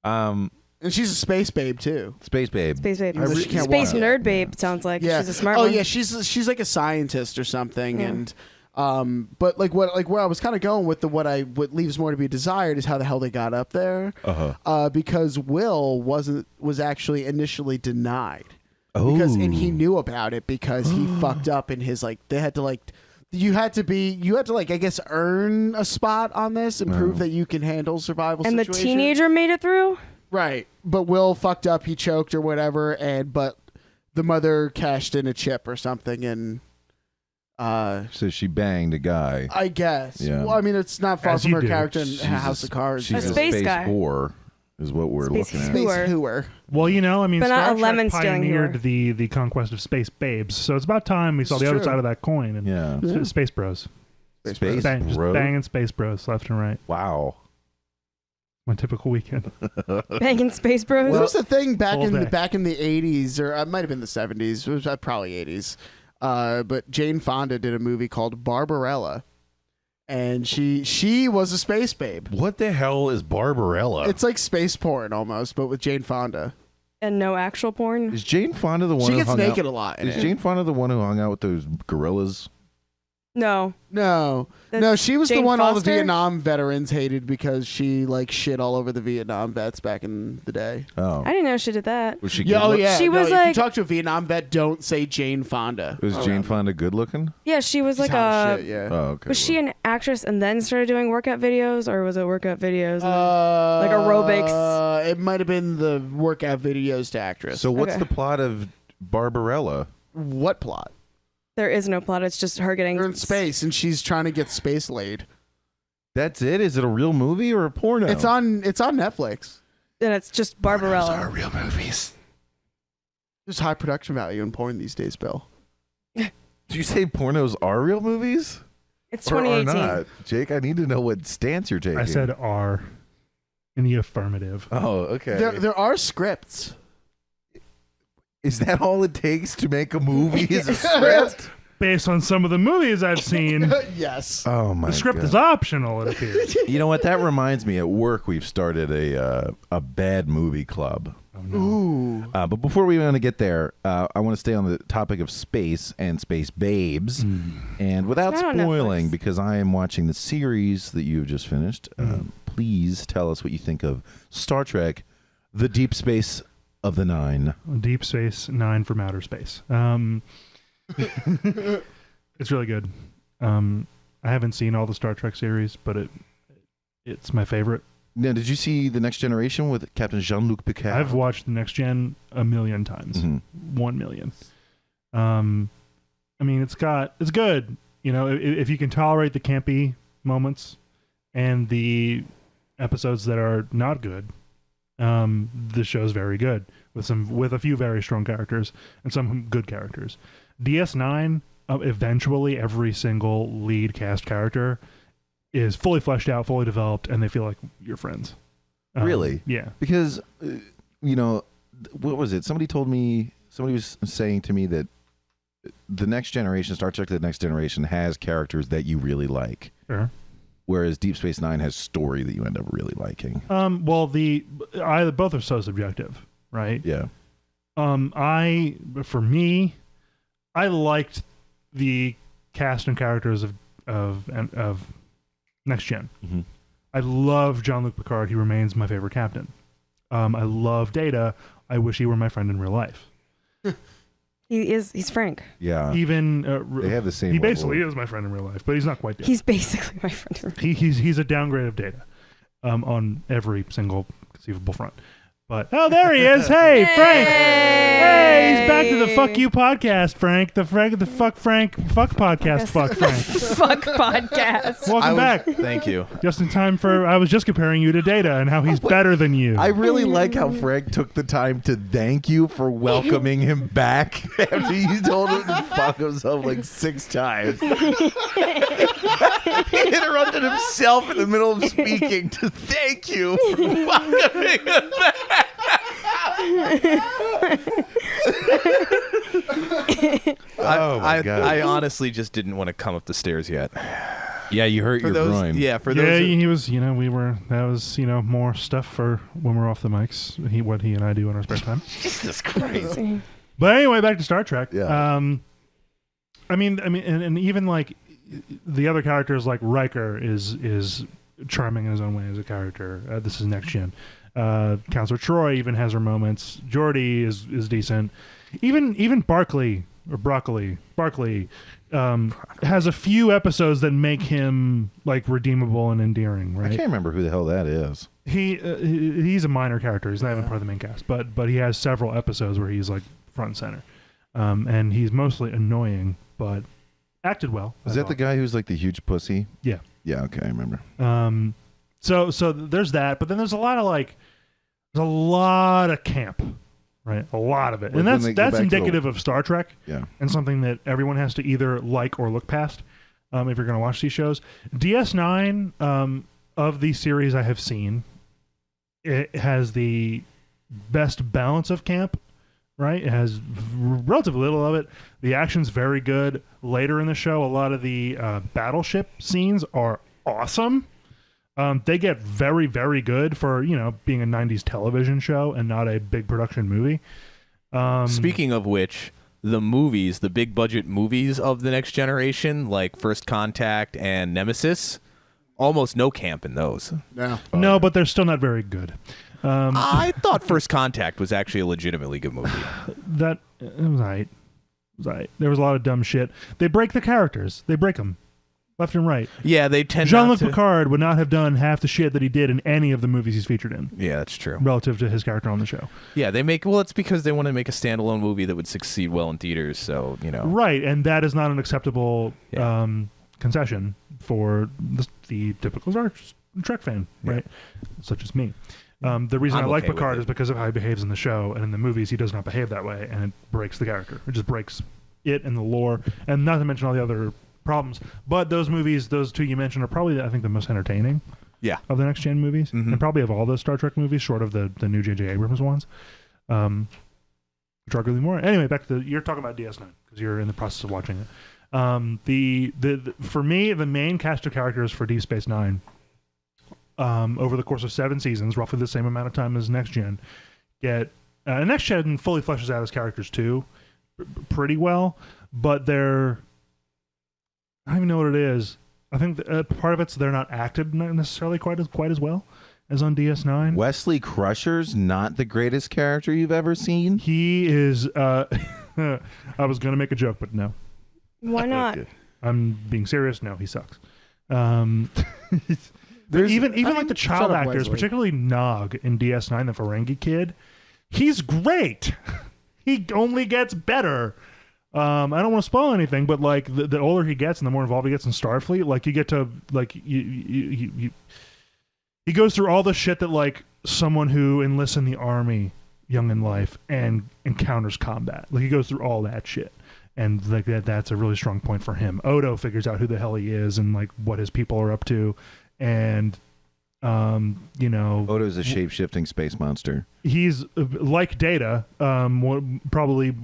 And she's a space babe too. Space Babe. Space babe. I really can't Space watch it. nerd babe sounds like. Yeah. She's a smart Oh one. yeah, she's like a scientist or something, Yeah. and but where I was kind of going with what leaves more to be desired is how the hell they got up there. Because Will was actually initially denied. Because and he knew about it because he fucked up in his they had to you had to I guess earn a spot on this and prove that you can handle survival And the situations. teenager made it through? Right. But Will fucked up, he choked or whatever, but the mother cashed in a chip or something, and So she banged a guy. I guess. Yeah. Well, I mean, it's not far As from you her do. character in She's House of Cards. She's A a space space guy. whore, is what we're Space looking at. whore. Space hooer. Well, I mean, But not Star a Trek lemon-stealing pioneered hero. the conquest of space babes, so it's about time we saw It's the other true. side of that coin. And Yeah. Yeah. Space bros, Space just bro. banging space bros left and right. Wow. My typical weekend. Banging Space Bros? What was the thing All day. back in the 80s, or it might have been the 70s, it was probably 80s. But Jane Fonda did a movie called Barbarella, and she was a space babe. What the hell is Barbarella? It's like space porn almost, but with Jane Fonda. And no actual porn. Is Jane Fonda the one She who gets hung naked out? a lot. In Is it. Jane Fonda the one who hung out with those gorillas? No. No, That's she was the Jane one all the Foster? Vietnam veterans hated because she like shit all over the Vietnam vets back in the day. Oh, I didn't know she did that. was she? Yeah, good oh look- yeah. She was if you like- talk to a Vietnam vet, don't say Jane Fonda. Was Jane Fonda good looking? Yeah, she was She's like hot a. as shit, yeah. Oh, okay. Was she an actress and then started doing workout videos, or was it workout videos? Like aerobics? It might have been the workout videos to actress. So what's Okay. the plot of Barbarella? what plot? There is no plot. It's just her getting. They're in space and she's trying to get space laid. That's it? Is it a real movie or a porno? It's on Netflix. And it's just Barbarella. real movies. There's high production value in porn these days, Bill. Did you say pornos are real movies? It's Or 2018. not? Jake, I need to know what stance you're taking. I said R in the affirmative. Oh, okay. There are scripts. Is that all it takes to make a movie? Is a script? Based on some of the movies I've seen, Yes. Oh my the script God. is optional, it appears. You know what? That reminds me. At work, we've started a bad movie club. Oh, no. Ooh. But before we want to get there, I want to stay on the topic of space and space babes. And without It's not on spoiling, Netflix. because I am watching the series that you've just finished, please tell us what you think of Star Trek: The Deep Space of the Nine. Deep Space Nine from Outer Space. It's really good. I haven't seen all the Star Trek series, but it's my favorite. Now, did you see The Next Generation with Captain Jean-Luc Picard? I've watched the Next Gen a million times. Mhm. 1 million. I mean, it's good. You know, if you can tolerate the campy moments and the episodes that are not good, the show's very good with a few very strong characters and some good characters. DS9, eventually every single lead cast character is fully fleshed out, fully developed, and they feel like your friends. Really? Yeah. Because, what was it? Somebody was saying to me that The Next Generation, Star Trek The Next Generation, has characters that you really like. Sure. Whereas Deep Space Nine has story that you end up really liking. Well, both are so subjective, right? Yeah. For me, I liked the cast and characters of Next Gen. Mm-hmm. I love Jean-Luc Picard. He remains my favorite captain. I love Data. I wish he were my friend in real life. He's Frank. Yeah. Even They have the same he level. basically is my friend in real life, but he's not quite Data. He's basically my friend. He's a downgrade of Data on every single conceivable front. But there he is. Hey, Frank. Hey, he's back to the Fuck You podcast, Frank. The Fuck podcast. Fuck Frank. Fuck podcast. Welcome back. Thank you. Just in time for I was just comparing you to Data and how he's better than you. I really like how Frank took the time to thank you for welcoming him back after you told him to fuck himself like 6 times. He interrupted himself in the middle of speaking to thank you for welcoming him back. God. I honestly just didn't want to come up the stairs yet. Yeah, you hurt For your those, groin. yeah, for yeah, those. he was. That was more stuff for when we're off the mics. What he and I do in our spare time. Jesus Christ. But anyway, back to Star Trek. Yeah. I mean, and even like the other characters, like Riker is charming in his own way as a character. This is Next Gen. Counselor Troy even has her moments. Geordi is decent. Even Barclay has a few episodes that make him like redeemable and endearing. Right? I can't remember who the hell that is. He's a minor character. He's not even part of the main cast, but he has several episodes where he's like front and center, and he's mostly annoying, but acted well. Is that the guy who's like the huge pussy? Yeah. Yeah. Okay, I remember. So there's that, but then there's a lot of camp, right? A lot of it, Like and when they go that's back to the- indicative of Star Trek, Yeah. and something that everyone has to either like or look past if you're going to watch these shows. DS9 of the series I have seen, it has the best balance of camp right? It has relatively little of it. The action's very good. Later in the show, a lot of the battleship scenes are awesome. They get very, very good for, being a 90s television show and not a big production movie. Speaking of which, the movies, the big budget movies of the next generation, like First Contact and Nemesis, almost no camp in those. No, but they're still not very good. I thought First Contact was actually a legitimately good movie. It was right. There was a lot of dumb shit. They break the characters. They break them left and right. Yeah, they tend Jean-Luc not to. Picard would not have done half the shit that he did in any of the movies he's featured in. Yeah, that's true. Relative to his character on the show. Yeah, it's because they want to make a standalone movie that would succeed well in theaters, so, Right, and that is not an acceptable concession for the typical Star Trek fan, right? Such as me. The reason I like okay with Picard it. is because of how he behaves in the show, and in the movies he does not behave that way, and it breaks the character. It just breaks it and the lore, and not to mention all the other problems. But those movies, those two you mentioned, are probably, I think, the most entertaining of the next-gen movies, and probably of all the Star Trek movies, short of the new J.J. Abrams ones. Which are really more. Anyway, back to you're talking about DS9, because you're in the process of watching it. For me, the main cast of characters for Deep Space Nine, over the course of 7 seasons, roughly the same amount of time as Next Gen, Next Gen fully fleshes out his characters too, pretty well, but I don't even know what it is. I think part of it's they're not acted necessarily quite as well as on DS9. Wesley Crusher's not the greatest character you've ever seen. He is. I was going to make a joke, but no. Why not? I'm being serious. No, he sucks. Even like the child actors, Wesley. particularly Nog in DS9, the Ferengi kid, he's great. He only gets better. I don't want to spoil anything, but like the older he gets and the more involved he gets in Starfleet, like you get to like he goes through all the shit that like someone who enlists in the army young in life and encounters combat. Like he goes through all that shit. And like that's a really strong point for him. Odo figures out who the hell he is and like what his people are up to. And Odo's a shape-shifting space monster. He's like Data, probably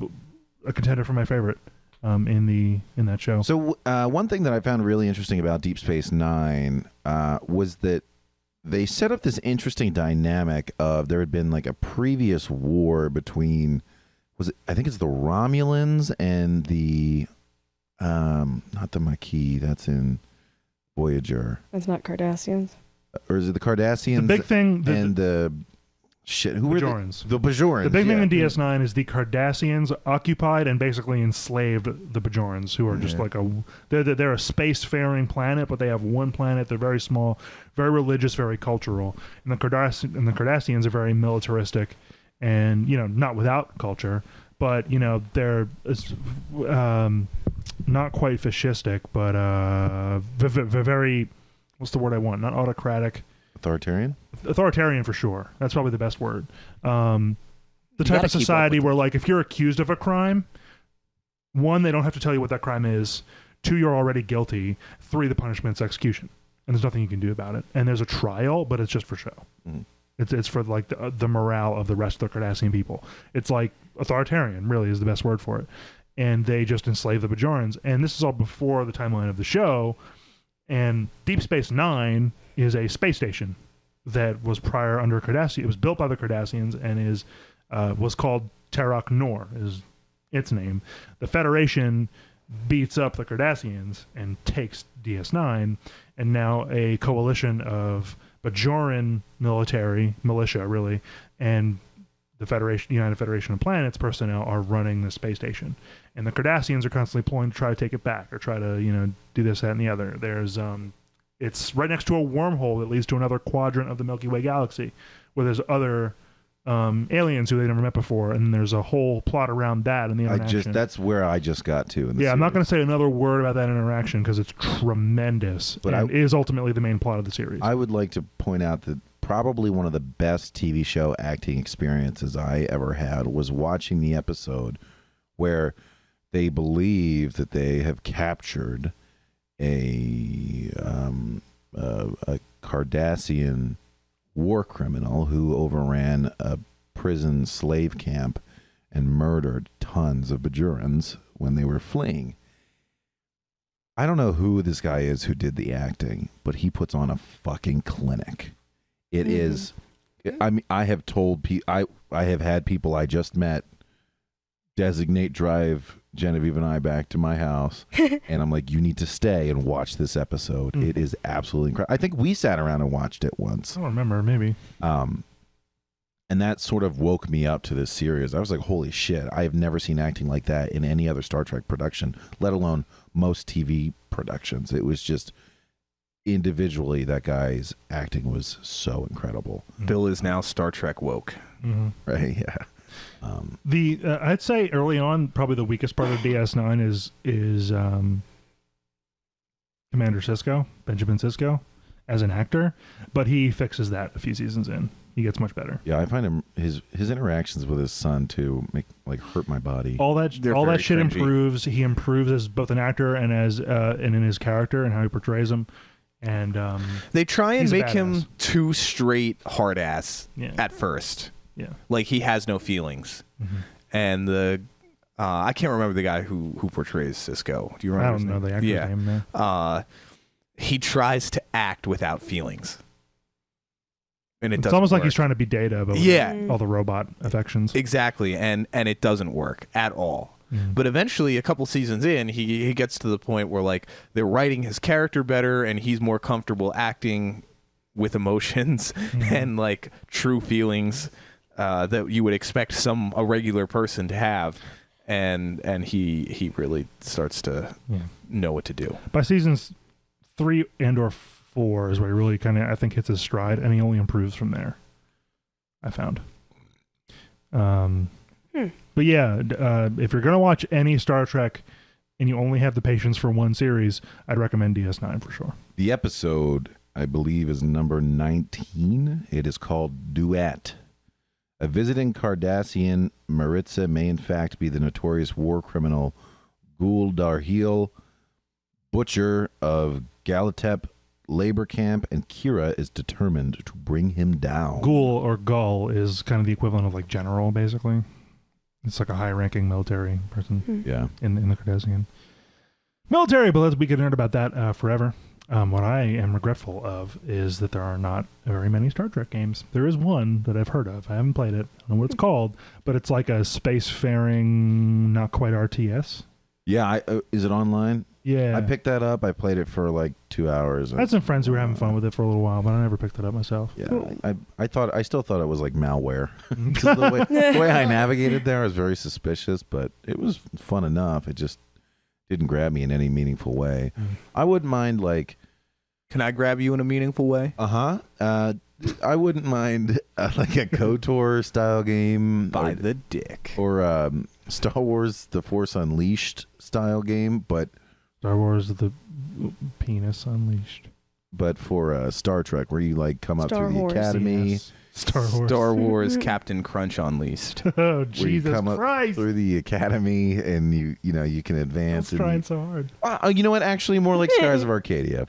a contender for my favorite in that show. So one thing that I found really interesting about Deep Space Nine was that they set up this interesting dynamic of there had been like a previous war between I think it's the Romulans and the not the Maquis, that's in Voyager. It's not Cardassians. Or is it the Cardassians? The big thing and the shit. Who were Bajorans. the Bajorans? The big thing in DS9 is the Cardassians occupied and basically enslaved the Bajorans, who are just like they're a spacefaring planet, but they have one planet. They're very small, very religious, very cultural. And the Cardassians are very militaristic, and not without culture, but they're not quite fascistic, but very. What's the word I want? Not autocratic. Authoritarian for sure. That's probably the best word. The type of society where, like, if you're accused of a crime, 1, they don't have to tell you what that crime is. 2, you're already guilty. 3, the punishment's execution, and there's nothing you can do about it. And there's a trial, but it's just for show. It's for like the morale of the rest of the Cardassian people. It's like authoritarian, really, is the best word for it. And they just enslave the Bajorans. And this is all before the timeline of the show. And Deep Space Nine is a space station that was prior under Cardassian. It was built by the Cardassians and was called Terok Nor, is its name. The Federation beats up the Cardassians and takes DS9, and now a coalition of Bajoran militia, really, and the United Federation of Planets personnel are running the space station. And the Cardassians are constantly pulling to try to take it back or try to, do this, that, and the other. There's, it's right next to a wormhole that leads to another quadrant of the Milky Way galaxy where there's other aliens who they never met before, and there's a whole plot around that and the interaction. That's where I just got to. I'm not going to say another word about that interaction because it's tremendous, but it is ultimately the main plot of the series. I would like to point out that probably one of the best TV show acting experiences I ever had was watching the episode where they believe that they have captured a Cardassian war criminal who overran a prison slave camp, and murdered tons of Bajorans when they were fleeing. I don't know who this guy is who did the acting, but he puts on a fucking clinic. It is. I mean, I have told I have had people I just met designate drive Genevieve and I back to my house, and I'm like, you need to stay and watch this episode. It is absolutely incredible. I think we sat around and watched it once. I don't remember, maybe. And that sort of woke me up to this series. I was like, holy shit, I have never seen acting like that in any other Star Trek production, let alone most TV productions. It was just individually, that guy's acting was so incredible. Bill is now Star Trek woke. Right? Yeah. I'd say early on, probably the weakest part of DS9 is Commander Sisko, Benjamin Sisko, as an actor, but he fixes that a few seasons in. He gets much better. Yeah, I find him his interactions with his son too hurt my body. All that shit cringy. improves. He improves as both an actor and as and in his character and how he portrays him. And they try and he's a make him badass. too straight hard ass at first. Yeah. Like he has no feelings. And the I can't remember the guy who portrays Sisko. Do you remember? I don't know the actor's name now. He tries to act without feelings. And It's almost like he's trying to be Data, but with all the robot affections. Exactly, and it doesn't work at all. But eventually, a couple seasons in, he gets to the point where like they're writing his character better, and he's more comfortable acting with emotions and like true feelings that you would expect a regular person to have, and he really starts to know what to do. By seasons 3 and/or 4 is where he really kind of, I think, hits his stride, and he only improves from there, I found. But yeah, if you're going to watch any Star Trek and you only have the patience for one series, I'd recommend DS9 for sure. The episode, I believe, is number 19. It is called Duet. A visiting Cardassian, Maritza may in fact be the notorious war criminal Gul Darheel, butcher of HLITtB labor camp, and Kira is determined to bring him down. Ghoul or Gull is kind of the equivalent of like general, basically. It's like a high-ranking military person Yeah. in the Cardassian military, but we could nerd about that forever. What I am regretful of is that there are not very many Star Trek games. There is one that I've heard of. I haven't played it. I don't know what it's called, but it's like a spacefaring, not quite RTS. Yeah, is it online? Yeah. I picked that up. I played it for like 2 hours. I had some friends who were having fun with it for a little while, but I never picked it up myself. Yeah, I still thought it was like malware. the way I navigated there was very suspicious, but it was fun enough. It just didn't grab me in any meaningful way. I wouldn't mind like. Can I grab you in a meaningful way? I wouldn't mind like a KOTOR style game By the dick. or Star Wars: The Force Unleashed style game, but Star Wars: The Penis Unleashed. But for Star Trek, where you like come up Star through the Wars. academy, Yes. Star Wars Captain Crunch Unleashed. Oh, where you Jesus come up Christ. through the academy, and you can I advance. was trying And so hard. you know what? Actually, more like Skies of Arcadia,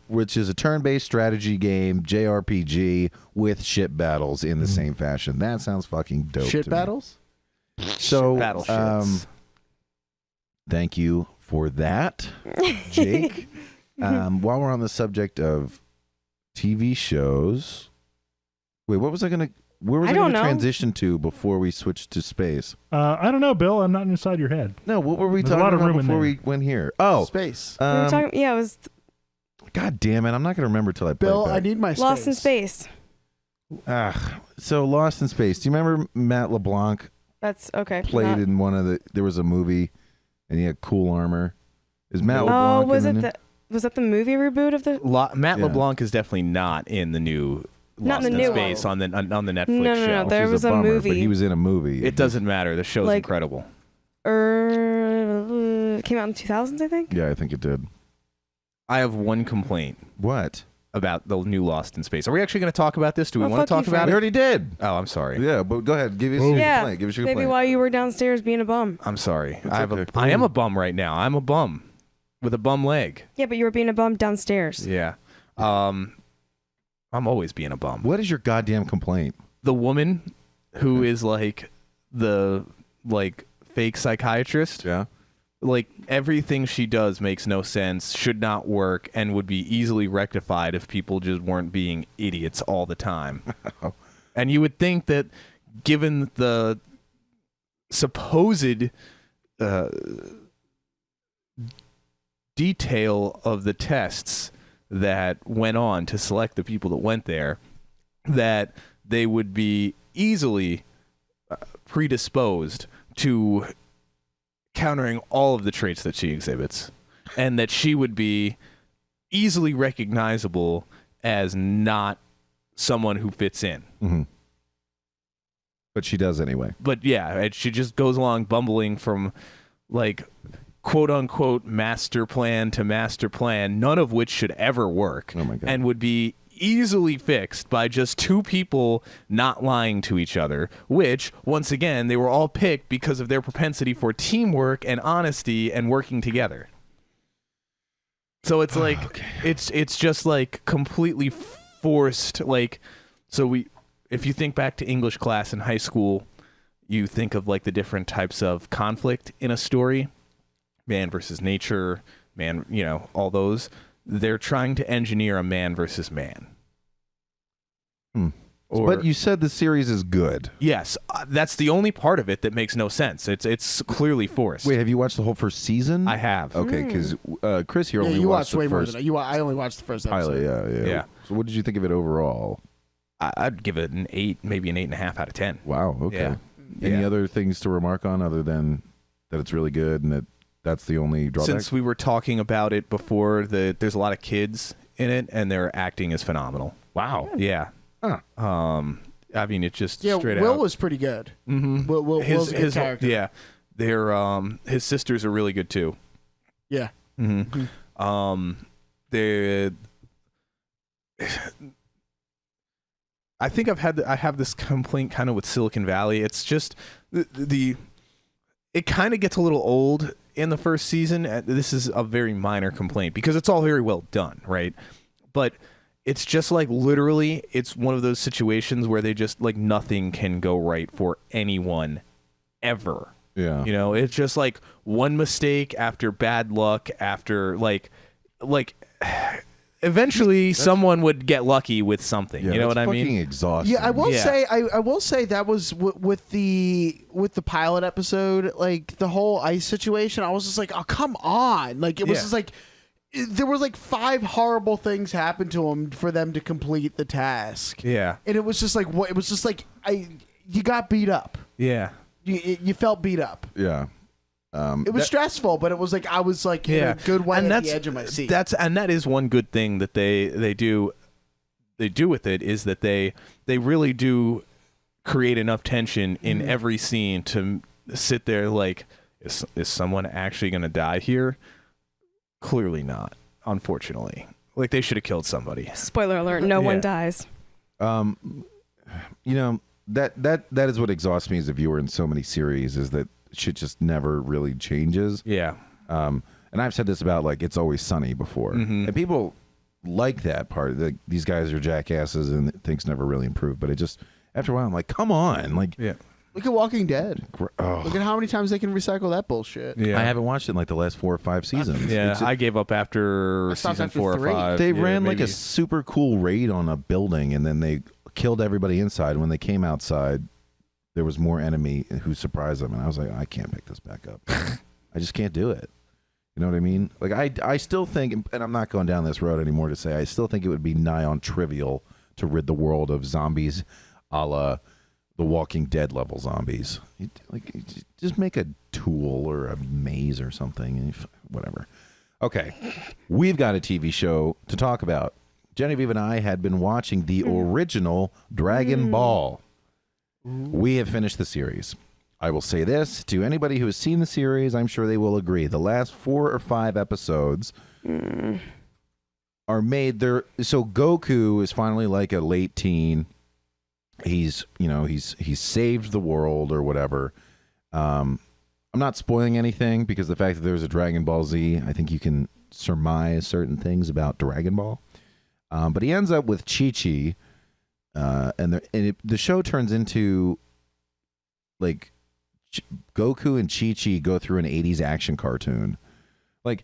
which is a turn-based strategy game, JRPG with ship battles in the same fashion. That sounds fucking dope. Shit to me. battles? So, Battleships. thank you for that, Jake. While we're on the subject of TV shows, wait, what was I gonna? Where was I don't gonna know. transition to before we switched to space? I don't know, Bill. I'm not inside your head. No, what were we There's a talking lot of about room in before there. we went here? Oh, Space. We were talking, it was God damn it! I'm not gonna remember till I play Bill, it back. I need my space. Lost in Space. So Lost in Space. Do you remember Matt LeBlanc That's okay. played not- in one of the? There was a movie, and he had cool armor. Is Matt Oh, LeBlanc? was in it was that the movie reboot of the? Matt Yeah. LeBlanc is definitely not in the new Not Lost in the in new Space on the Netflix No, show. no, Which there is was a bummer, movie. but he was in a movie. It doesn't matter. The show's Like- incredible. It came out in the 2000s, I think. Yeah, I think it did. I have one complaint What? about the new Lost in Space. Are we actually going to talk about this? Do we Oh, want to fuck talk you, about We it? already did. Oh, I'm sorry. Yeah, but go ahead. Give us Oh. your Yeah, complaint. Give us your maybe complaint. while you were downstairs being a bum. I'm sorry. It's I okay. am a bum right now. I'm a bum with a bum leg. Yeah, but you were being a bum downstairs. Yeah. I'm always being a bum. What is your goddamn complaint? The woman who is like the like fake psychiatrist. Yeah. Like everything she does makes no sense, should not work, and would be easily rectified if people just weren't being idiots all the time. And you would think that, given the supposed detail of the tests that went on to select the people that went there, that they would be easily predisposed to countering all of the traits that she exhibits, and that she would be easily recognizable as not someone who fits in. Mm-hmm. But she does anyway. But yeah, she just goes along bumbling from like quote unquote master plan to master plan, none of which should ever work. Oh my God. And would be easily fixed by just two people not lying to each other, which once again they were all picked because of their propensity for teamwork and honesty and working together. So it's like it's just like completely forced. Like, so if you think back to English class in high school, you think of like the different types of conflict in a story, man versus nature, man, you know, all those. They're trying to engineer a man versus man. But you said the series is good. Yes, that's the only part of it that makes no sense. It's clearly forced. Wait, have you watched the whole first season? I have. Okay, because Chris here Yeah, only you watched watched the way more first than I. I only watched the first episode. pilot. Yeah. So what did you think of it overall? I'd give it an 8, maybe an 8.5 out of 10. Wow. Okay. Yeah. Any Yeah. other things to remark on other than that it's really good and that's the only drawback? Since we were talking about it before, there's a lot of kids in it, and their acting is phenomenal. Wow. Yeah. Huh. I mean, it's just Yeah, straight Will out. was pretty good. Mm-hmm. Will's a good character. Yeah, his sisters are really good too. Yeah. Mm-hmm. They. I think I have this complaint kind of with Silicon Valley. It's just it kind of gets a little old in the first season. This is a very minor complaint because it's all very well done, right? But it's just like literally it's one of those situations where they just like nothing can go right for anyone ever. Yeah. You know, it's just like one mistake after bad luck after like eventually someone would get lucky with something. Yeah, you know what I fucking mean? exhausting. Yeah, I will Yeah. say I will say that was with the pilot episode, like the whole ice situation. I was just like, oh come on! Like it was Yeah. just like there were like 5 horrible things happened to them for them to complete the task. Yeah. And it was just like what it was just like you got beat up. Yeah. You felt beat up. Yeah. It was stressful, but it was like I was like in a good way and at the edge of my seat. That is one good thing that they do with it is that they really do create enough tension in every scene to sit there like is someone actually going to die here? Clearly not, unfortunately. Like they should have killed somebody. Spoiler alert, no one dies. You know, that is what exhausts me as a viewer in so many series is that shit just never really changes. Yeah. And I've said this about like It's Always Sunny before. And people like that part. Like, these guys are jackasses and things never really improve. But it just after a while I'm like, come on. Like Look at Walking Dead. oh. Look at how many times they can recycle that bullshit. Yeah. I haven't watched it in like the last 4 or 5 seasons. Yeah, It's- I gave up after I stopped season after 4 or 3. 5. they Yeah, ran like maybe. a super cool raid on a building and then they killed everybody inside. When they came outside, there was more enemy who surprised them, and I was like, I can't pick this back up. I just can't do it. You know what I mean? Like I still think, and I'm not going down this road anymore to say, I still think it would be nigh on trivial to rid the world of zombies, a la the Walking Dead level zombies. Just make a tool or a maze or something, and whatever. Okay, we've got a TV show to talk about. Genevieve and I had been watching the original Dragon Ball. We have finished the series. I will say this to anybody who has seen the series, I'm sure they will agree. The last 4 or 5 episodes are made there. So Goku is finally like a late teen. He's saved the world or whatever. I'm not spoiling anything because the fact that there's a Dragon Ball Z, I think you can surmise certain things about Dragon Ball. But he ends up with Chi-Chi. And the show turns into like Goku and Chi-Chi go through an 80s action cartoon. Like,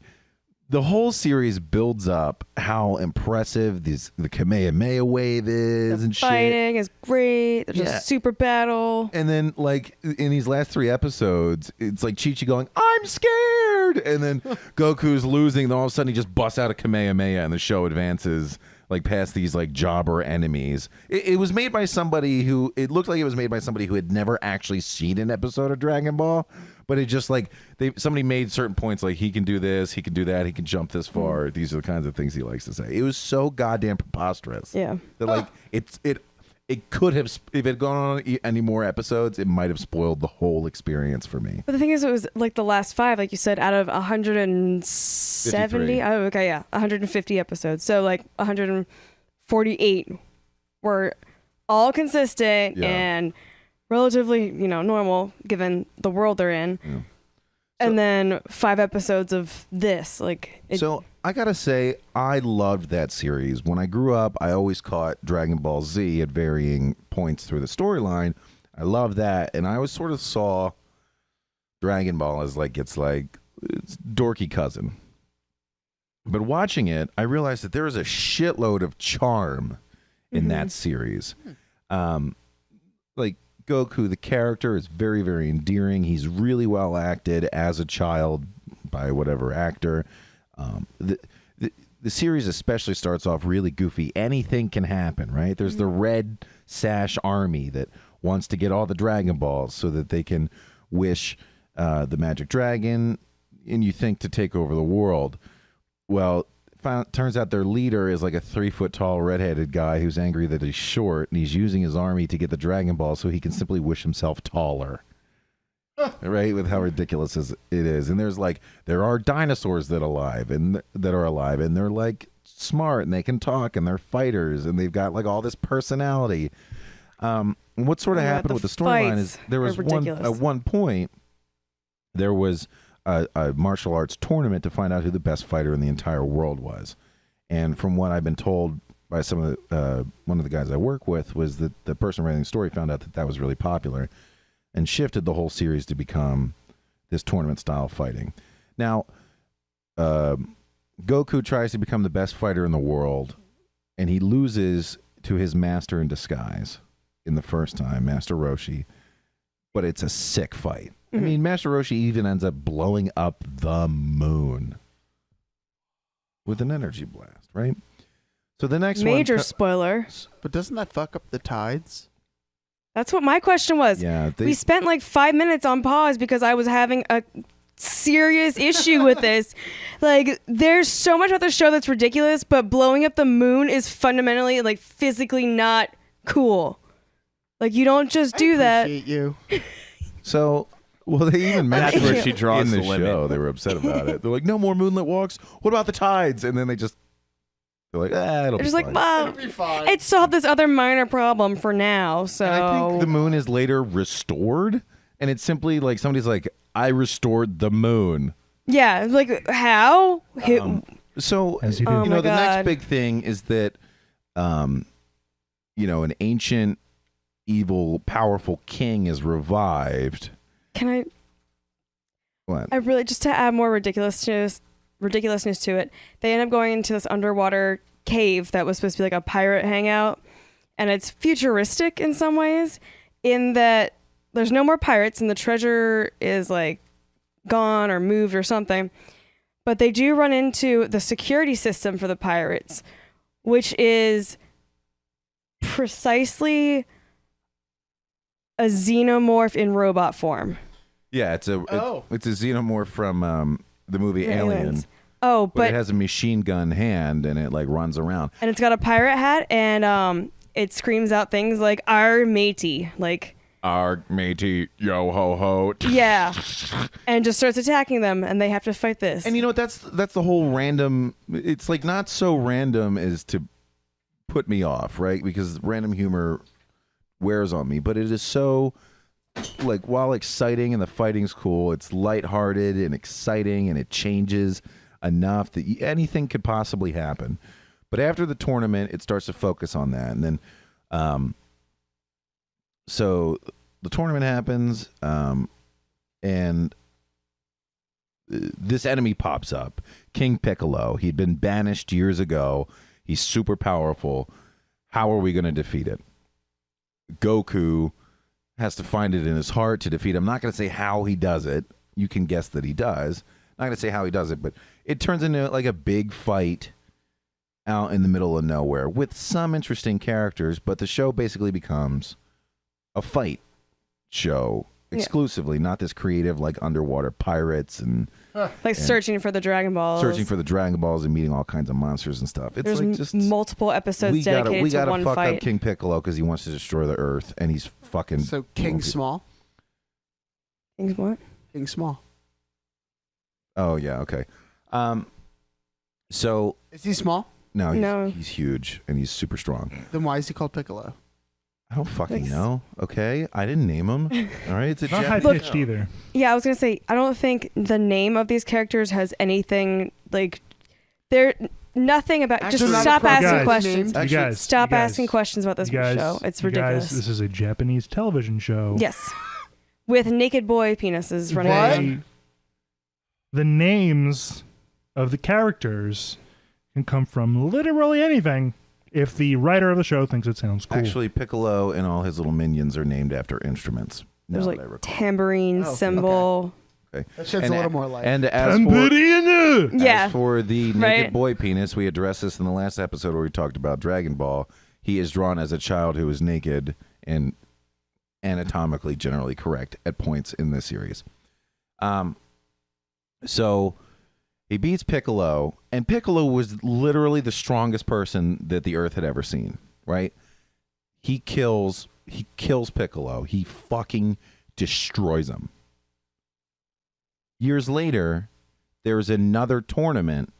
the whole series builds up how impressive the Kamehameha wave is and shit. Fighting is great. There's a super battle. And then, like, in these last 3 episodes, it's like Chi-Chi going, I'm scared! And then Goku's losing, and all of a sudden he just busts out a Kamehameha, and the show advances, like, past these, like, jobber enemies. It was made by somebody who, it looked like it was made by somebody who had never actually seen an episode of Dragon Ball. But it just, like, somebody made certain points, like, he can do this, he can do that, he can jump this far. These are the kinds of things he likes to say. It was so goddamn preposterous. Yeah. That, like, it could have, if it had gone on any more episodes, it might have spoiled the whole experience for me. But the thing is, it was like the last 5, like you said, out of 170. 53. Oh, okay, yeah, 150 episodes. So like 148 were all consistent and relatively, normal given the world they're in. Yeah. And then 5 episodes of this, like. So I gotta say, I loved that series. When I grew up, I always caught Dragon Ball Z at varying points through the storyline. I loved that, and I always sort of saw Dragon Ball as its dorky cousin. But watching it, I realized that there is a shitload of charm in that series. Like, Goku, the character, is very, very endearing. He's really well acted as a child by whatever actor. The series especially starts off really goofy. Anything can happen, right? There's the Red Sash Army that wants to get all the Dragon Balls so that they can wish the Magic Dragon, and you think, to take over the world. Well, turns out their leader is like a 3-foot-tall redheaded guy who's angry that he's short, and he's using his army to get the Dragon Ball so he can simply wish himself taller. Right, with how ridiculous it is. And there are dinosaurs that are alive, and they're like smart, and they can talk, and they're fighters, and they've got like all this personality. What sort of happened with the storyline is there was at one point there was a martial arts tournament to find out who the best fighter in the entire world was. And from what I've been told by one of the guys I work with, was that the person writing the story found out that was really popular and shifted the whole series to become this tournament style fighting. Now, Goku tries to become the best fighter in the world, and he loses to his master in disguise in the first time, Master Roshi. But it's a sick fight. I mean, Master Roshi even ends up blowing up the moon with an energy blast, right? So the next major spoiler. But doesn't that fuck up the tides? That's what my question was. Yeah, we spent like 5 minutes on pause because I was having a serious issue with this. Like, there's so much about the show that's ridiculous, but blowing up the moon is fundamentally, like, physically not cool. Like, you don't just do that. I appreciate you. So, well, they even mentioned That's where she draws in the limit. show. They were upset about it. They're like, no more moonlit walks. What about the tides? And then they're like, it'll be Just fine. like, well, It'll be fine. it solved this other minor problem for now. So And I think the moon is later restored, and it's simply like somebody's like, I restored the moon. yeah, like how? So, As you do. Oh the my next God. big thing is that, an ancient, evil, powerful king is revived. Can I? What? I really, just to add more ridiculousness to it, they end up going into this underwater cave that was supposed to be like a pirate hangout, and it's futuristic in some ways, in that there's no more pirates and the treasure is like gone or moved or something, but they do run into the security system for the pirates, which is precisely a xenomorph in robot form. Yeah, it's a xenomorph from the movie Aliens. Alien. Oh, But but it has a machine gun hand, and it like runs around. and it's got a pirate hat, and it screams out things like "Our matey," like Our matey, yo ho ho. yeah, and just starts attacking them, and they have to fight this. And you know what? That's the whole random. It's like not so random as to put me off, right? Because random humor wears on me, but it is so like, while exciting and the fighting's cool, it's lighthearted and exciting, and it changes enough that anything could possibly happen. But after the tournament, it starts to focus on that, and then so the tournament happens. and this enemy pops up, King Piccolo. He'd been banished years ago. He's super powerful. How are we going to defeat it? Goku has to find it in his heart to defeat him. I'm not going to say how he does it. You can guess that he does. I'm not going to say how he does it, but it turns into like a big fight out in the middle of nowhere with some interesting characters, but the show basically becomes a fight show exclusively, not this creative like underwater pirates and searching for the Dragon Balls. Searching for the Dragon Balls and meeting all kinds of monsters and stuff. It's There's like just multiple episodes dedicated we to gotta one fuck fight. up King Piccolo because he wants to destroy the Earth, and he's fucking. So King Small. King's what? King Small. Oh yeah, okay. So Is he small? No. He's huge and he's super strong. Then why is he called Piccolo? I don't fucking know. Okay, I didn't name him. All right, it's a Not high Japanese- pitched either. Yeah, I was gonna say I don't think the name of these characters has anything like they're nothing about. Actually, just not stop a asking guys. questions. You guys, Stop you guys, asking questions about this you guys, show. It's you ridiculous. Guys, this is a Japanese television show. Yes, with naked boy penises running around. The names of the characters can come from literally anything if the writer of the show thinks it sounds cool. Actually, Piccolo and all his little minions are named after instruments. There's now like that I recall. tambourine, cymbal. Okay. That sheds And a little more light. And as Yeah. for the naked Right. boy penis, we addressed this in the last episode where we talked about Dragon Ball. He is drawn as a child who is naked and anatomically generally correct at points in this series. So he beats Piccolo, and Piccolo was literally the strongest person that the Earth had ever seen, right? He kills Piccolo. He fucking destroys him. Years later, there's another tournament,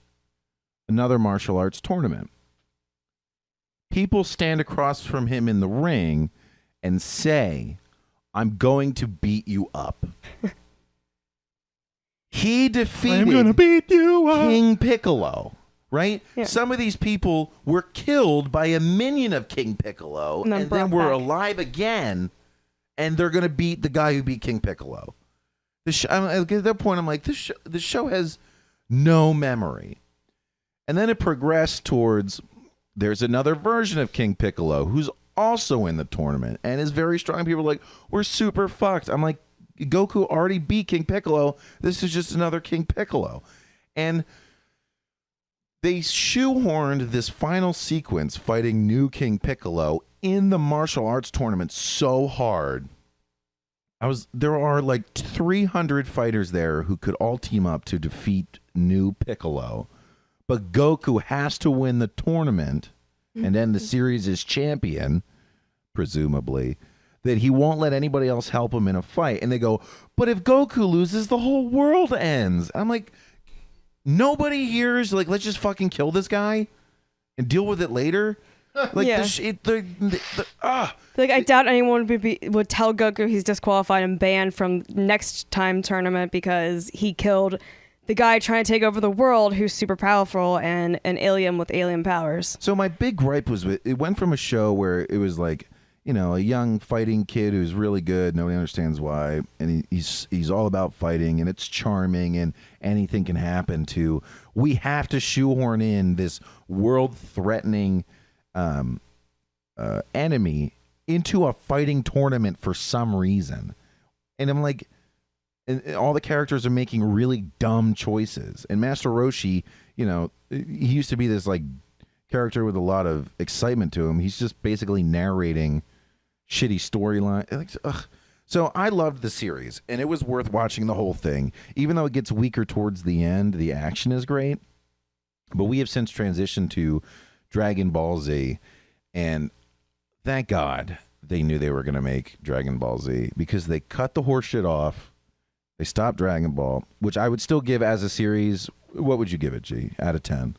another martial arts tournament. People stand across from him in the ring and say, "I'm going to beat you up." He I'm defeated gonna beat you up. King Piccolo, right? Yeah. Some of these people were killed by a minion of King Piccolo And then and then brought were back. alive again, and they're going to beat the guy who beat King Piccolo. At that point, I'm like, this show has no memory. And then it progressed towards there's another version of King Piccolo who's also in the tournament and is very strong. People are like, we're super fucked. I'm like, Goku already beat King Piccolo. This is just another King Piccolo. And they shoehorned this final sequence fighting new King Piccolo in the martial arts tournament so hard. There are like 300 fighters there who could all team up to defeat new Piccolo. But Goku has to win the tournament and end the series as champion, presumably, that he won't let anybody else help him in a fight. And they go, but if Goku loses, the whole world ends. I'm like, nobody here is like, let's just fucking kill this guy and deal with it later. Like, Yeah. Like I doubt anyone would tell Goku he's disqualified and banned from next time tournament because he killed the guy trying to take over the world who's super powerful and an alien with alien powers. So my big gripe was it went from a show where it was like, you know, a young fighting kid who's really good, nobody understands why, and he's all about fighting, and it's charming, and anything can happen, to we have to shoehorn in this world-threatening enemy into a fighting tournament for some reason. And I'm like, and all the characters are making really dumb choices. And Master Roshi, you know, he used to be this like character with a lot of excitement to him. He's just basically narrating shitty storyline. Like, ugh. So I loved the series, and it was worth watching the whole thing. Even though it gets weaker towards the end, the action is great. But we have since transitioned to Dragon Ball Z, and thank God they knew they were going to make Dragon Ball Z, because they cut the horse shit off. They stopped Dragon Ball, which I would still give as a series. What would you give it, G, out of 10?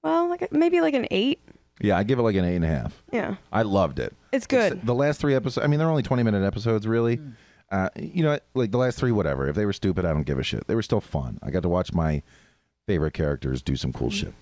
Well, maybe like an 8. Yeah, I give it like an 8.5. Yeah, I loved it. it's good. The last 3 episodes, I mean, they're only 20-minute episodes, really. You know, like the last 3, whatever. If they were stupid, I don't give a shit. They were still fun. I got to watch my favorite characters do some cool shit.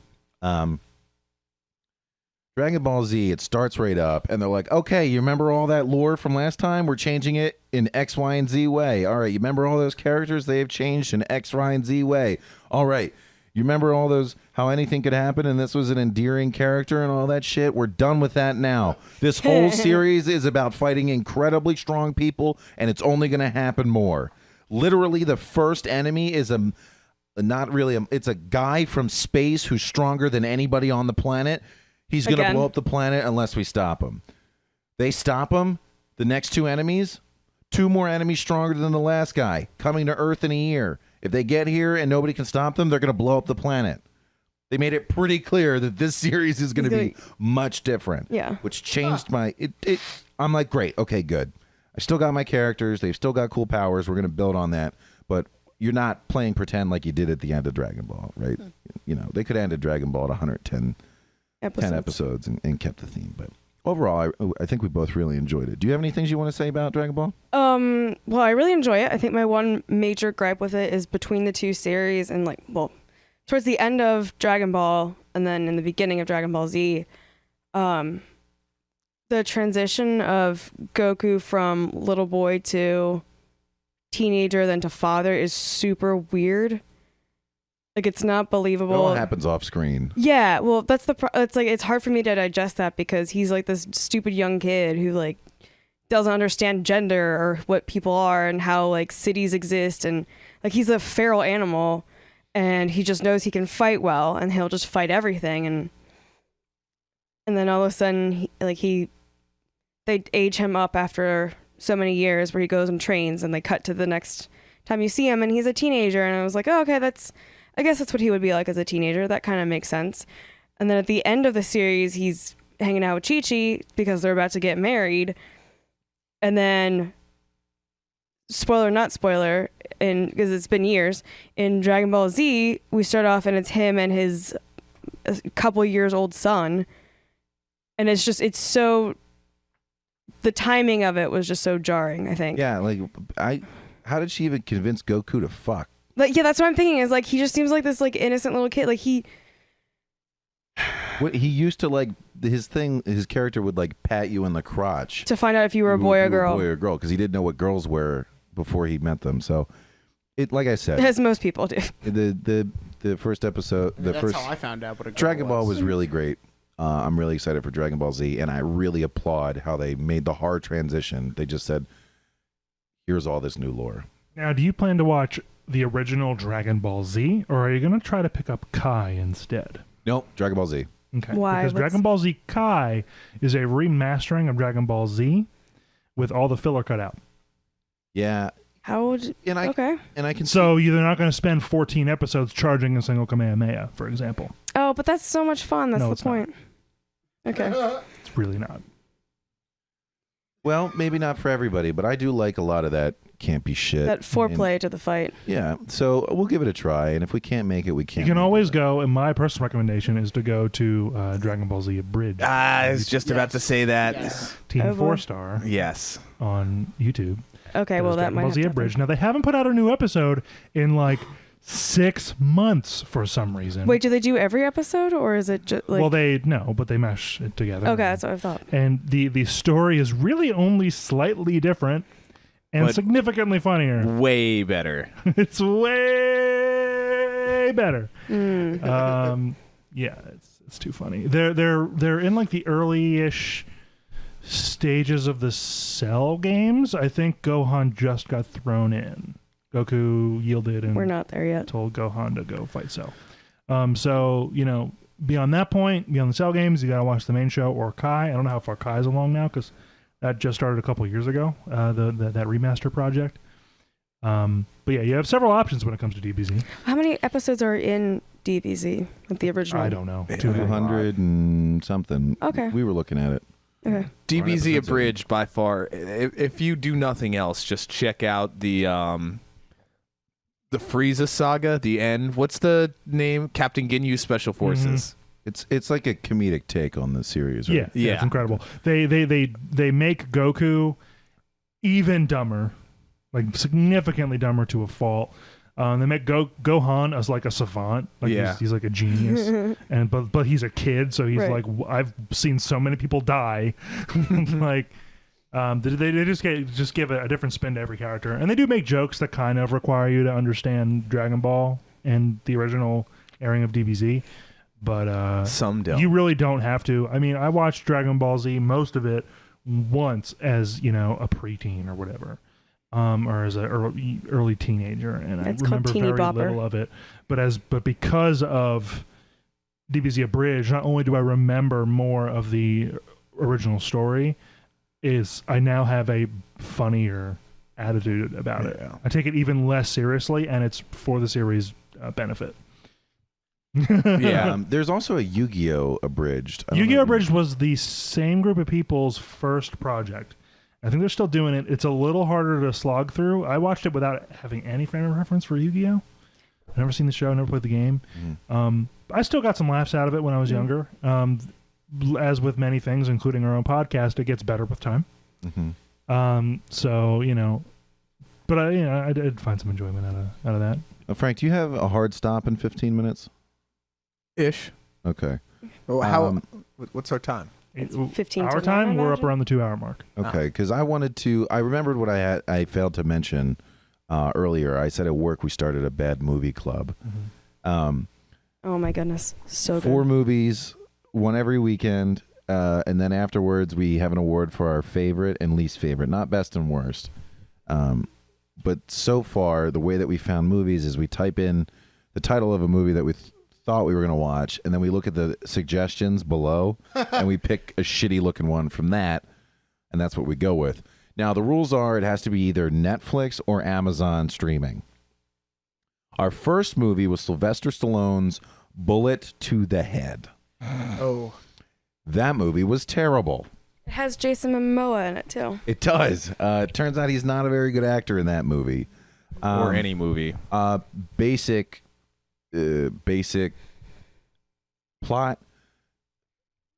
Dragon Ball Z, it starts right up, and they're like, okay, you remember all that lore from last time? We're changing it in X, Y, and Z way. All right, you remember all those characters? They have changed in X, Y, and Z way. All right, you remember all those, how anything could happen, and this was an endearing character and all that shit? We're done with that now. This whole series is about fighting incredibly strong people, and it's only going to happen more. Literally, the first enemy is it's a guy from space who's stronger than anybody on the planet. He's going to blow up the planet unless we stop him. They stop him. The next two more enemies stronger than the last guy, coming to Earth in a year. If they get here and nobody can stop them, they're going to blow up the planet. They made it pretty clear that this series is going to be much different. Yeah. Which changed I'm like, great. Okay, good. I still got my characters. They've still got cool powers. We're going to build on that. But you're not playing pretend like you did at the end of Dragon Ball, right? You know, they could have ended Dragon Ball at 110 episodes and kept the theme. But overall, I think we both really enjoyed it. Do you have any things you want to say about Dragon Ball? Well, I really enjoy it. I think my one major gripe with it is between the two series and towards the end of Dragon Ball and then in the beginning of Dragon Ball Z, the transition of Goku from little boy to teenager then to father is super weird. Like, it's not believable. It all happens off screen. Yeah, well, that's it's hard for me to digest that because he's like this stupid young kid who like doesn't understand gender or what people are and how like cities exist, and like he's a feral animal and he just knows he can fight well and he'll just fight everything, and then all of a sudden they age him up after so many years where he goes and trains, and they cut to the next time you see him and he's a teenager, and I was like, oh, okay, I guess that's what he would be like as a teenager. That kind of makes sense. And then at the end of the series, he's hanging out with Chi-Chi because they're about to get married. And then, spoiler, not spoiler, because it's been years, in Dragon Ball Z, we start off and it's him and his couple years old son. And it's so, the timing of it was just so jarring, I think. Yeah, how did she even convince Goku to fuck? Like, yeah, that's what I'm thinking is like, he just seems like this like innocent little kid. Like he used to his character would like pat you in the crotch to find out if you were a boy or girl. Boy or girl, because he didn't know what girls were before he met them. So it, like I said, as most people do. The first episode, That's how I found out what a girl Dragon Ball was really great. I'm really excited for Dragon Ball Z, and I really applaud how they made the hard transition. They just said, here's all this new lore. Now, do you plan to watch the original Dragon Ball Z, or are you going to try to pick up Kai instead? Nope, Dragon Ball Z. Okay. Why? Because Dragon Ball Z Kai is a remastering of Dragon Ball Z with all the filler cut out. Yeah. Okay. And I can So you're not going to spend 14 episodes charging a single Kamehameha, for example. Oh, but that's so much fun. That's the point. Okay. It's really not. Well, maybe not for everybody, but I do like a lot of that campy shit. That foreplay to the fight. Yeah, so we'll give it a try, and if we can't make it, we can't. You can always go, and my personal recommendation is to go to Dragon Ball Z Abridged. I was just about to say that. Yes. Team Oh, boy. 4-star Yes. on YouTube. Okay, well, that Dragon might Ball have Z to Abridged. Now, they haven't put out a new episode in like 6 months for some reason. Wait, do they do every episode, or is it just like... Well, but they mesh it together. Okay, that's what I thought. And the story is really only slightly different and But significantly funnier. Way better. It's way better. Mm. Yeah, it's too funny. They're in like the early-ish stages of the Cell games. I think Gohan just got thrown in. Goku yielded and We're not there yet. told Gohan to go fight Cell. So, beyond that point, beyond the Cell games, you got to watch the main show or Kai. I don't know how far Kai's along now because that just started a couple years ago, that remaster project. But yeah, you have several options when it comes to DBZ. How many episodes are in DBZ, like the original? I don't know. 200 and something. Okay. We were looking at it. Okay. DBZ episodes Abridged by far. If you do nothing else, just check out the Frieza saga, the end. What's the name? Captain Ginyu Special Forces. It's like a comedic take on the series, right? Yeah, it's incredible. They make Goku even dumber, like significantly dumber to a fault. They make Gohan as like a savant, like Yeah. he's like a genius, and but he's a kid, so he's Right. like, I've seen so many people die, like. They just give a different spin to every character, and they do make jokes that kind of require you to understand Dragon Ball and the original airing of DBZ, but Some don't. you really don't have to. I mean, I watched Dragon Ball Z, most of it, once as a preteen or whatever, or as a early teenager, and It's I called remember Teeny very Bopper. little of it. But because of DBZ Abridged, not only do I remember more of the original story, I now have a funnier attitude about it. Yeah. I take it even less seriously, and it's for the series' benefit. Yeah. There's also a Yu-Gi-Oh! Abridged. I don't know Yu-Gi-Oh! if you- Abridged was the same group of people's first project. I think they're still doing it. It's a little harder to slog through. I watched it without having any frame of reference for Yu-Gi-Oh! I've never seen the show, never played the game. I still got some laughs out of it when I was younger. As with many things, including our own podcast, it gets better with time. So but I did find some enjoyment out of that. Frank, do you have a hard stop in 15 minutes? Ish. Okay. Oh, Um, what's our time? It's 15 Our to 9, time, I we're up imagine. around the 2 hour mark. Okay, because I remembered what I failed to mention earlier. I said at work we started a bad movie club. Oh my goodness, so good. 4 movies, one every weekend, and then afterwards we have an award for our favorite and least favorite, not best and worst. But so far, the way that we found movies is we type in the title of a movie that we thought we were going to watch, and then we look at the suggestions below, and we pick a shitty-looking one from that, and that's what we go with. Now, the rules are it has to be either Netflix or Amazon streaming. Our first movie was Sylvester Stallone's Bullet to the Head. Oh. That movie was terrible. It has Jason Momoa in it too. It does. It turns out he's not a very good actor in that movie. Or any movie. Basic plot.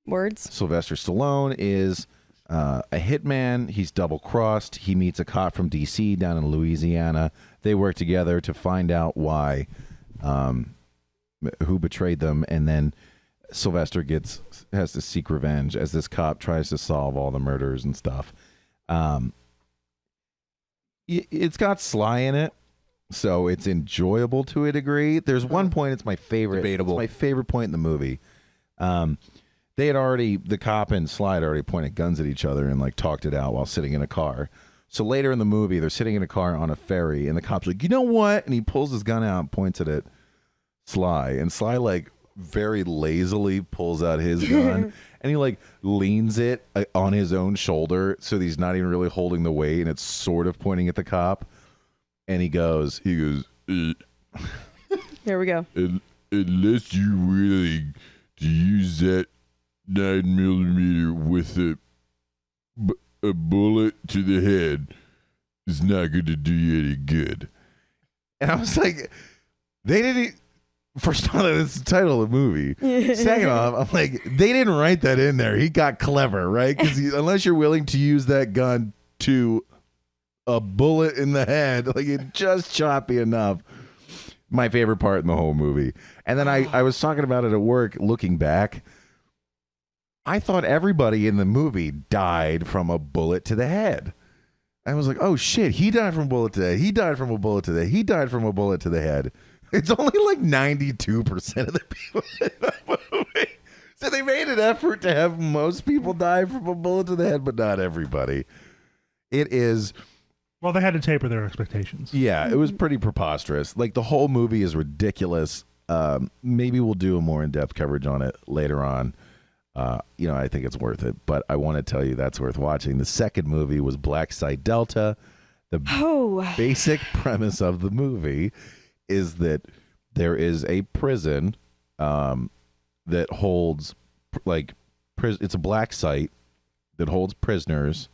Words. Sylvester Stallone is a hitman. He's double-crossed. He meets a cop from D.C. down in Louisiana. They work together to find out why, who betrayed them, and then Sylvester has to seek revenge as this cop tries to solve all the murders and stuff. It's got Sly in it, so it's enjoyable to a degree. There's one point, it's my favorite. Debatable. It's my favorite point in the movie. The cop and Sly had already pointed guns at each other and like talked it out while sitting in a car. So later in the movie, they're sitting in a car on a ferry, and the cop's like, you know what? And he pulls his gun out and points it at Sly, and Sly like very lazily pulls out his gun and he like leans it on his own shoulder so that he's not even really holding the weight, and it's sort of pointing at the cop, and he goes Here we go. unless you really use that 9mm with a bullet to the head, it's not going to do you any good. And I was like, they didn't. First of all, that's the title of the movie. Second off, I'm like, they didn't write that in there. He got clever, right? Because unless you're willing to use that gun to a bullet in the head, like it's just choppy enough. My favorite part in the whole movie. And then I was talking about it at work, looking back. I thought everybody in the movie died from a bullet to the head. I was like, oh shit, he died from a bullet to the head. He died from a bullet to the head. He died from a bullet to the head. It's only like 92% of the people in that movie. So they made an effort to have most people die from a bullet to the head, but not everybody. It is... Well, they had to taper their expectations. Yeah, it was pretty preposterous. Like, the whole movie is ridiculous. Maybe we'll do a more in-depth coverage on it later on. I think it's worth it, but I want to tell you that's worth watching. The second movie was Black Site Delta. The basic premise of the movie is that there is a prison that holds, it's a black site that holds prisoners.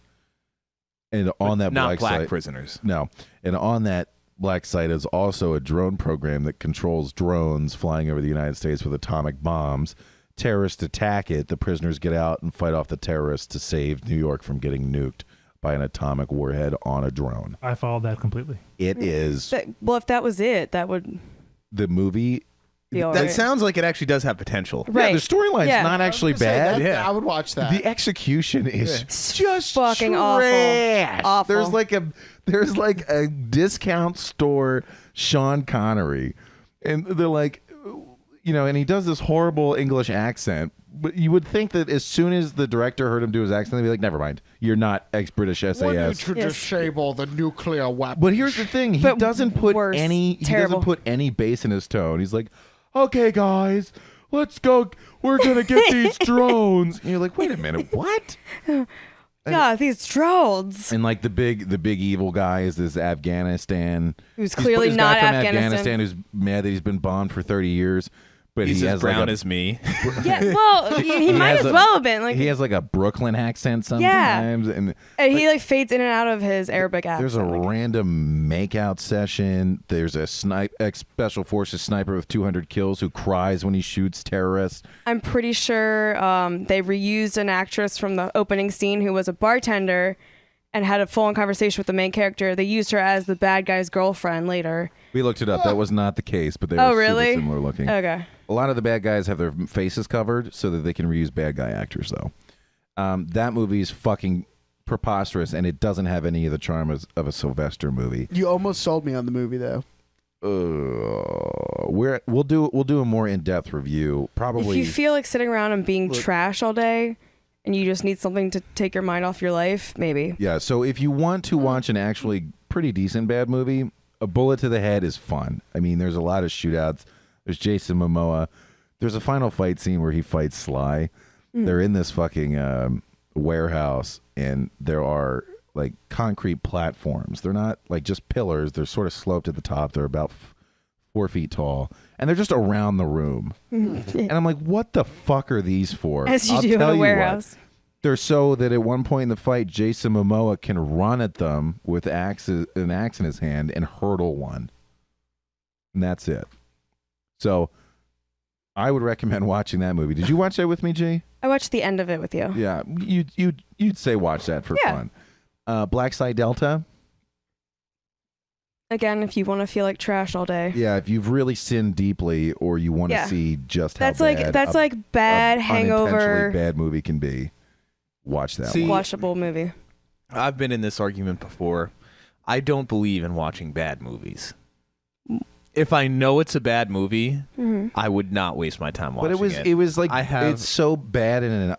And on that not black site, prisoners. No. And on that black site is also a drone program that controls drones flying over the United States with atomic bombs. Terrorists attack it. The prisoners get out and fight off the terrorists to save New York from getting nuked by an atomic warhead on a drone. I followed that completely. It is Well, if that was it, that would the movie. be all That right. sounds like it actually does have potential. Right. Yeah, the storyline's Yeah. not actually I was gonna say, bad. Yeah. I would watch that. The execution is just fucking awful. trash. Awful. There's like a discount store Sean Connery, and they're like, and he does this horrible English accent. But you would think that as soon as the director heard him do his accent, they'd be like, "Never mind, you're not ex-British SAS." When to disable the nuclear weapon. But here's the thing: he But doesn't put worse. any. He Terrible. doesn't put any bass in his tone. He's like, "Okay, guys, let's go. We're gonna get these drones." And you're like, "Wait a minute, what?" Yeah, these drones. And like the big evil guy is this Afghanistan. Who's he's clearly this not guy from Afghanistan. who's mad that he's been bombed for 30 years, but He's he as has brown like as me. Yeah, well, he might has as a- well have been. Like, he has like a Brooklyn accent sometimes, and and he like fades in and out of his Arabic accent. there's a like, random makeout session. There's a special forces sniper with 200 kills who cries when he shoots terrorists. I'm pretty sure they reused an actress from the opening scene who was a bartender and had a full-on conversation with the main character. They used her as the bad guy's girlfriend later. We looked it up. That was not the case, but they Oh, were really? super similar looking. Okay. A lot of the bad guys have their faces covered so that they can reuse bad guy actors, though. That movie is fucking preposterous, and it doesn't have any of the charm of a Sylvester movie. You almost sold me on the movie, though. We'll do a more in-depth review. Probably. If you feel like sitting around and being trash all day and you just need something to take your mind off your life, maybe. Yeah, so if you want to watch an actually pretty decent bad movie, A Bullet to the Head is fun. I mean, there's a lot of shootouts. There's Jason Momoa. There's a final fight scene where he fights Sly. They're in this fucking warehouse, and there are like concrete platforms. They're not like just pillars. They're sort of sloped at the top. They're about 4 feet tall, and they're just around the room. And I'm like, what the fuck are these for? As you I'll do in tell a you warehouse. What. They're so that at one point in the fight, Jason Momoa can run at them with an axe in his hand and hurdle one. And that's it. So I would recommend watching that movie. Did you watch that with me, G? I watched the end of it with you. Yeah, you'd say watch that for Yeah. fun. Black Side Delta. Again, if you want to feel like trash all day. Yeah, if you've really sinned deeply, or you want to Yeah. see just how That's like bad bad a hangover unintentionally bad movie can be, watch that See, one. watchable movie. I've been in this argument before. I don't believe in watching bad movies. If I know it's a bad movie, I would not waste my time watching But it. it was like I have- it's so bad in an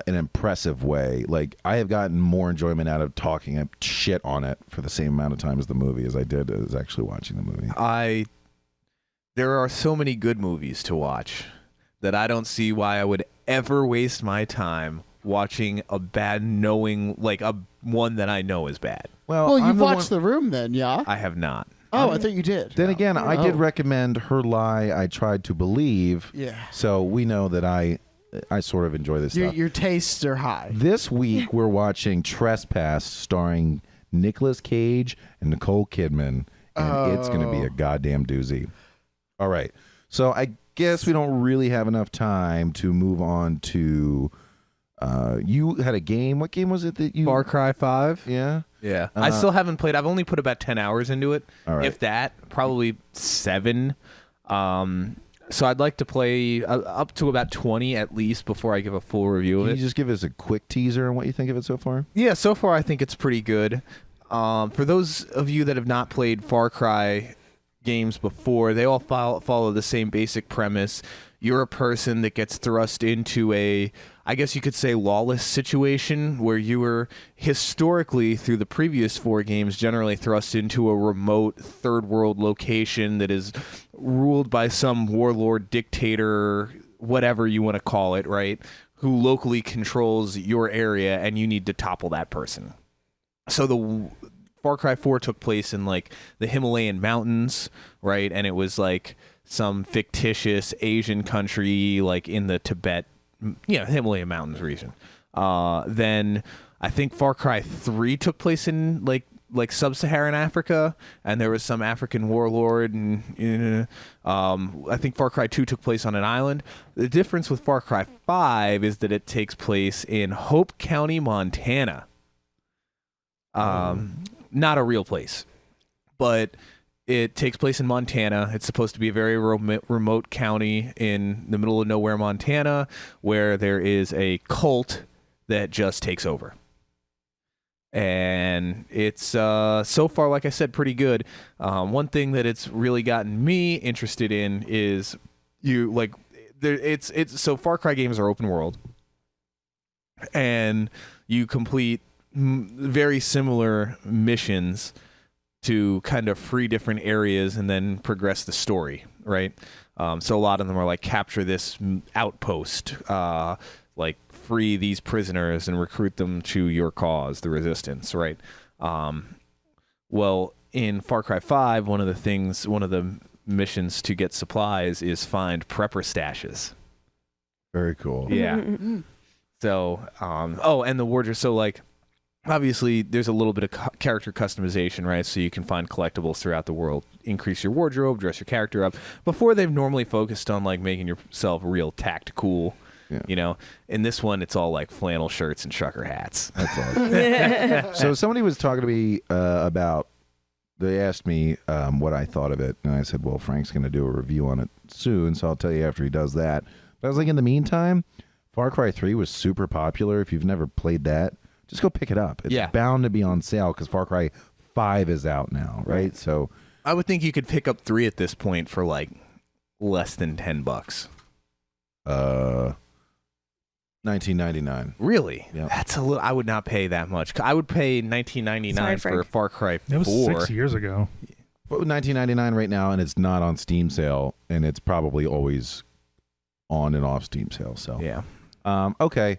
impressive way. Like I have gotten more enjoyment out of talking shit on it for the same amount of time as the movie as I did as actually watching the movie. There are so many good movies to watch that I don't see why I would ever waste my time watching a bad, knowing like a one that I know is bad. Well, I'm you've the watched one- The Room then, yeah? I have not. Oh, I thought you did. Then again, I did Oh. recommend Her Lie I Tried to Believe. Yeah. So we know that I sort of enjoy this stuff. Your tastes are high. This week we're watching Trespass starring Nicolas Cage and Nicole Kidman, and it's going to be a goddamn doozy. All right. So I guess we don't really have enough time to move on to you had a game. What game was it that you Far Cry 5? Yeah. Yeah. I still haven't played. I've only put about 10 hours into it. All right. If that, probably 7. So I'd like to play up to about 20 at least before I give a full review of Can it. you just give us a quick teaser on what you think of it so far? Yeah, so far I think it's pretty good. For those of you that have not played Far Cry games before, they all follow the same basic premise. You're a person that gets thrust into I guess you could say, lawless situation where you were historically, through the previous 4 games, generally thrust into a remote third world location that is ruled by some warlord, dictator, whatever you want to call it, right? Who locally controls your area, and you need to topple that person. So the Far Cry 4 took place in like the Himalayan mountains, right? And it was like some fictitious Asian country, like in the Tibet, Himalayan mountains region. Then I think Far Cry 3 took place in like like sub-Saharan Africa, and there was some African warlord, and I think Far Cry 2 took place on an island. The difference with Far Cry 5 is that it takes place in Hope County, Montana. Not a real place, but it takes place in Montana. It's supposed to be a very remote county in the middle of nowhere, Montana, where there is a cult that just takes over. And it's so far, like I said, pretty good. One thing that it's really gotten me interested in is so Far Cry games are open world, and you complete very similar missions to kind of free different areas and then progress the story, right? So a lot of them are like capture this outpost, like free these prisoners and recruit them to your cause, the resistance, right? Well, in Far Cry 5, one of the missions to get supplies is find prepper stashes. Very cool. Yeah. So, and the wardrobe. So, like, obviously, there's a little bit of character customization, right? So you can find collectibles throughout the world, increase your wardrobe, dress your character up. Before, they've normally focused on like making yourself real tactical. Yeah. You know, in this one, it's all like flannel shirts and trucker hats. That's awesome. So somebody was talking to me about. They asked me what I thought of it, and I said, "Well, Frank's going to do a review on it soon, so I'll tell you after he does that." But I was like, in the meantime, Far Cry 3 was super popular. If you've never played that, just go pick it up. It's bound to be on sale because Far Cry 5 is out now, right? So I would think you could pick up 3 at this point for like less than $10. $19.99. Really? Yeah. That's a little. I would not pay that much. I would pay $19.99 for Far Cry 4. It was 6 years ago. But $19.99 right now, and it's not on Steam sale, and it's probably always on and off Steam sale. So yeah. Okay.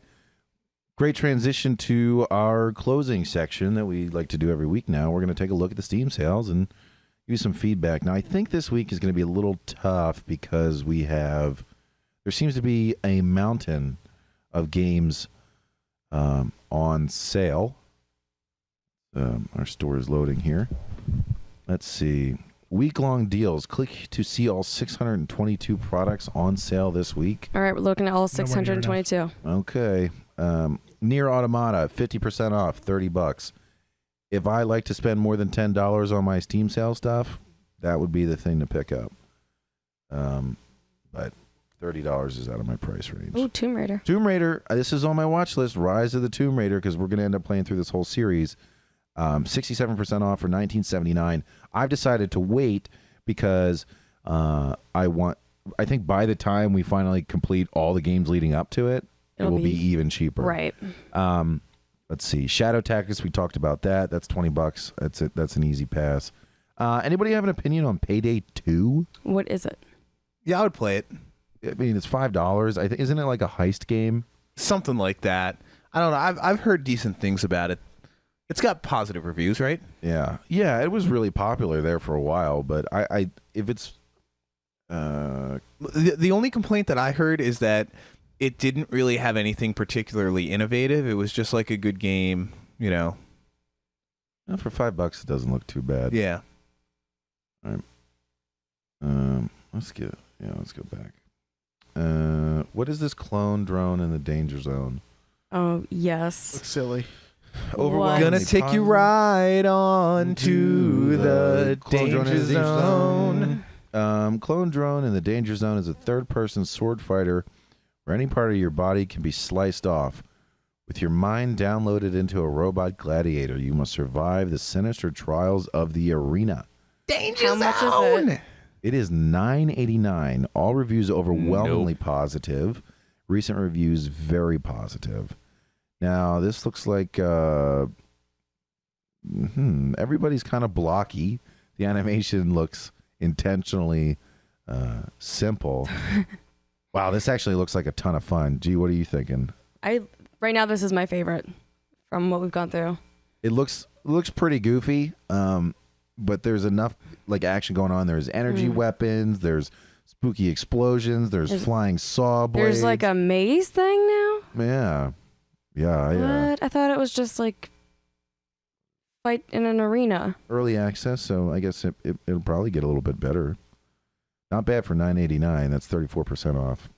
Great transition to our closing section that we like to do every week now. We're going to take a look at the Steam sales and give you some feedback. Now, I think this week is going to be a little tough because there seems to be a mountain of games on sale. Our store is loading here. Let's see. Week-long deals. Click to see all 622 products on sale this week. All right, we're looking at all 622. Okay. Nier Automata, 50% off, $30. If I like to spend more than $10 on my Steam sale stuff, that would be the thing to pick up. But $30 is out of my price range. Oh, Tomb Raider. Tomb Raider. This is on my watch list. Rise of the Tomb Raider, because we're going to end up playing through this whole series. 67% off for $19.79. I've decided to wait because I think by the time we finally complete all the games leading up to it, it will be even cheaper. Right. Let's see. Shadow Tactics, we talked about that. That's $20. That's it. That's an easy pass. Anybody have an opinion on Payday 2? What is it? Yeah, I would play it. I mean, it's $5. I think, isn't it like a heist game? Something like that. I don't know. I've heard decent things about it. It's got positive reviews, right? Yeah. Yeah, it was really popular there for a while, but if it's the only complaint that I heard is that it didn't really have anything particularly innovative. It was just like a good game, you know. Well, for $5 it doesn't look too bad. Yeah. All right. Let's go back. What is this clone drone in the danger zone? Oh, yes. Looks silly. Gonna take you right on to the danger zone. Clone drone in the danger zone is a third-person sword fighter where any part of your body can be sliced off. With your mind downloaded into a robot gladiator, you must survive the sinister trials of the arena. Danger How zone. much is it? It is $9.89. All reviews overwhelmingly positive. Recent reviews very positive. Now, this looks like everybody's kind of blocky. The animation looks intentionally simple. Wow, this actually looks like a ton of fun. Gee, what are you thinking? Right now, this is my favorite from what we've gone through. It looks pretty goofy, but there's enough like action going on. There's energy weapons. There's spooky explosions. There's flying saw blades. There's like a maze thing now? Yeah. What? I thought it was just like fight in an arena. Early access, so I guess it'll probably get a little bit better. Not bad for $9.89. That's 34% off.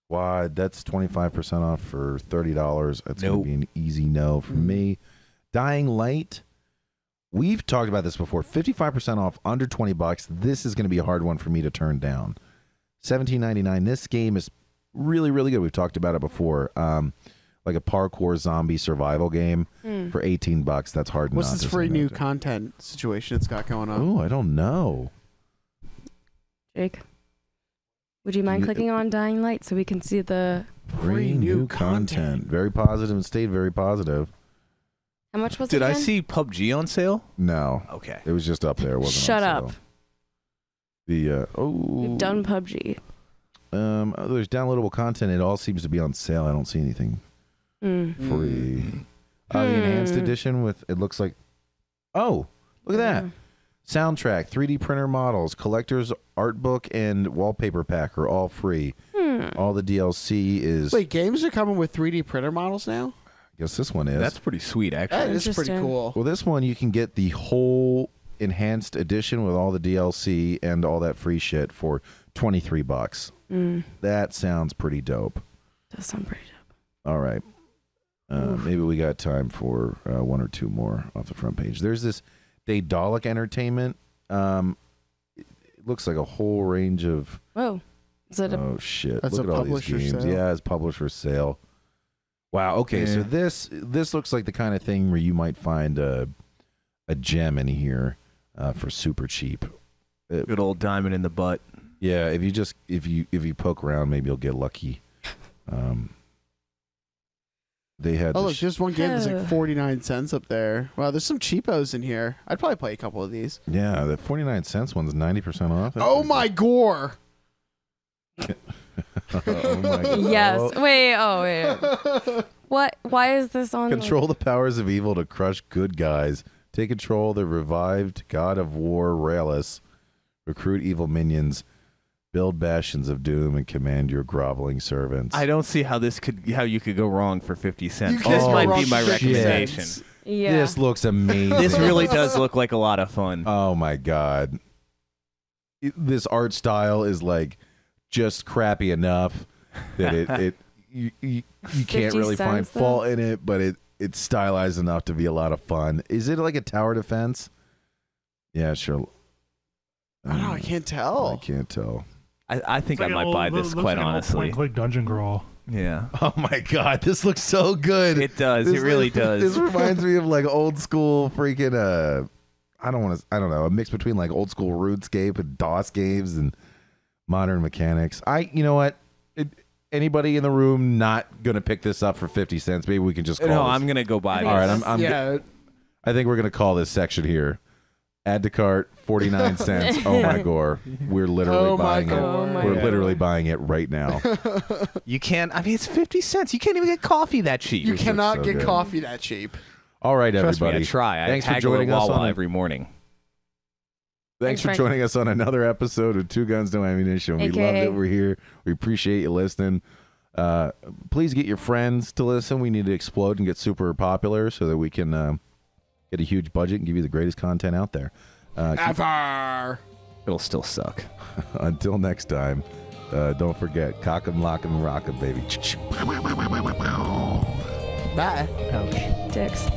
Squad, that's 25% off for $30. That's going to be an easy no for me. Dying Light, we've talked about this before. 55% off, under $20. This is going to be a hard one for me to turn down. $17.99. This game is really, really good. We've talked about it before. Like a parkour zombie survival game for $18. That's hard. What's this free new content situation it's got going on? Oh, I don't know. Jake, would you mind clicking on Dying Light so we can see the free new content? Very positive and stayed very positive. How much was it? Did I again? see PUBG on sale? No. Okay. It was just up there. It wasn't Shut on up. sale. The We've done PUBG. There's downloadable content. It all seems to be on sale. I don't see anything free. The enhanced edition with, it looks like, oh, look at that. Soundtrack, 3D printer models, collector's art book, and wallpaper pack are all free. All the DLC is... Wait, games are coming with 3D printer models now? I guess this one is. That's pretty sweet, actually. That is pretty cool. Well, this one you can get the whole enhanced edition with all the DLC and all that free shit for $23. That sounds pretty dope. Does sound pretty dope. All right. Maybe we got time for one or two more off the front page. There's this Daedalic Entertainment. It looks like a whole range of... Whoa. Is it oh, shit. That's Look a at all these publisher games. sale? Yeah, it's publisher sale. Wow. Okay, so this looks like the kind of thing where you might find a gem in here for super cheap. Good old diamond in the butt. Yeah, if you poke around, maybe you'll get lucky. They had. Oh, look, there's one game that's like 49 cents up there. Wow, there's some cheapos in here. I'd probably play a couple of these. Yeah, the 49 cents one's 90% off. Oh my gore! Oh my God. Yes. Wait. Oh, wait. What? Why is this on? Control the powers of evil to crush good guys. Take control of the revived god of war, Raelis. Recruit evil minions. Build bastions of doom and command your groveling servants. I don't see how you could go wrong for 50 cents. You This can't might go be wrong my for 50 recommendation. cents. Yeah. This looks amazing. This really does look like a lot of fun. Oh my God. This art style is like just crappy enough that you can't 50 really find cents, though? fault in it, but it's stylized enough to be a lot of fun. Is it like a tower defense? Yeah, sure. I don't know. I can't tell. I can't tell. I think I might buy this, quite honestly. Point click dungeon crawl. Yeah. Oh my God, this looks so good. It does. It really does. This reminds me of like old school freaking I don't know, a mix between like old school RuneScape and DOS games and modern mechanics. You know what? Anybody in the room not gonna pick this up for 50 cents? Maybe we can just call No, this. I'm gonna go buy All this. right, I think we're gonna call this section here. Add to cart, 49 cents. Oh my gore. We're literally buying it. We're literally buying it right now. You can't. I mean, it's 50 cents. You can't even get coffee that cheap. You This cannot looks so get good. coffee that cheap. All right, Trust everybody. me, I try. Thanks I for joining us on every morning. Thanks for Frank. joining us on another episode of Two Guns No Ammunition. We AKA. love that we're here. We appreciate you listening. Please get your friends to listen. We need to explode and get super popular so that we can get a huge budget and give you the greatest content out there. Ever. It'll still suck. Until next time, don't forget, cock 'em, lock 'em, rock 'em, baby. Bye. Dicks.